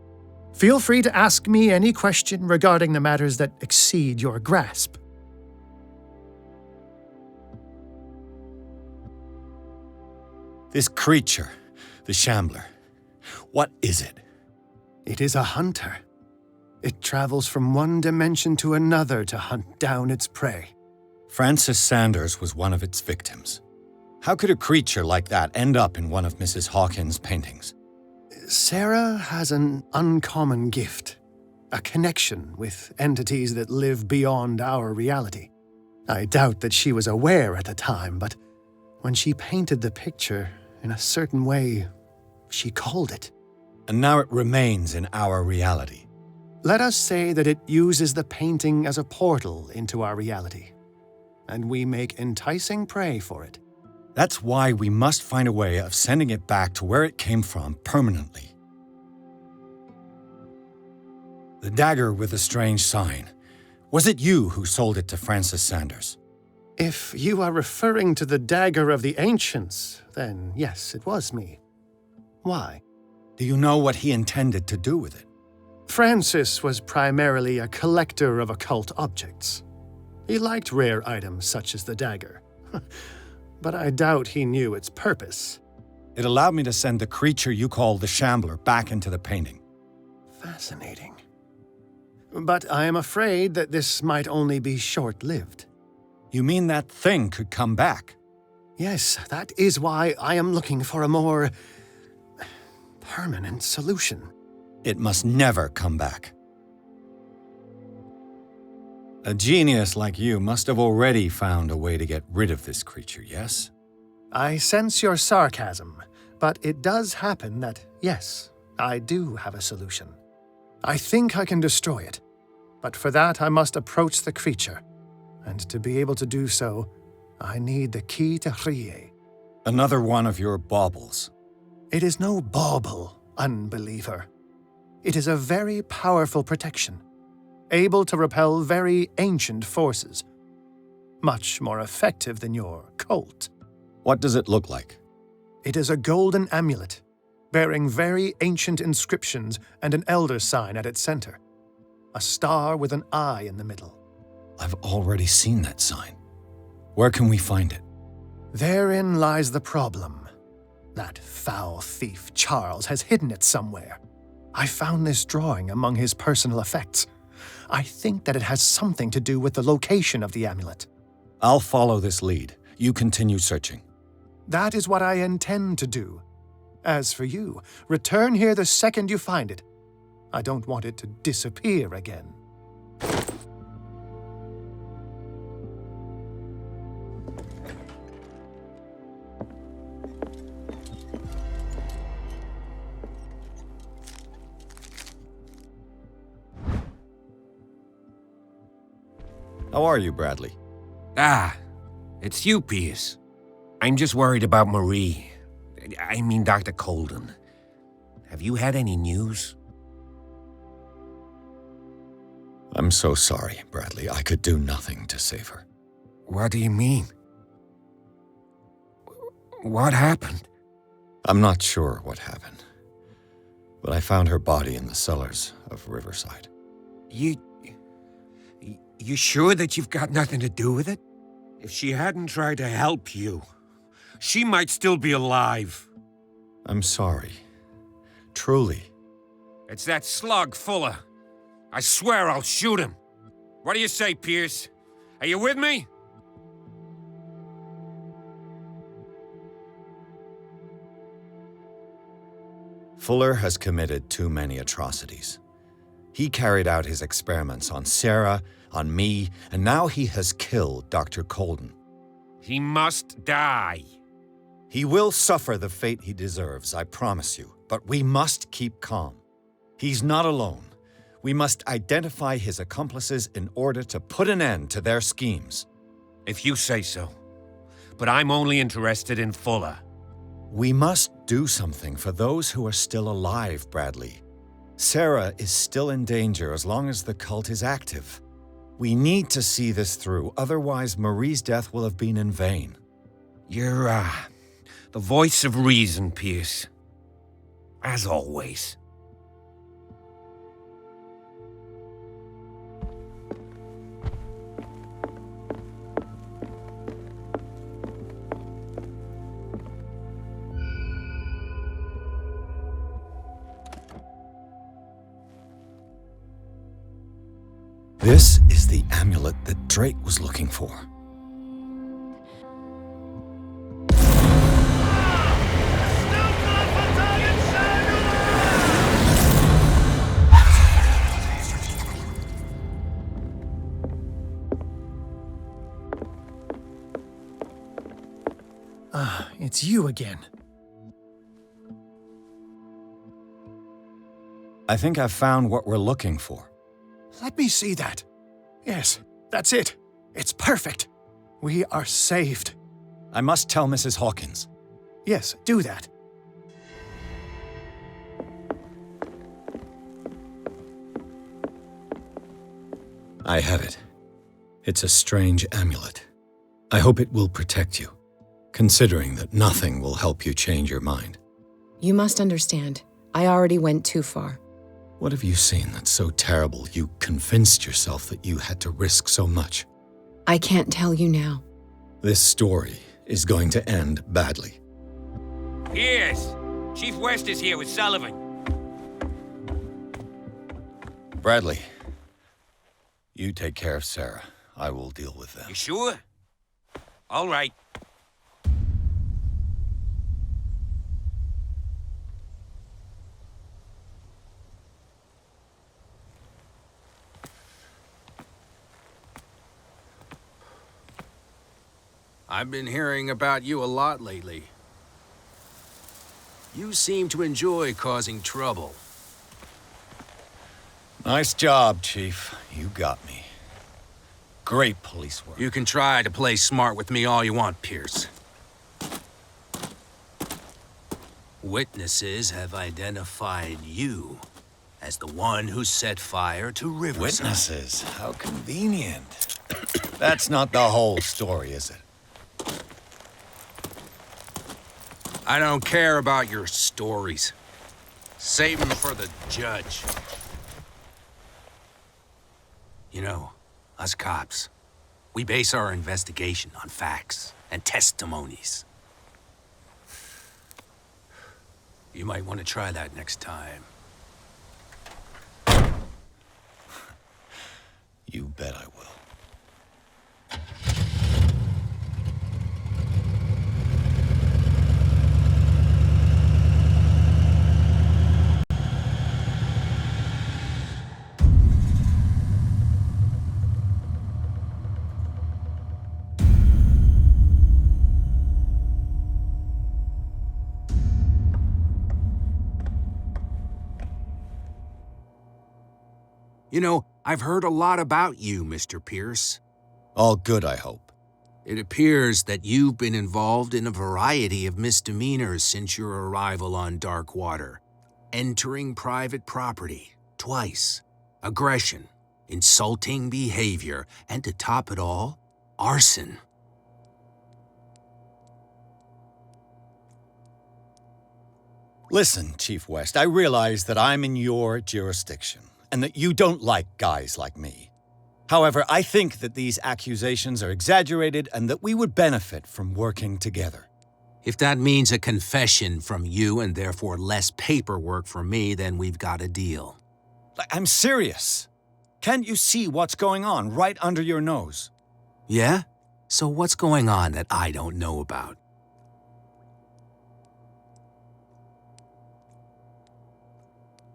Feel free to ask me any question regarding the matters that exceed your grasp. This creature, the Shambler, what is it? It is a hunter. It travels from one dimension to another to hunt down its prey. Francis Sanders was one of its victims. How could a creature like that end up in one of Mrs. Hawkins' paintings? Sarah has an uncommon gift. A connection with entities that live beyond our reality. I doubt that she was aware at the time, but when she painted the picture in a certain way, she called it. And now it remains in our reality. Let us say that it uses the painting as a portal into our reality, and we make enticing prey for it. That's why we must find a way of sending it back to where it came from permanently. The dagger with the strange sign. Was it you who sold it to Francis Sanders? If you are referring to the dagger of the ancients, then yes, it was me. Why? Do you know what he intended to do with it? Francis was primarily a collector of occult objects. He liked rare items such as the dagger. But I doubt he knew its purpose. It allowed me to send the creature you call the Shambler back into the painting. Fascinating. But I am afraid that this might only be short-lived. You mean that thing could come back? Yes, that is why I am looking for a more permanent solution. It must never come back. A genius like you must have already found a way to get rid of this creature, yes? I sense your sarcasm, but it does happen that, yes, I do have a solution. I think I can destroy it, but for that I must approach the creature, and to be able to do so, I need the key to Rie. Another one of your baubles. It is no bauble, unbeliever. It is a very powerful protection, able to repel very ancient forces. Much more effective than your Colt. What does it look like? It is a golden amulet, bearing very ancient inscriptions and an elder sign at its center. A star with an eye in the middle. I've already seen that sign. Where can we find it? Therein lies the problem. That foul thief Charles has hidden it somewhere. I found this drawing among his personal effects. I think that it has something to do with the location of the amulet. I'll follow this lead. You continue searching. That is what I intend to do. As for you, return here the second you find it. I don't want it to disappear again. How are you, Bradley? Ah, it's you, Pierce. I'm just worried about Marie. I mean, Dr. Colden. Have you had any news? I'm so sorry, Bradley. I could do nothing to save her. What do you mean? What happened? I'm not sure what happened, but I found her body in the cellars of Riverside. You sure that you've got nothing to do with it? If she hadn't tried to help you, she might still be alive. I'm sorry. Truly. It's that slug, Fuller. I swear I'll shoot him. What do you say, Pierce? Are you with me? Fuller has committed too many atrocities. He carried out his experiments on Sarah, on me, and now he has killed Dr. Colden. He must die. He will suffer the fate he deserves, I promise you, but we must keep calm. He's not alone. We must identify his accomplices in order to put an end to their schemes. If you say so. But I'm only interested in Fuller. We must do something for those who are still alive, Bradley. Sarah is still in danger as long as the cult is active. We need to see this through, otherwise Marie's death will have been in vain. You're, the voice of reason, Pierce. As always. This is the amulet that Drake was looking for. Ah, it's you again. I think I've found what we're looking for. Let me see that. Yes, that's it. It's perfect. We are saved. I must tell Mrs. Hawkins. Yes, do that. I have it. It's a strange amulet. I hope it will protect you, considering that nothing will help you change your mind. You must understand, I already went too far. What have you seen that's so terrible you convinced yourself that you had to risk so much? I can't tell you now. This story is going to end badly. Pierce! Chief West is here with Sullivan. Bradley, you take care of Sarah. I will deal with them. You sure? All right. I've been hearing about you a lot lately. You seem to enjoy causing trouble. Nice job, Chief. You got me. Great police work. You can try to play smart with me all you want, Pierce. Witnesses have identified you as the one who set fire to Riverside. Witnesses? How convenient. That's not the whole story, is it? I don't care about your stories. Save them for the judge. You know, us cops, we base our investigation on facts and testimonies. You might want to try that next time. You bet I will. You know, I've heard a lot about you, Mr. Pierce. All good, I hope. It appears that you've been involved in a variety of misdemeanors since your arrival on Darkwater. Entering private property, twice. Aggression, insulting behavior, and to top it all, arson. Listen, Chief West, I realize that I'm in your jurisdiction, and that you don't like guys like me. However, I think that these accusations are exaggerated and that we would benefit from working together. If that means a confession from you and therefore less paperwork for me, then we've got a deal. I'm serious. Can't you see what's going on right under your nose? Yeah? So what's going on that I don't know about?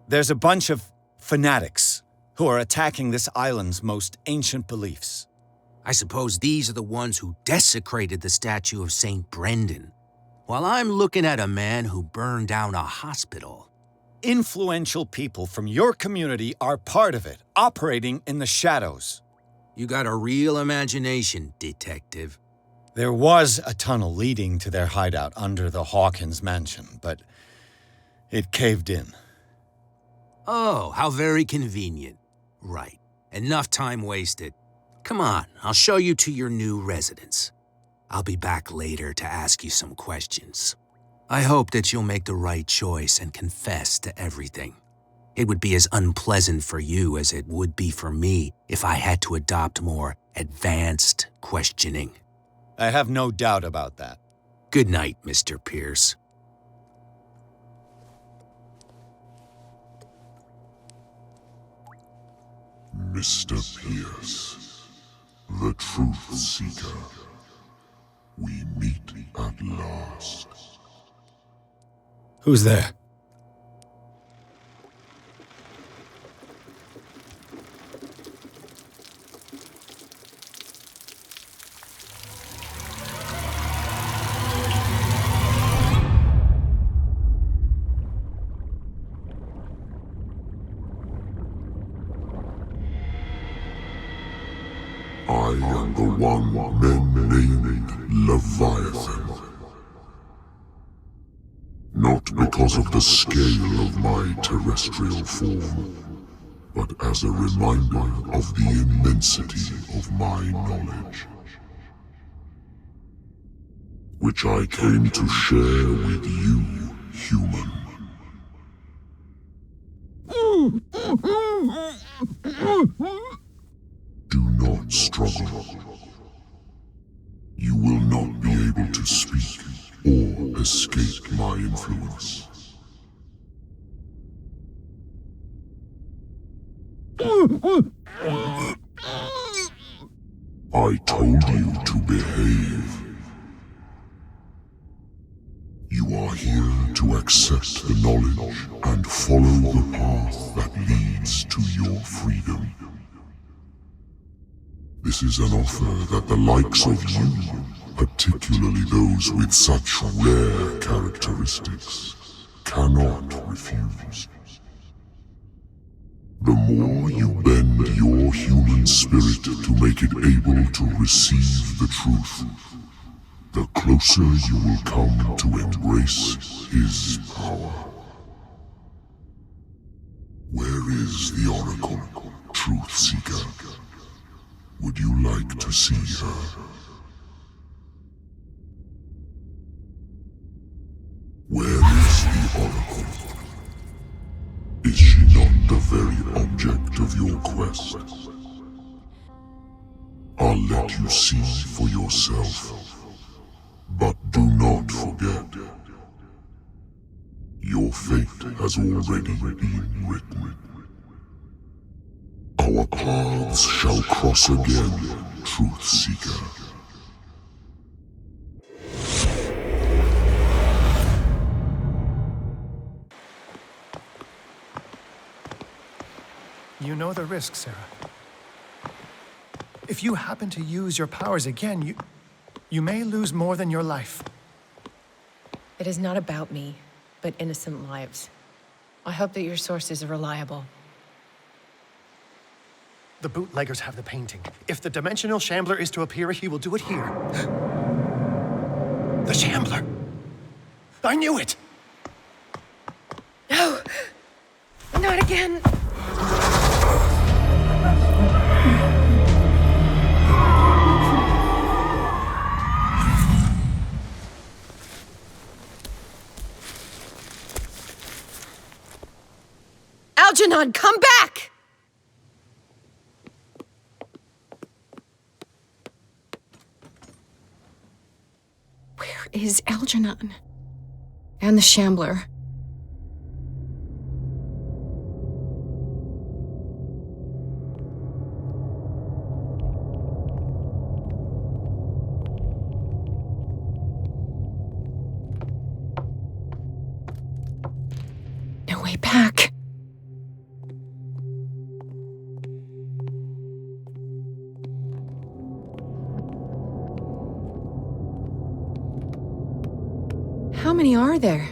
There's a bunch of fanatics who are attacking this island's most ancient beliefs. I suppose these are the ones who desecrated the statue of St. Brendan, while I'm looking at a man who burned down a hospital. Influential people from your community are part of it, operating in the shadows. You got a real imagination, detective. There was a tunnel leading to their hideout under the Hawkins mansion, but it caved in. Oh, how very convenient. Right. Enough time wasted. Come on, I'll show you to your new residence. I'll be back later to ask you some questions. I hope that you'll make the right choice and confess to everything. It would be as unpleasant for you as it would be for me if I had to adopt more advanced questioning. I have no doubt about that. Good night, Mr. Pierce. Mr. Pierce, the truth seeker. We meet at last. Who's there? I am the one men named Leviathan. Not because of the scale of my terrestrial form, but as a reminder of the immensity of my knowledge, which I came to share with you, human. Do not struggle. You will not be able to speak or escape my influence. I told you to behave. You are here to accept the knowledge and follow the path that leads to your freedom. This is an offer that the likes of you particularly those with such rare characteristics, cannot refuse. The more you bend your human spirit to make it able to receive the truth, the closer you will come to embrace his power. Where is the Oracle, Truth Seeker? Would you like to see her? Where is the Oracle? Is she not the very object of your quest? I'll let you see for yourself, but do not forget, your fate has already been written. Our paths shall cross again, Truth Seeker. You know the risk, Sarah. If you happen to use your powers again, you may lose more than your life. It is not about me, but innocent lives. I hope that your sources are reliable. The bootleggers have the painting. If the dimensional shambler is to appear, he will do it here. The shambler! I knew it! No! Not again! Algernon, come back! Where is Algernon? And the Shambler? No way back. How many are there?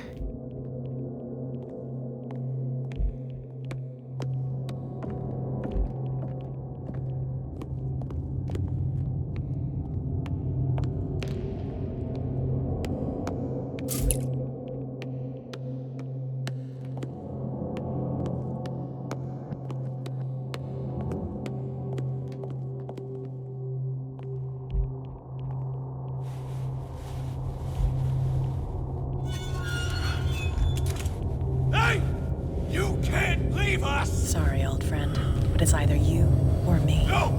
Sorry, old friend, but it's either you or me. No!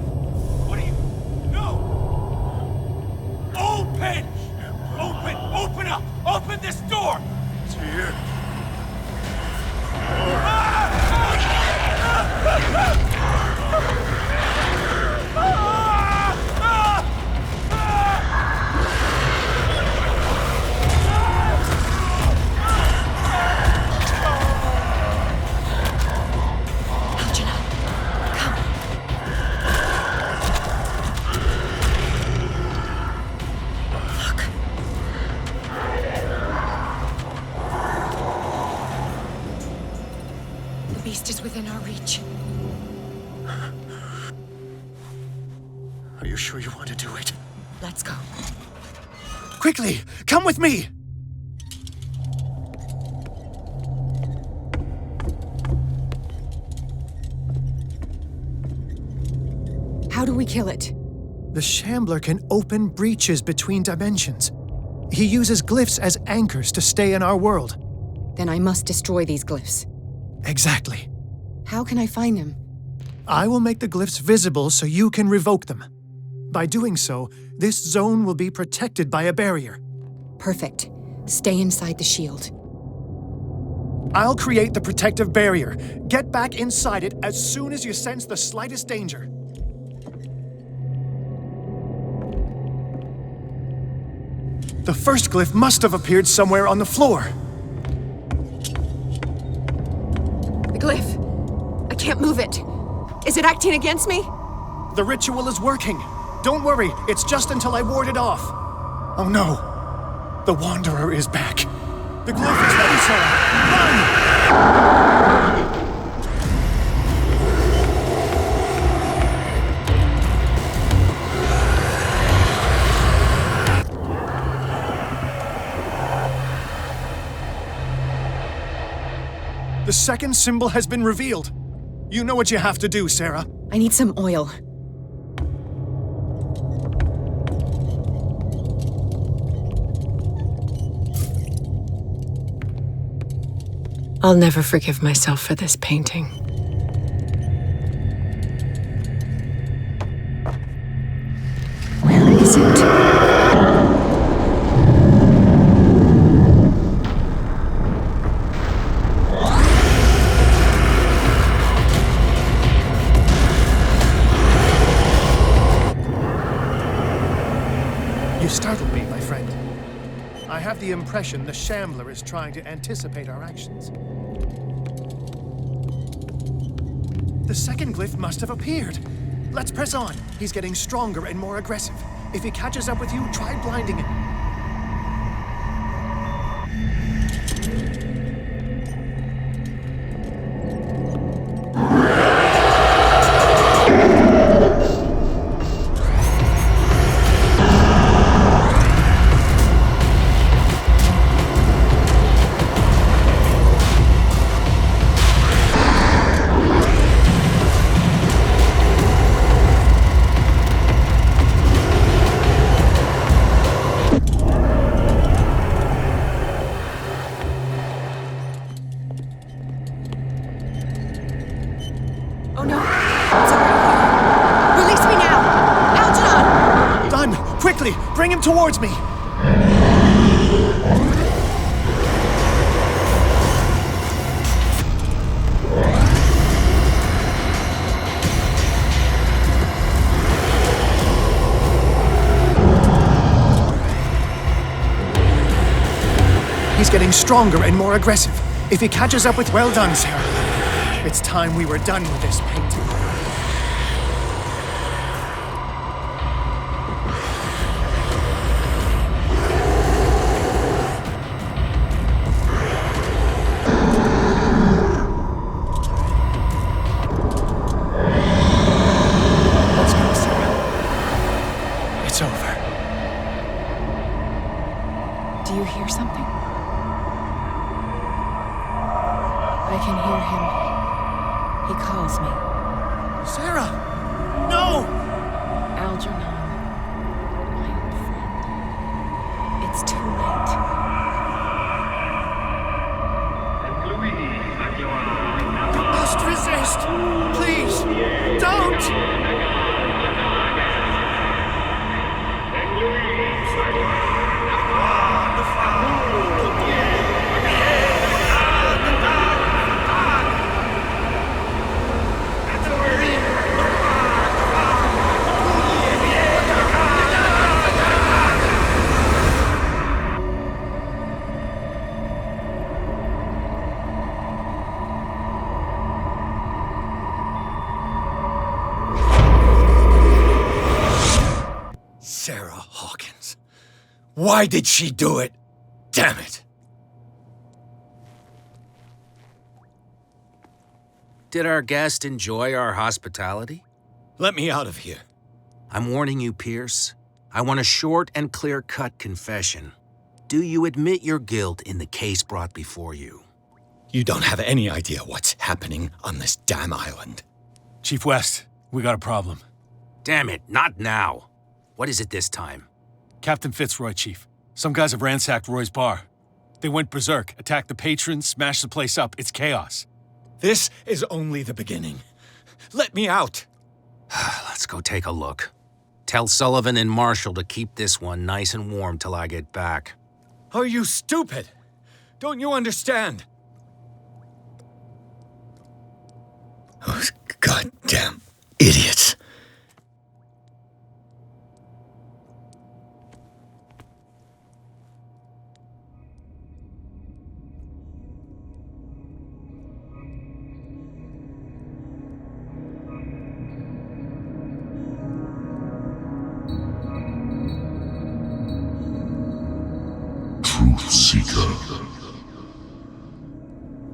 What are you... No! Open! Open up! Open this door! It's here. Within our reach. Are you sure you want to do it? Let's go. Quickly, come with me! How do we kill it? The Shambler can open breaches between dimensions. He uses glyphs as anchors to stay in our world. Then I must destroy these glyphs. Exactly. How can I find him? I will make the glyphs visible so you can revoke them. By doing so, this zone will be protected by a barrier. Perfect. Stay inside the shield. I'll create the protective barrier. Get back inside it as soon as you sense the slightest danger. The first glyph must have appeared somewhere on the floor. The glyph. I can't move it. Is it acting against me? The ritual is working. Don't worry, it's just until I ward it off. Oh no! The Wanderer is back! The glyph is ready, Sarah! Run! The second symbol has been revealed. You know what you have to do, Sarah. I need some oil. I'll never forgive myself for this painting. Where is it? You startled me, my friend. I have the impression the Shambler is trying to anticipate our actions. The second glyph must have appeared. Let's press on. He's getting stronger and more aggressive. If he catches up with you, try blinding him. Bring him towards me! He's getting stronger and more aggressive. If he catches up with... Well done, Sarah. It's time we were done with this painting. Why did she do it? Damn it! Did our guest enjoy our hospitality? Let me out of here. I'm warning you, Pierce. I want a short and clear-cut confession. Do you admit your guilt in the case brought before you? You don't have any idea what's happening on this damn island. Chief West, we got a problem. Damn it, not now. What is it this time? Captain Fitzroy, Chief. Some guys have ransacked Roy's bar. They went berserk, attacked the patrons, smashed the place up. It's chaos. This is only the beginning. Let me out. Let's go take a look. Tell Sullivan and Marshall to keep this one nice and warm till I get back. Are you stupid? Don't you understand? Those goddamn idiots.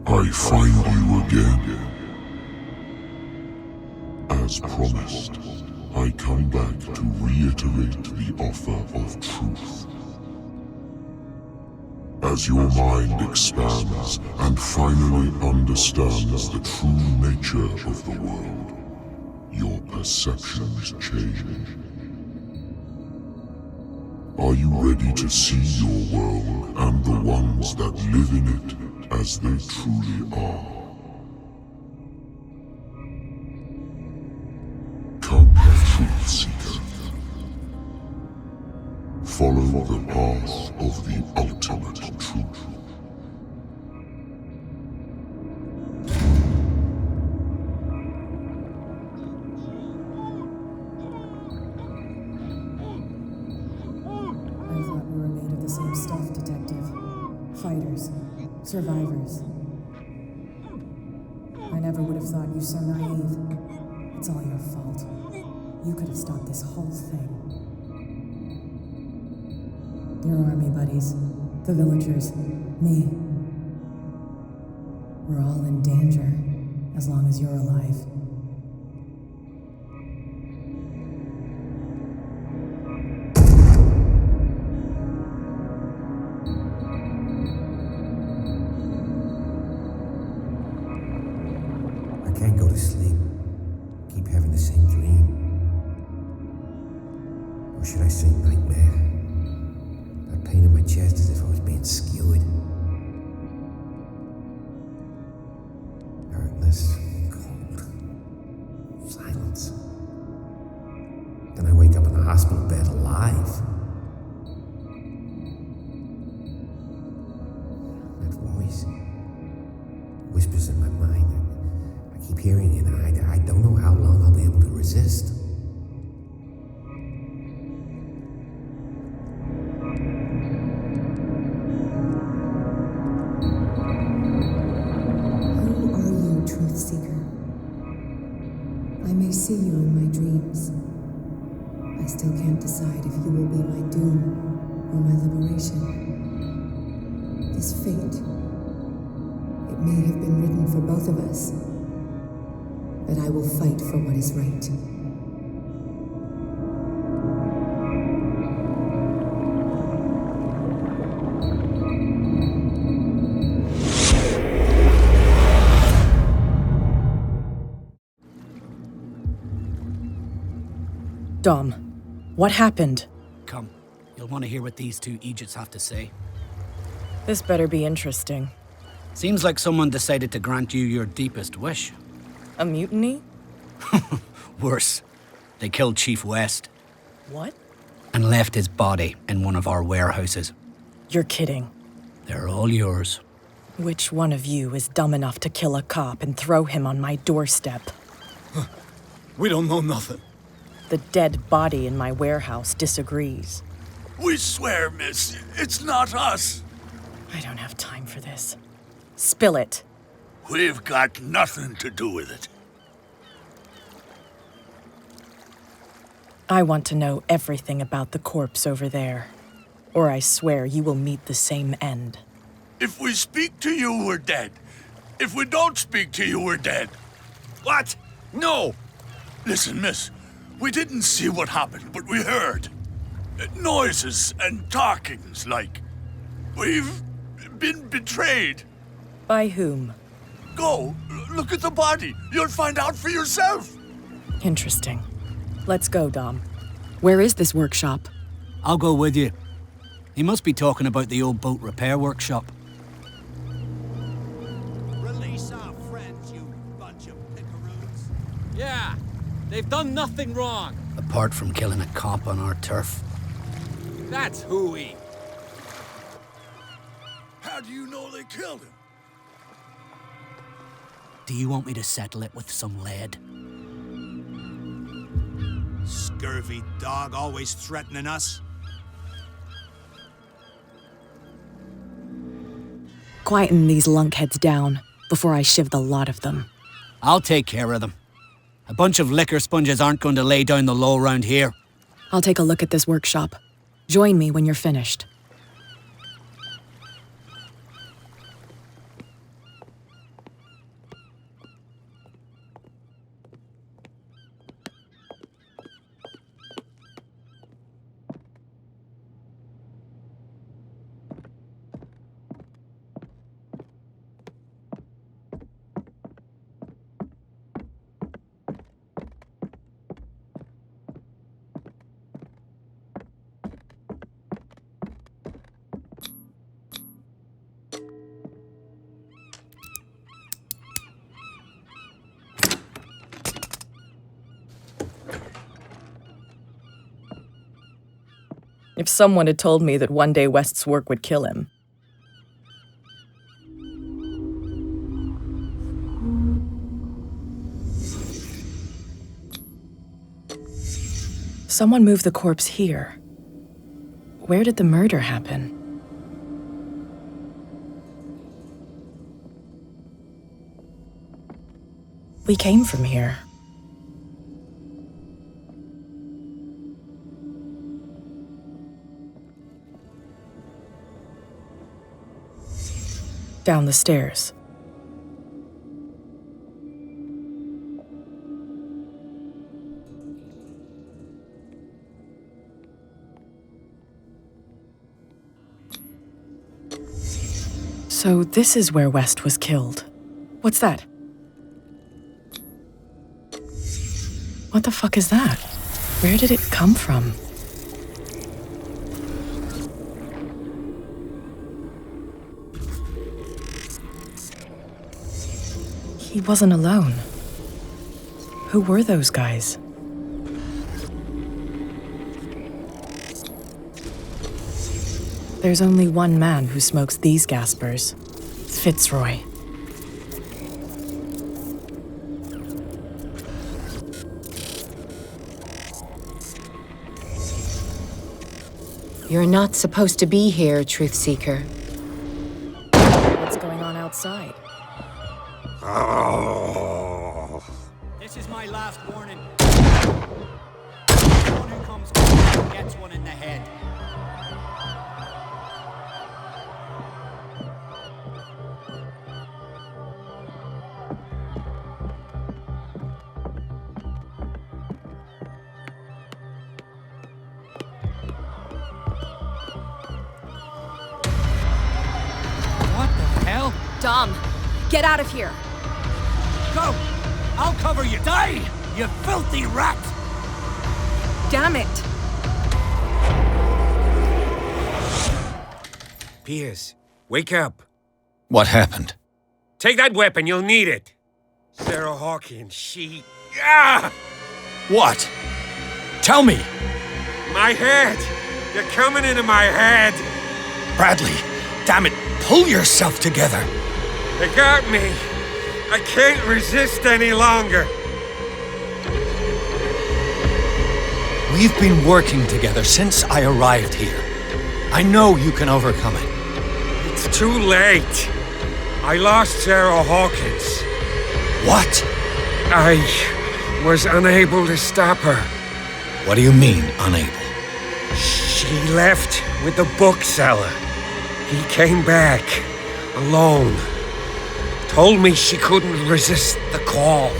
I find you again. As promised, I come back to reiterate the offer of truth. As your mind expands and finally understands the true nature of the world, your perceptions change. Are you ready to see your world and the ones that live in it as they truly are? Come, truth seeker. Follow the path of the ultimate truth. I thought we were made of the same stuff, Detective. Fighters. Survivors. I never would have thought you so naive. It's all your fault. You could have stopped this whole thing. Your army buddies, the villagers, me. We're all in danger, as long as you're alive. I can't go to sleep. Keep having the same dream. Or should I say nightmare? That pain in my chest as if I was being skewered. Darkness, cold, silence. Then I wake up in a hospital bed alive. That voice whispers in my mind. I keep hearing it, and I don't know how long I'll be able to resist. Who are you, Truth Seeker? I may see you in my dreams. I still can't decide if you will be my doom or my liberation. This fate, it may have been written for both of us, but I will fight for what is right. Dom, what happened? Come, you'll want to hear what these two Egypts have to say. This better be interesting. Seems like someone decided to grant you your deepest wish. A mutiny? Worse. They killed Chief West. What? And left his body in one of our warehouses. You're kidding. They're all yours. Which one of you is dumb enough to kill a cop and throw him on my doorstep? We don't know nothing. The dead body in my warehouse disagrees. We swear, miss, it's not us. I don't have time for this. Spill it. We've got nothing to do with it. I want to know everything about the corpse over there, or I swear you will meet the same end. If we speak to you, we're dead. If we don't speak to you, we're dead. What? No! Listen, miss, we didn't see what happened, but we heard. Noises and talkings, like. We've been betrayed. By whom? Go, look at the body. You'll find out for yourself. Interesting. Let's go, Dom. Where is this workshop? I'll go with you. He must be talking about the old boat repair workshop. Release our friends, you bunch of pickaroos. Yeah, they've done nothing wrong. Apart from killing a cop on our turf. That's hooey. How do you know they killed him? Do you want me to settle it with some lead? Scurvy dog, always threatening us. Quieten these lunkheads down before I shiv the lot of them. I'll take care of them. A bunch of liquor sponges aren't going to lay down the law round here. I'll take a look at this workshop. Join me when you're finished. If someone had told me that one day West's work would kill him. Someone moved the corpse here. Where did the murder happen? We came from here. Down the stairs. So this is where West was killed. What's that? What the fuck is that? Where did it come from? He wasn't alone. Who were those guys? There's only one man who smokes these gaspers. Fitzroy. You're not supposed to be here, Truth Seeker. What's going on outside? Oh. This is my last warning. One who comes close gets one in the head. Dom, get out of here. Go! I'll cover you. Die, you filthy rat! Damn it! Piers, wake up. What happened? Take that weapon, you'll need it. Sarah Hawkins, she... Ah! What? Tell me! My head! You're coming into my head! Bradley, damn it, pull yourself together. They got me. I can't resist any longer. We've been working together since I arrived here. I know you can overcome it. It's too late. I lost Sarah Hawkins. What? I was unable to stop her. What do you mean, unable? She left with the bookseller. He came back, alone. Told me she couldn't resist the call.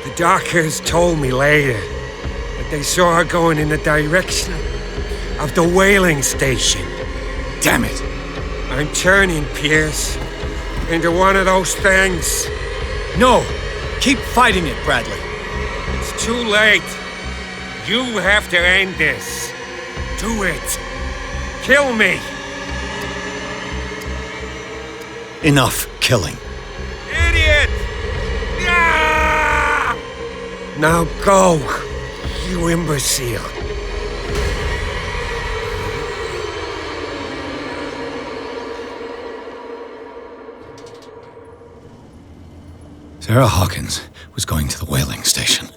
The doctors told me later that they saw her going in the direction of the whaling station. Damn it! I'm turning, Piers, into one of those things. No! Keep fighting it, Bradley. It's too late. You have to end this. Do it. Kill me. Enough killing. Idiot! Ah! Now go, you imbecile. Sarah Hawkins was going to the whaling station.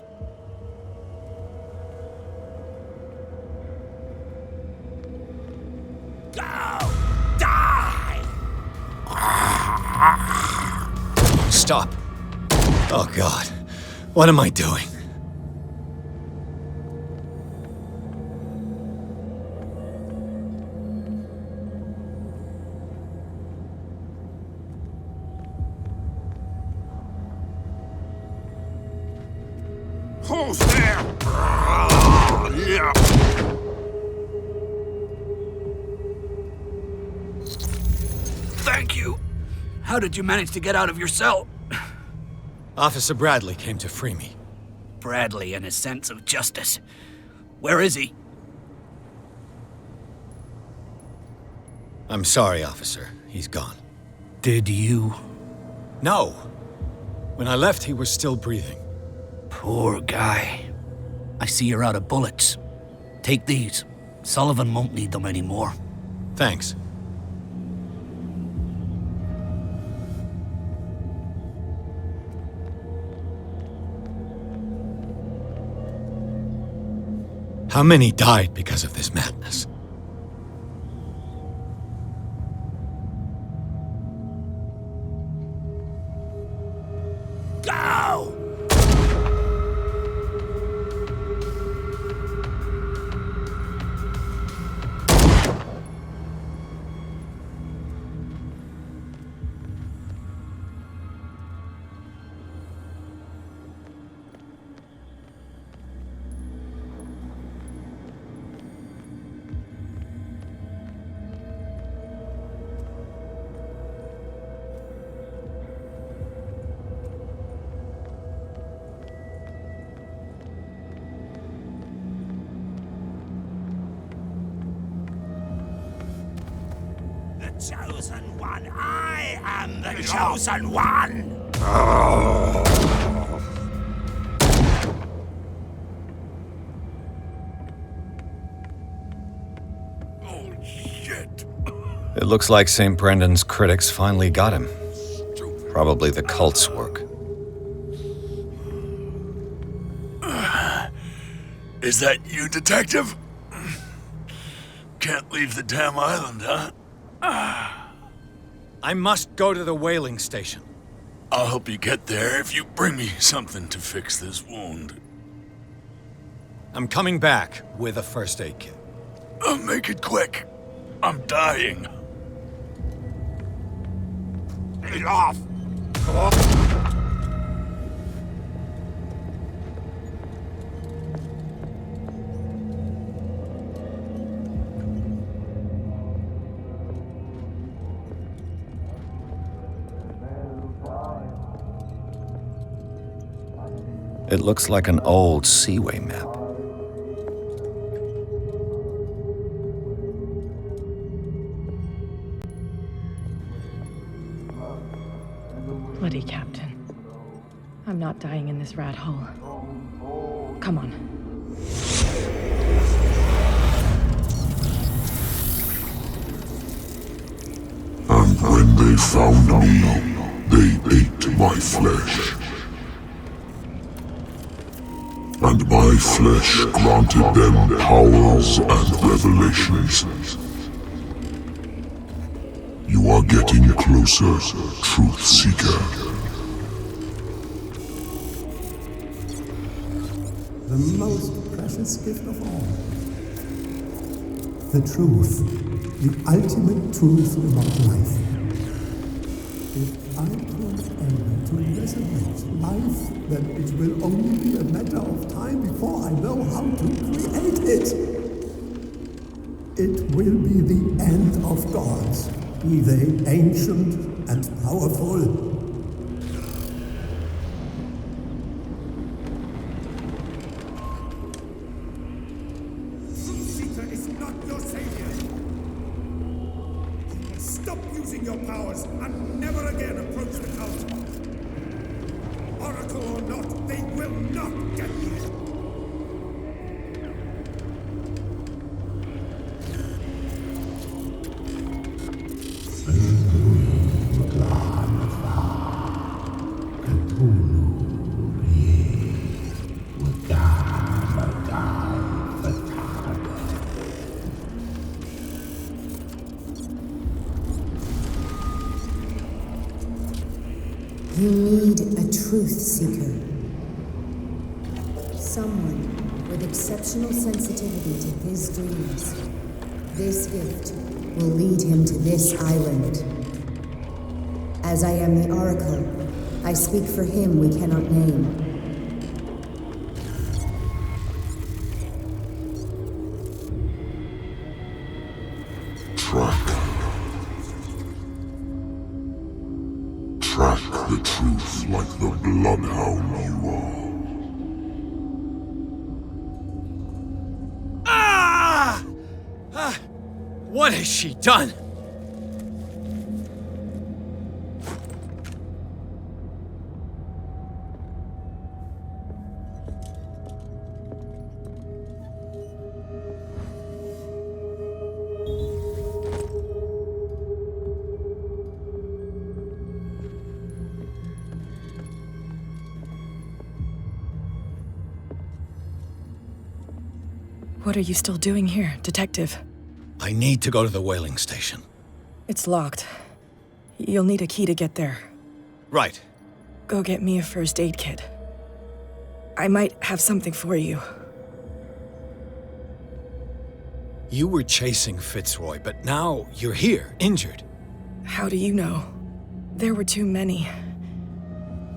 Stop. Oh, God. What am I doing? Who's there? Yeah. Thank you. How did you manage to get out of your cell? Officer Bradley came to free me. Bradley and his sense of justice. Where is he? I'm sorry, officer. He's gone. Did you? No. When I left, he was still breathing. Poor guy. I see you're out of bullets. Take these. Sullivan won't need them anymore. Thanks. How many died because of this madness? Go! Chosen one, I am the chosen one! Oh, shit. It looks like St. Brendan's critics finally got him. Probably the cult's work. Is that you, Detective? Can't leave the damn island, huh? I must go to the whaling station. I'll help you get there if you bring me something to fix this wound. I'm coming back with a first aid kit. Make it quick. I'm dying. Get off! It looks like an old seaway map. Bloody Captain. I'm not dying in this rat hole. Come on. And when they found me, they ate my flesh. And my flesh granted them powers and revelations. You are getting closer, Truth Seeker. The most precious gift of all. The truth. The ultimate truth about life. If I could ever to resurrect life, then it will only be a matter of time before I know how to create it. It will be the end of gods, be they ancient and powerful. Seeker is not your savior. Stop using your powers and never again approach the cult. Oracle or not, they will not get you. You need a truth seeker. Someone with exceptional sensitivity to his dreams. This gift will lead him to this island. As I am the Oracle, I speak for him we cannot name. Track the truth like the bloodhound you are. What has she done? What are you still doing here, Detective? I need to go to the whaling station. It's locked. You'll need a key to get there. Right. Go get me a first aid kit. I might have something for you. You were chasing Fitzroy, but now you're here, injured. How do you know? There were too many.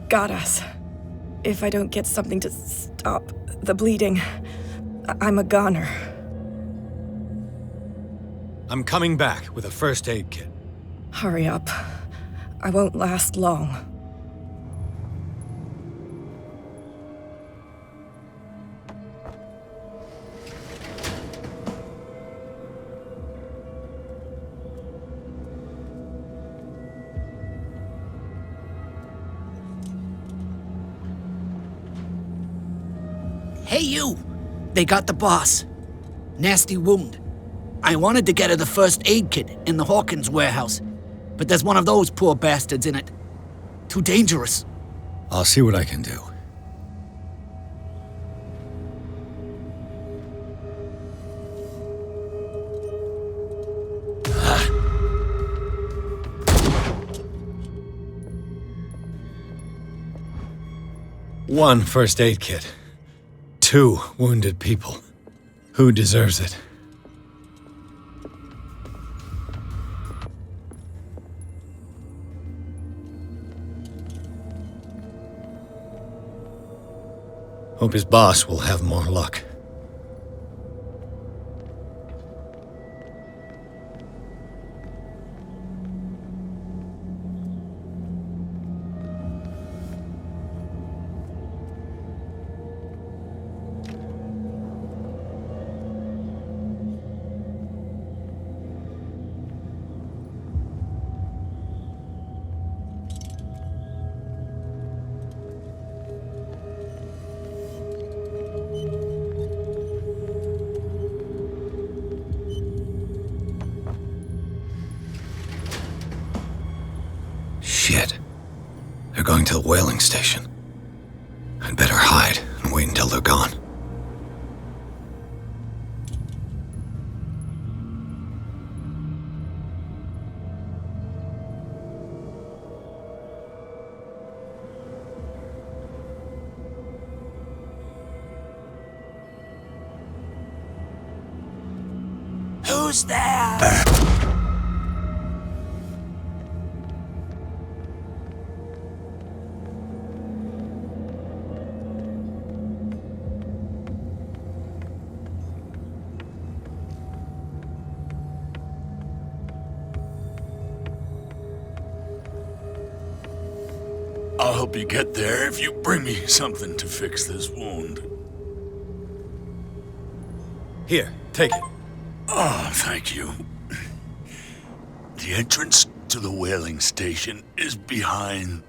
Got us. If I don't get something to stop the bleeding, I'm a goner. I'm coming back with a first aid kit. Hurry up. I won't last long. Hey, you! They got the boss. Nasty wound. I wanted to get her the first aid kit in the Hawkins warehouse, but there's one of those poor bastards in it. Too dangerous. I'll see what I can do. One first aid kit. 2 wounded people. Who deserves it? Hope his boss will have more luck. Shit. They're going to the whaling station. I'd better hide and wait until they're gone. Who's there? I'll help you get there if you bring me something to fix this wound. Here, take it. Oh, thank you. The entrance to the whaling station is behind.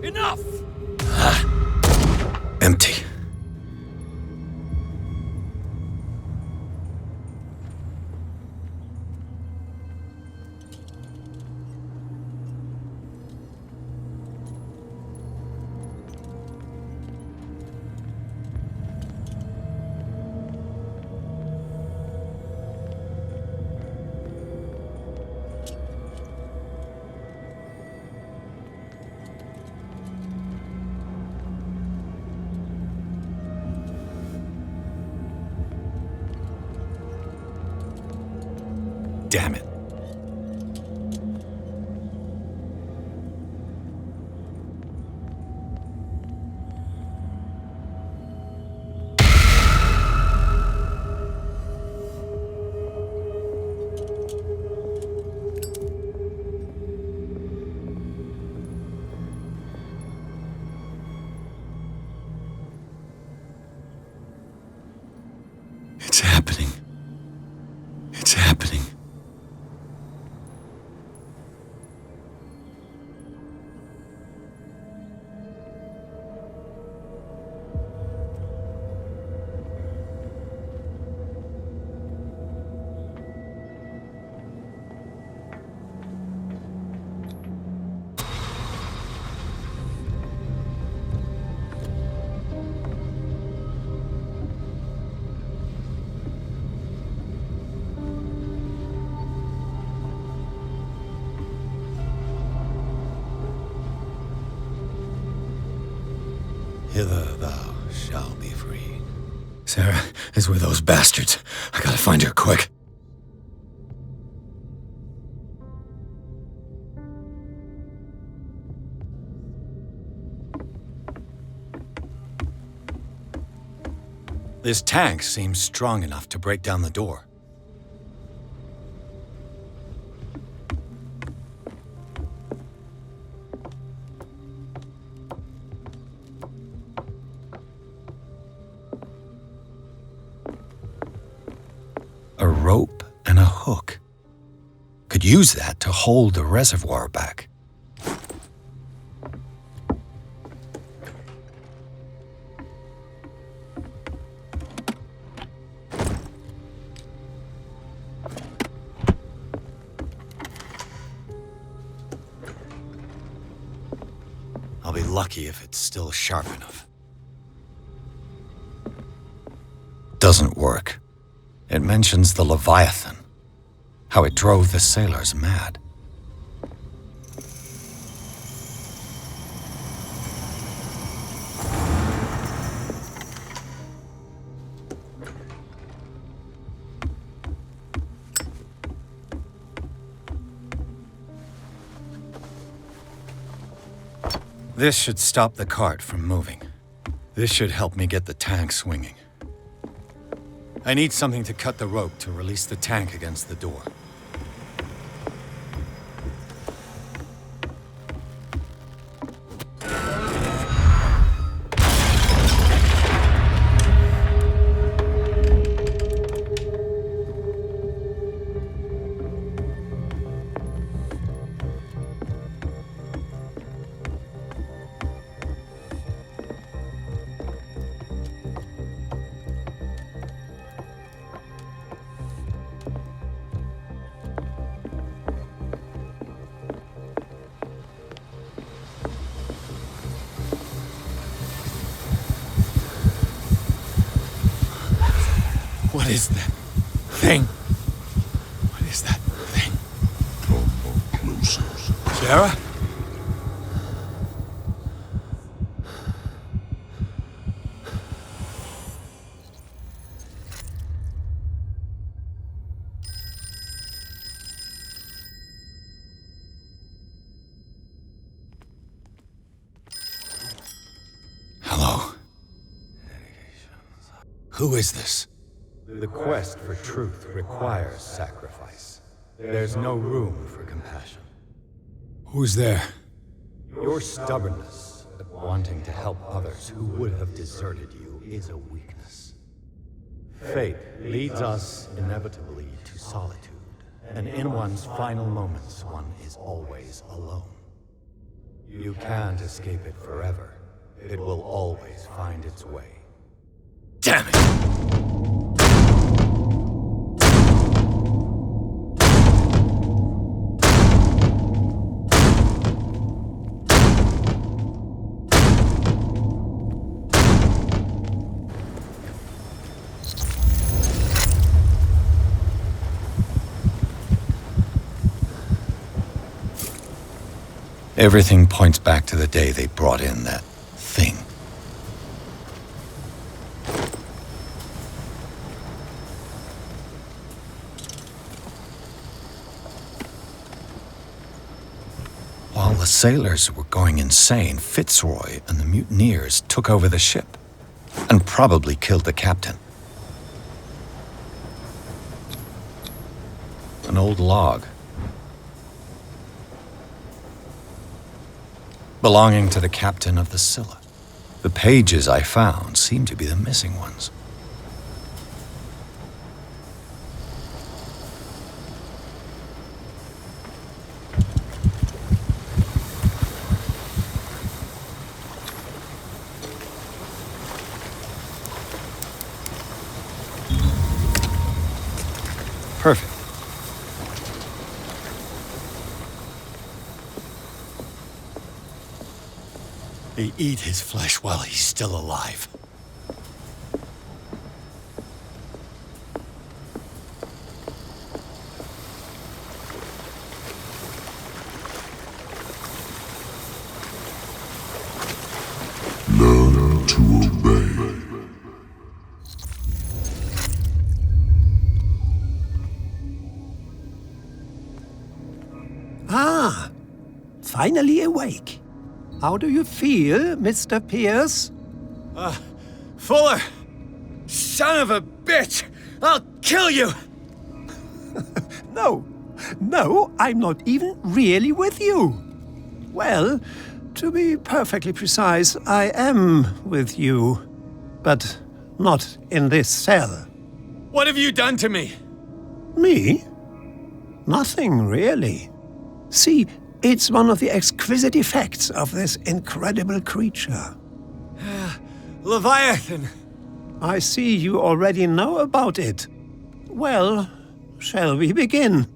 Enough! Empty. Damn it. It's happening. It's happening. Hither thou shalt be free. Sarah is with those bastards. I gotta find her quick. This tank seems strong enough to break down the door. A rope and a hook. Could use that to hold the reservoir back. I'll be lucky if it's still sharp enough. Doesn't work. It mentions the Leviathan, how it drove the sailors mad. This should stop the cart from moving. This should help me get the tank swinging. I need something to cut the rope to release the tank against the door. What is that thing? What is that thing? Come closer. Sarah? Hello. Who is this? The quest for truth requires sacrifice. There's no room for compassion. Who's there? Your stubbornness at wanting to help others who would have deserted you is a weakness. Fate leads us inevitably to solitude, and in one's final moments, one is always alone. You can't escape it forever. It will always find its way. Damn it! Everything points back to the day they brought in that thing. While the sailors were going insane, Fitzroy and the mutineers took over the ship and probably killed the captain. An old log belonging to the captain of the Scylla. The pages I found seem to be the missing ones. Perfect. They eat his flesh while he's still alive. Learn to obey. Ah, finally awake. How do you feel, Mr. Pierce? Fuller! Son of a bitch! I'll kill you! No, I'm not even really with you. Well, to be perfectly precise, I am with you, but not in this cell. What have you done to me? Me? Nothing, really. See, it's one of the exquisite effects of this incredible creature. Leviathan! I see you already know about it. Well, shall we begin?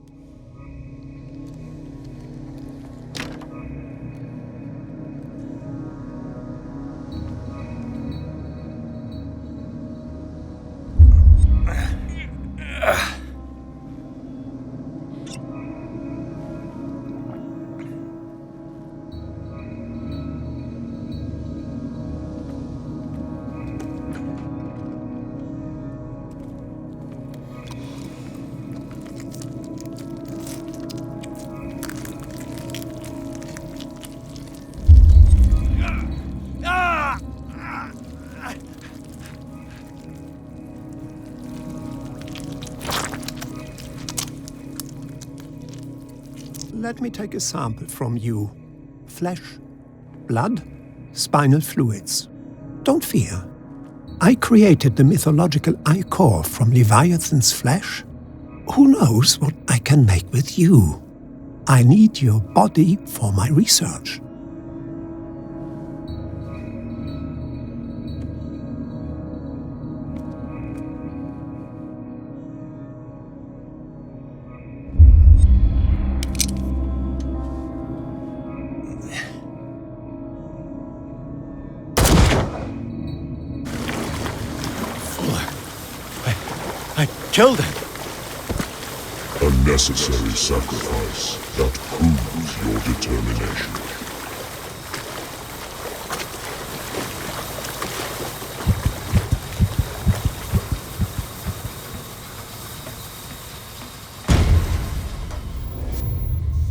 Let me take a sample from you. Flesh, blood, spinal fluids. Don't fear. I created the mythological ichor from Leviathan's flesh. Who knows what I can make with you? I need your body for my research. Killed him. A necessary sacrifice that proves your determination.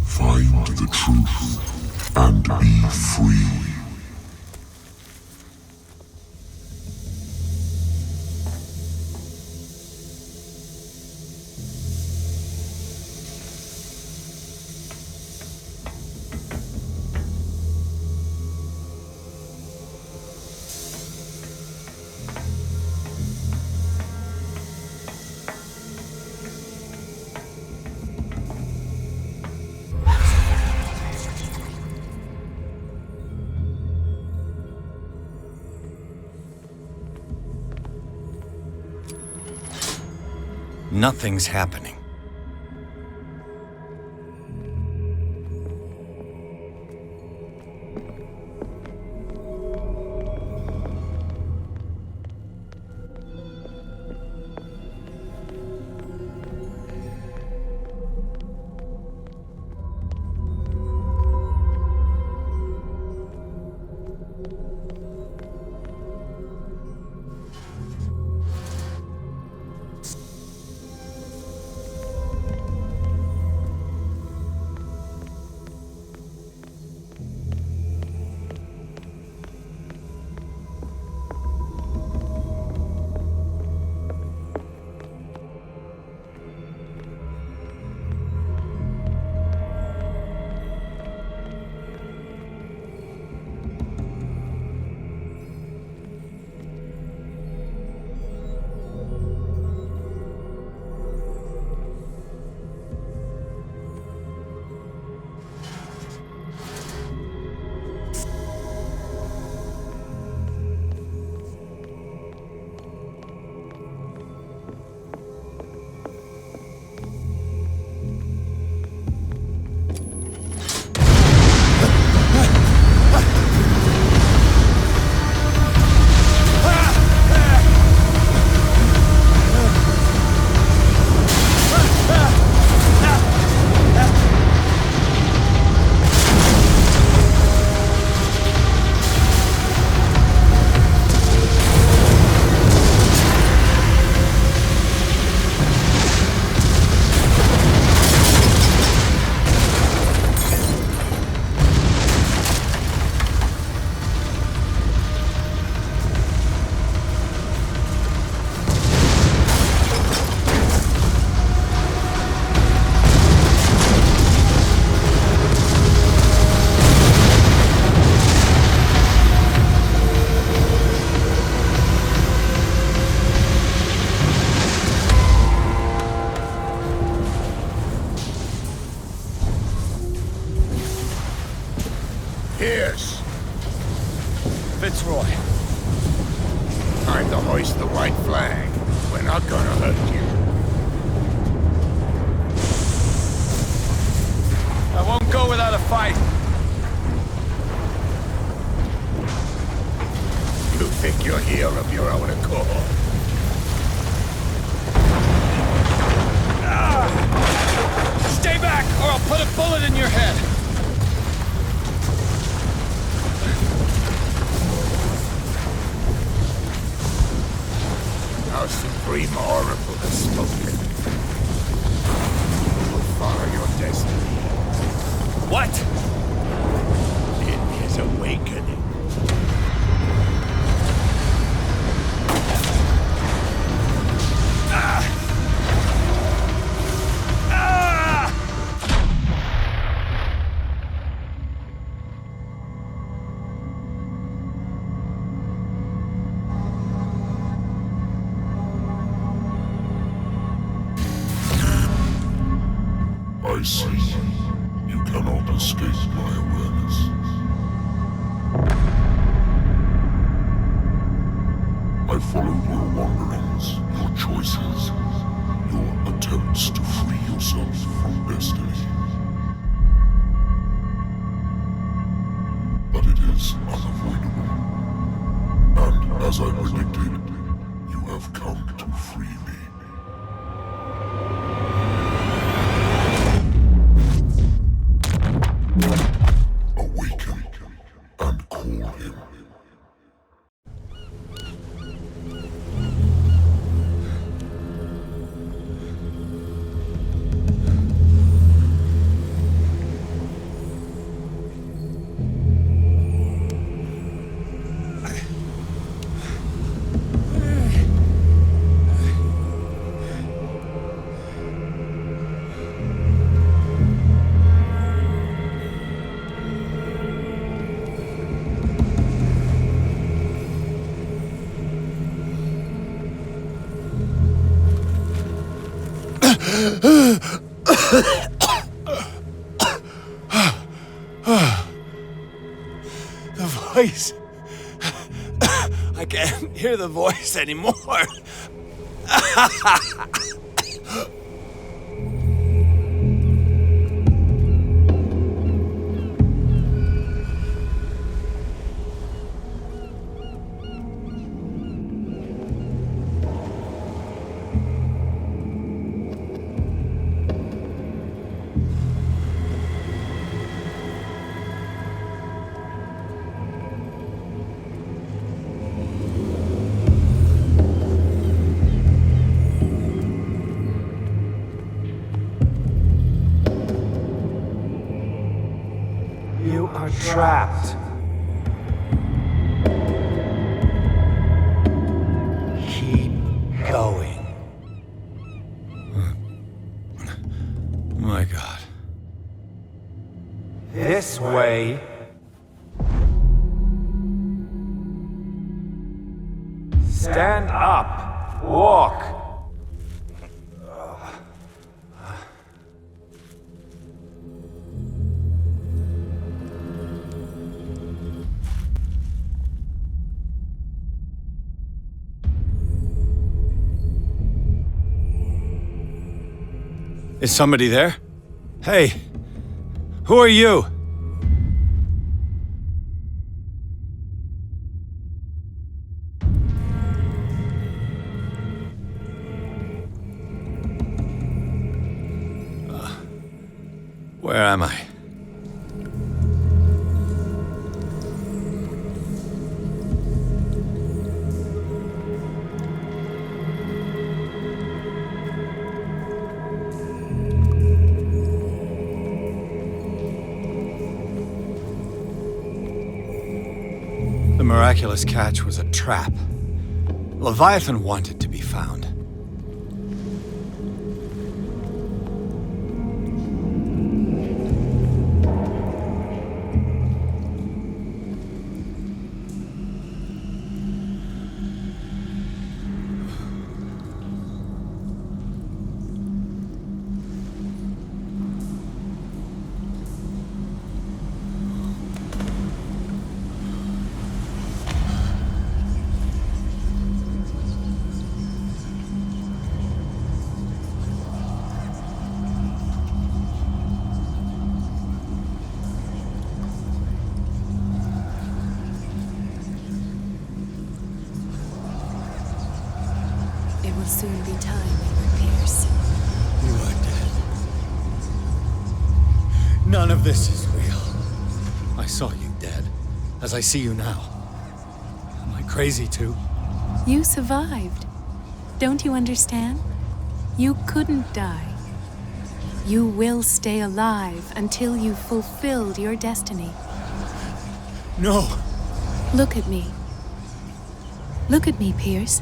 Find the truth and be free. Nothing's happening. Time to hoist the white flag. We're not gonna hurt you. I won't go without a fight. You think you're here of your own accord? Stay back, or I'll put a bullet in your head. Our supreme oracle has spoken. You will follow your destiny. What? In his awakening. I see. You cannot escape my awareness. I followed your wanderings, your choices, your attempts to free yourself from destiny. But it is unavoidable. And as I predicted, you have come to free me. Awaken and call him. The voice. I can't hear the voice anymore. You are trapped. Keep going. My God. This way. Stand up. Walk. Is somebody there? Hey, who are you? Where am I? The miraculous catch was a trap. Leviathan wanted to be found. will soon be time, Edward Pирс. You are dead. None of this is real. I saw you dead, as I see you now. Am I crazy too? You survived. Don't you understand? You couldn't die. You will stay alive until you've fulfilled your destiny. No! Look at me. Look at me, Pирс.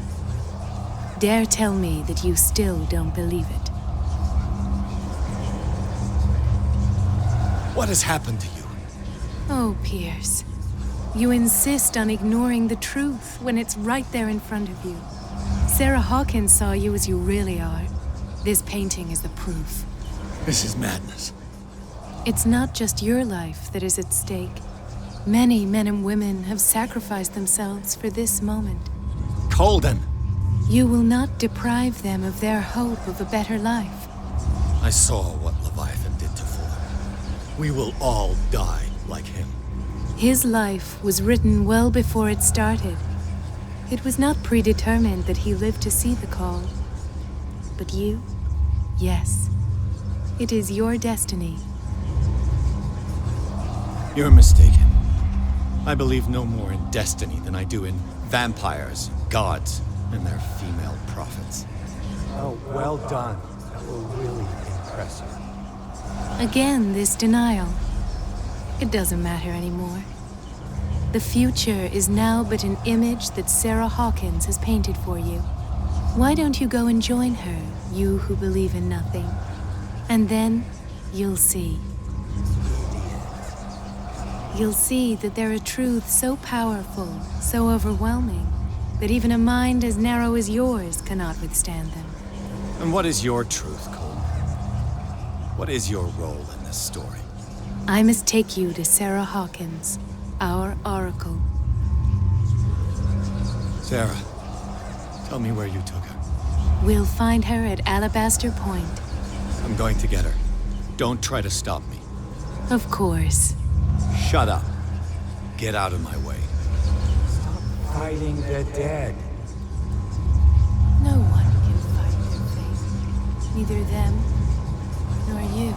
Dare tell me that you still don't believe it. What has happened to you? Oh, Pирс. You insist on ignoring the truth when it's right there in front of you. Sarah Hawkins saw you as you really are. This painting is the proof. This is madness. It's not just your life that is at stake. Many men and women have sacrificed themselves for this moment. Colden! You will not deprive them of their hope of a better life. I saw what Leviathan did to Fuller. We will all die like him. His life was written well before it started. It was not predetermined that he lived to see the call. But you? Yes. It is your destiny. You're mistaken. I believe no more in destiny than I do in vampires, gods, and their female prophets. Oh, well done. That will really impress you. Again, this denial. It doesn't matter anymore. The future is now but an image that Sarah Hawkins has painted for you. Why don't you go and join her, you who believe in nothing? And then, you'll see. You'll see that there are truths so powerful, so overwhelming, that even a mind as narrow as yours cannot withstand them. And what is your truth, Coleman? What is your role in this story? I must take you to Sarah Hawkins, our oracle. Sarah, tell me where you took her. We'll find her at Alabaster Point. I'm going to get her. Don't try to stop me. Of course. Shut up. Get out of my way. Stop fighting the dead. No one can fight their fate. Neither them, nor you.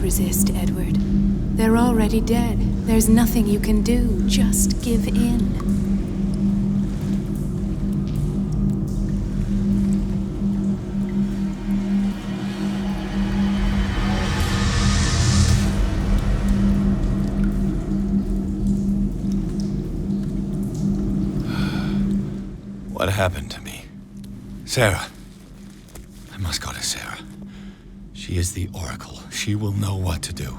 Resist, Edward. They're already dead. There's nothing you can do. Just give in. What happened to me? Sarah. I must go to Sarah. She is the Oracle. She will know what to do.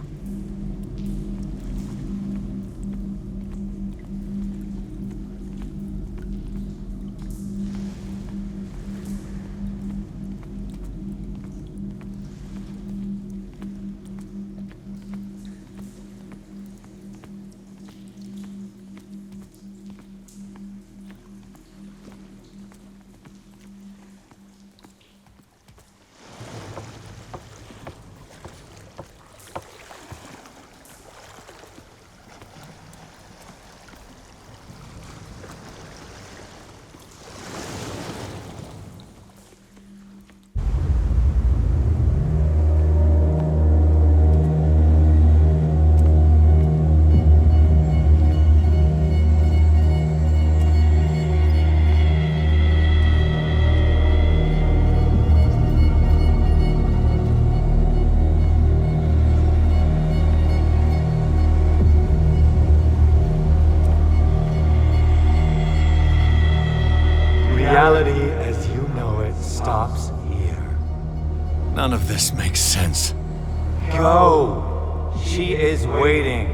is waiting.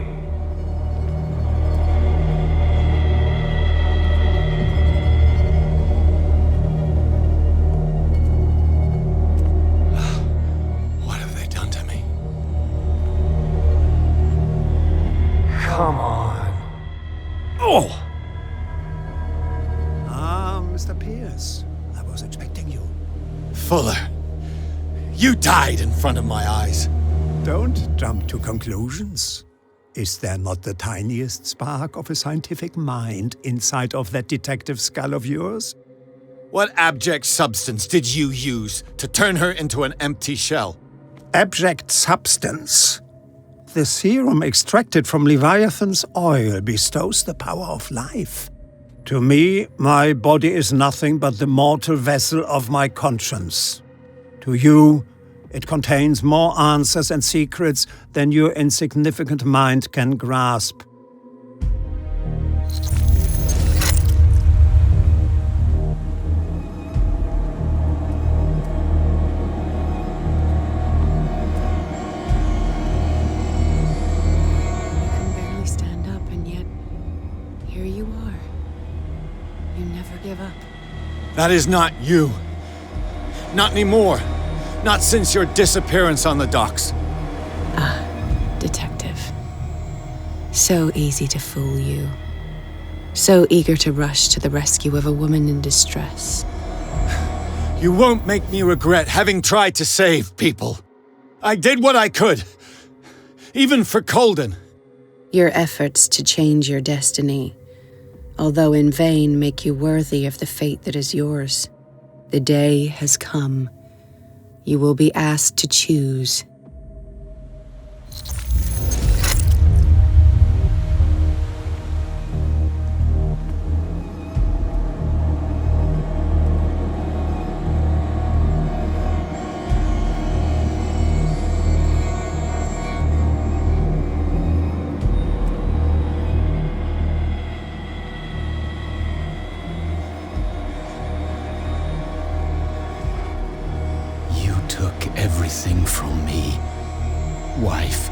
What have they done to me? Come on. Oh! Mr. Pирс, I was expecting you. Fuller, you died in front of my eyes. Don't jump to conclusions. Is there not the tiniest spark of a scientific mind inside of that detective skull of yours? What abject substance did you use to turn her into an empty shell? Abject substance? The serum extracted from Leviathan's oil bestows the power of life. To me, my body is nothing but the mortal vessel of my conscience. To you, it contains more answers and secrets than your insignificant mind can grasp. That is not you. Not anymore. Not since your disappearance on the docks. Ah, detective. So easy to fool you. So eager to rush to the rescue of a woman in distress. You won't make me regret having tried to save people. I did what I could. Even for Colden. Your efforts to change your destiny, although in vain, make you worthy of the fate that is yours. The day has come. You will be asked to choose. Everything from me. Wife,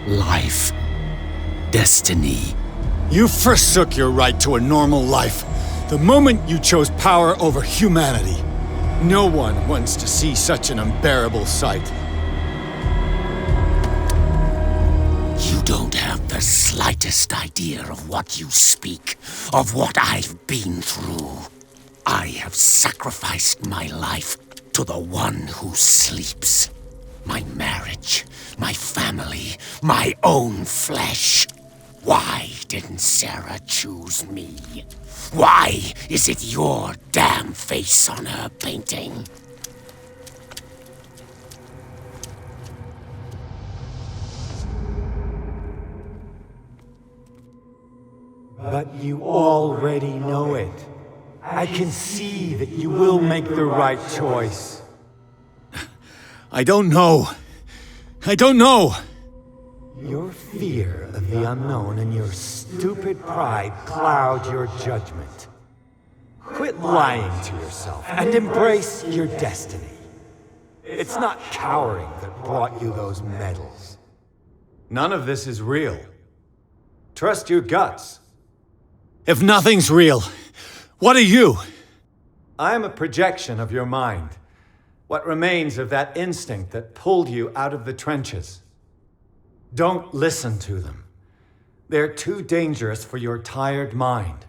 life, destiny. You forsook your right to a normal life the moment you chose power over humanity. No one wants to see such an unbearable sight. You don't have the slightest idea of what you speak, of what I've been through. I have sacrificed my life to the one who sleeps. My marriage, my family, my own flesh. Why didn't Sarah choose me? Why is it your damn face on her painting? But you already know it. I can see that you will make the right choice. I don't know. I don't know. Your fear of the unknown and your stupid pride cloud your judgment. Quit lying to yourself and embrace your destiny. It's not cowering that brought you those medals. None of this is real. Trust your guts. If nothing's real, what are you? I am a projection of your mind. What remains of that instinct that pulled you out of the trenches. Don't listen to them. They're too dangerous for your tired mind.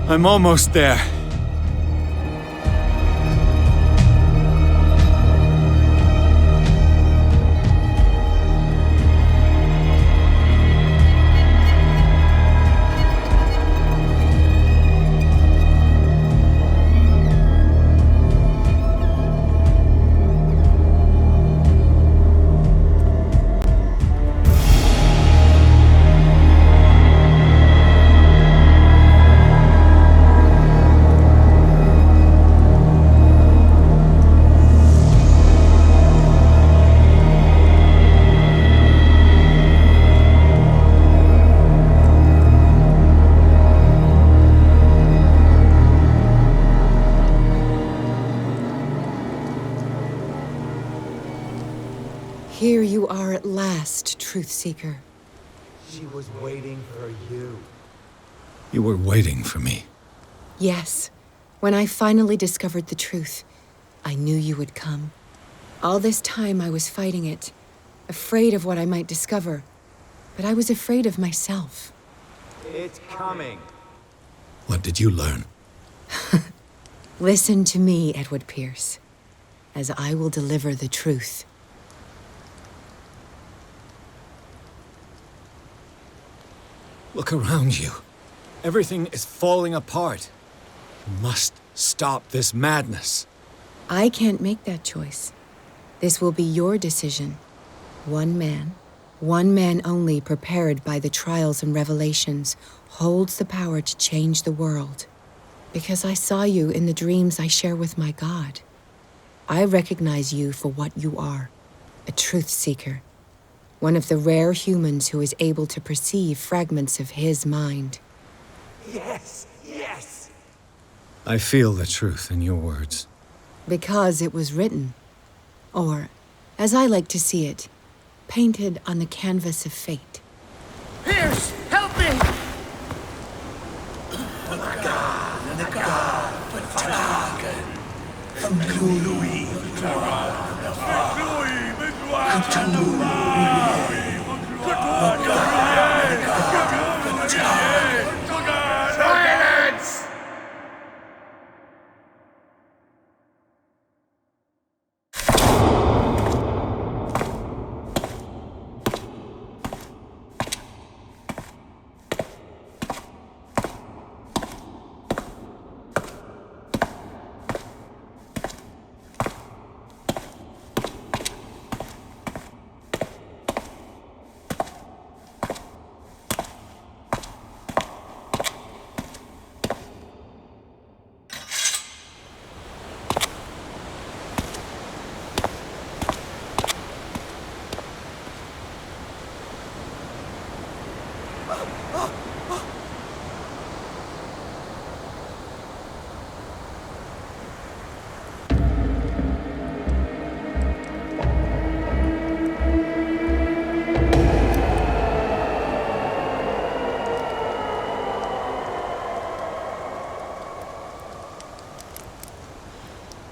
I'm almost there. Here you are at last, Truth Seeker. She was waiting for you. You were waiting for me. Yes. When I finally discovered the truth, I knew you would come. All this time I was fighting it, afraid of what I might discover, but I was afraid of myself. It's coming. What did you learn? Listen to me, Edward Pirs, as I will deliver the truth. Look around you. Everything is falling apart. You must stop this madness. I can't make that choice. This will be your decision. One man only prepared by the trials and revelations, holds the power to change the world. Because I saw you in the dreams I share with my God. I recognize you for what you are, a truth seeker. One of the rare humans who is able to perceive fragments of his mind. Yes, yes! I feel the truth in your words. Because it was written. Or, as I like to see it, painted on the canvas of fate. Pirs, help me! The god, vertragen. Cthulhu, Silence!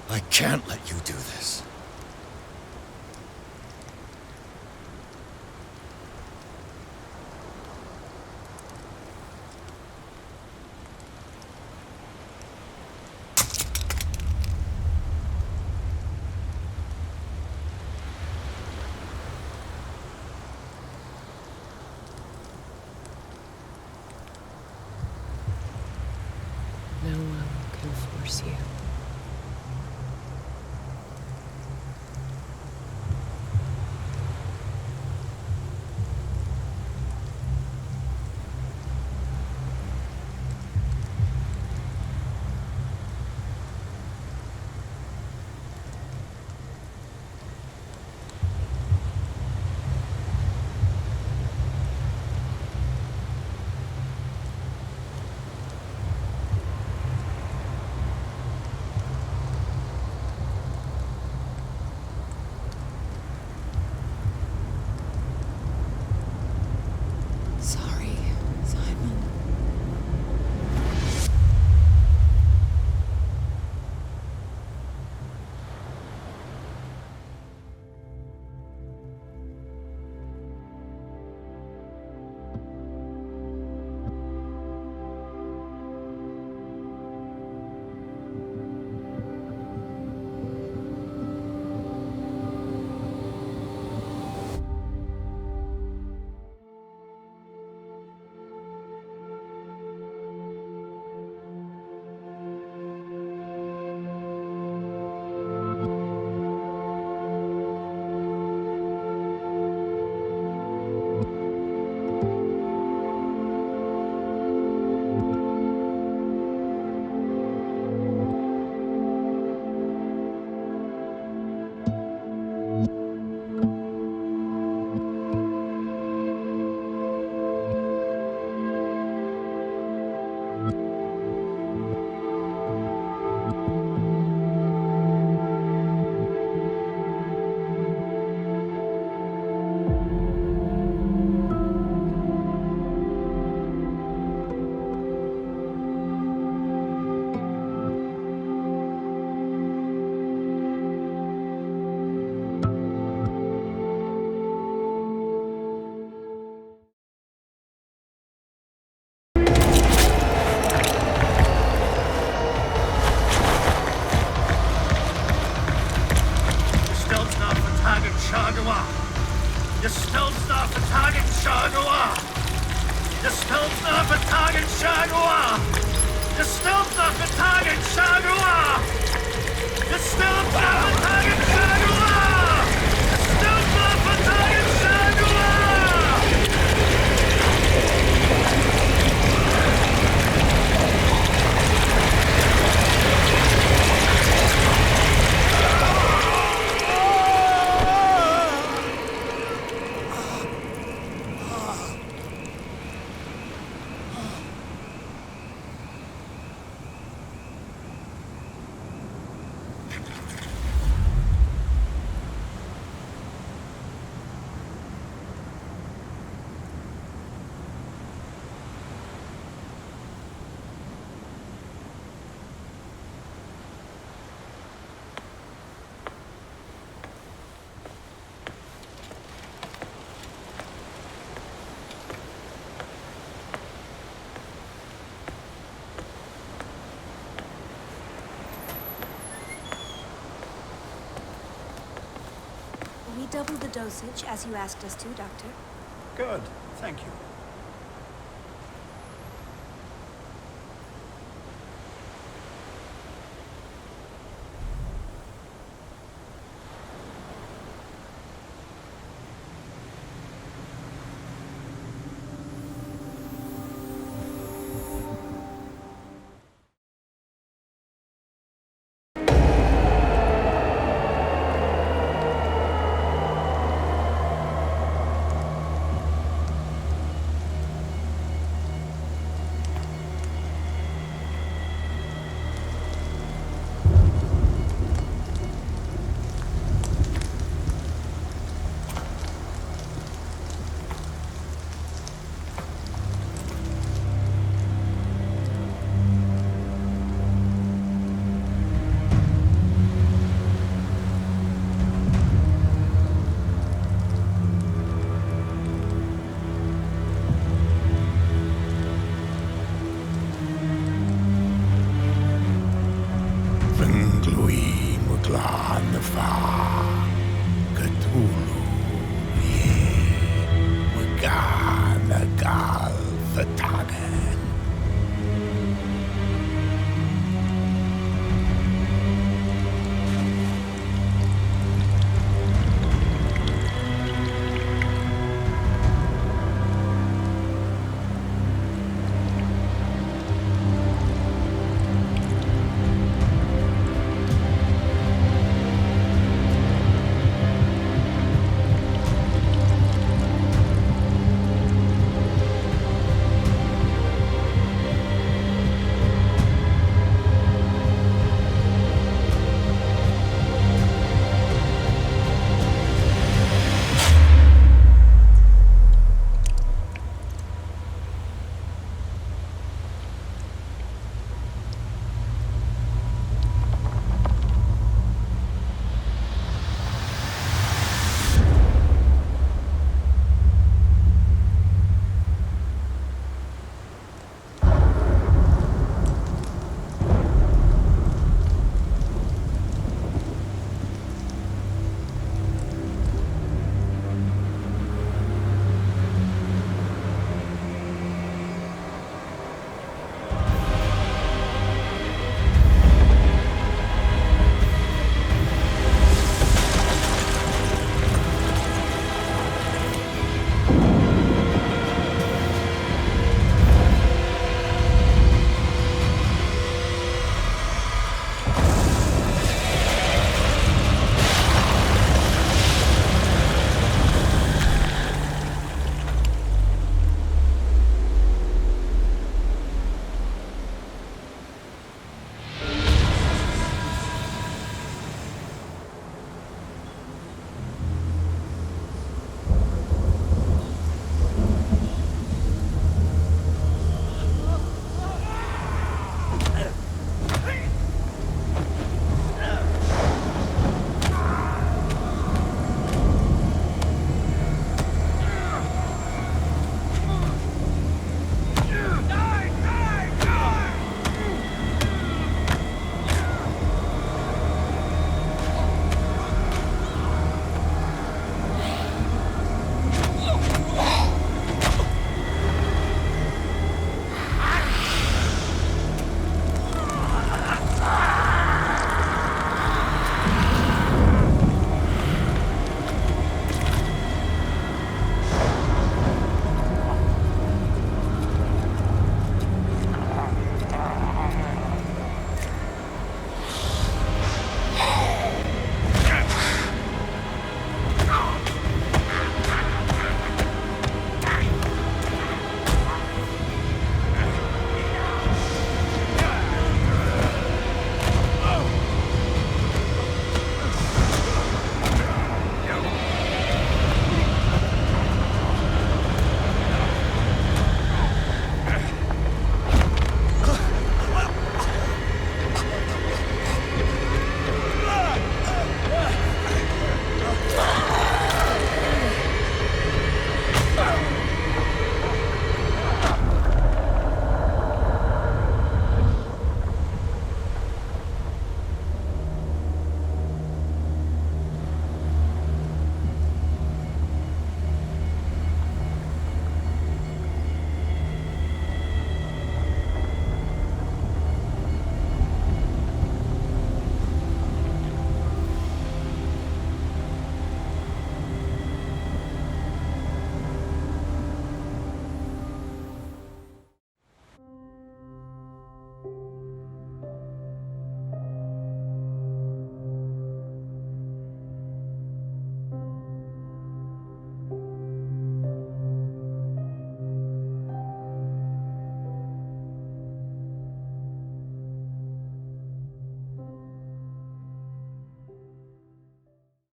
I can't let you do this. No one can force you. Shagua! Je stelt naar vertagen Shagua! Je stelt naar vertagen Shagua! Je stelt naar vertagen Shagua! Je stelt naar vertagen Shagua! Je stelt naar vertagen Shagua! We doubled the dosage as you asked us to, Doctor. Good, thank you.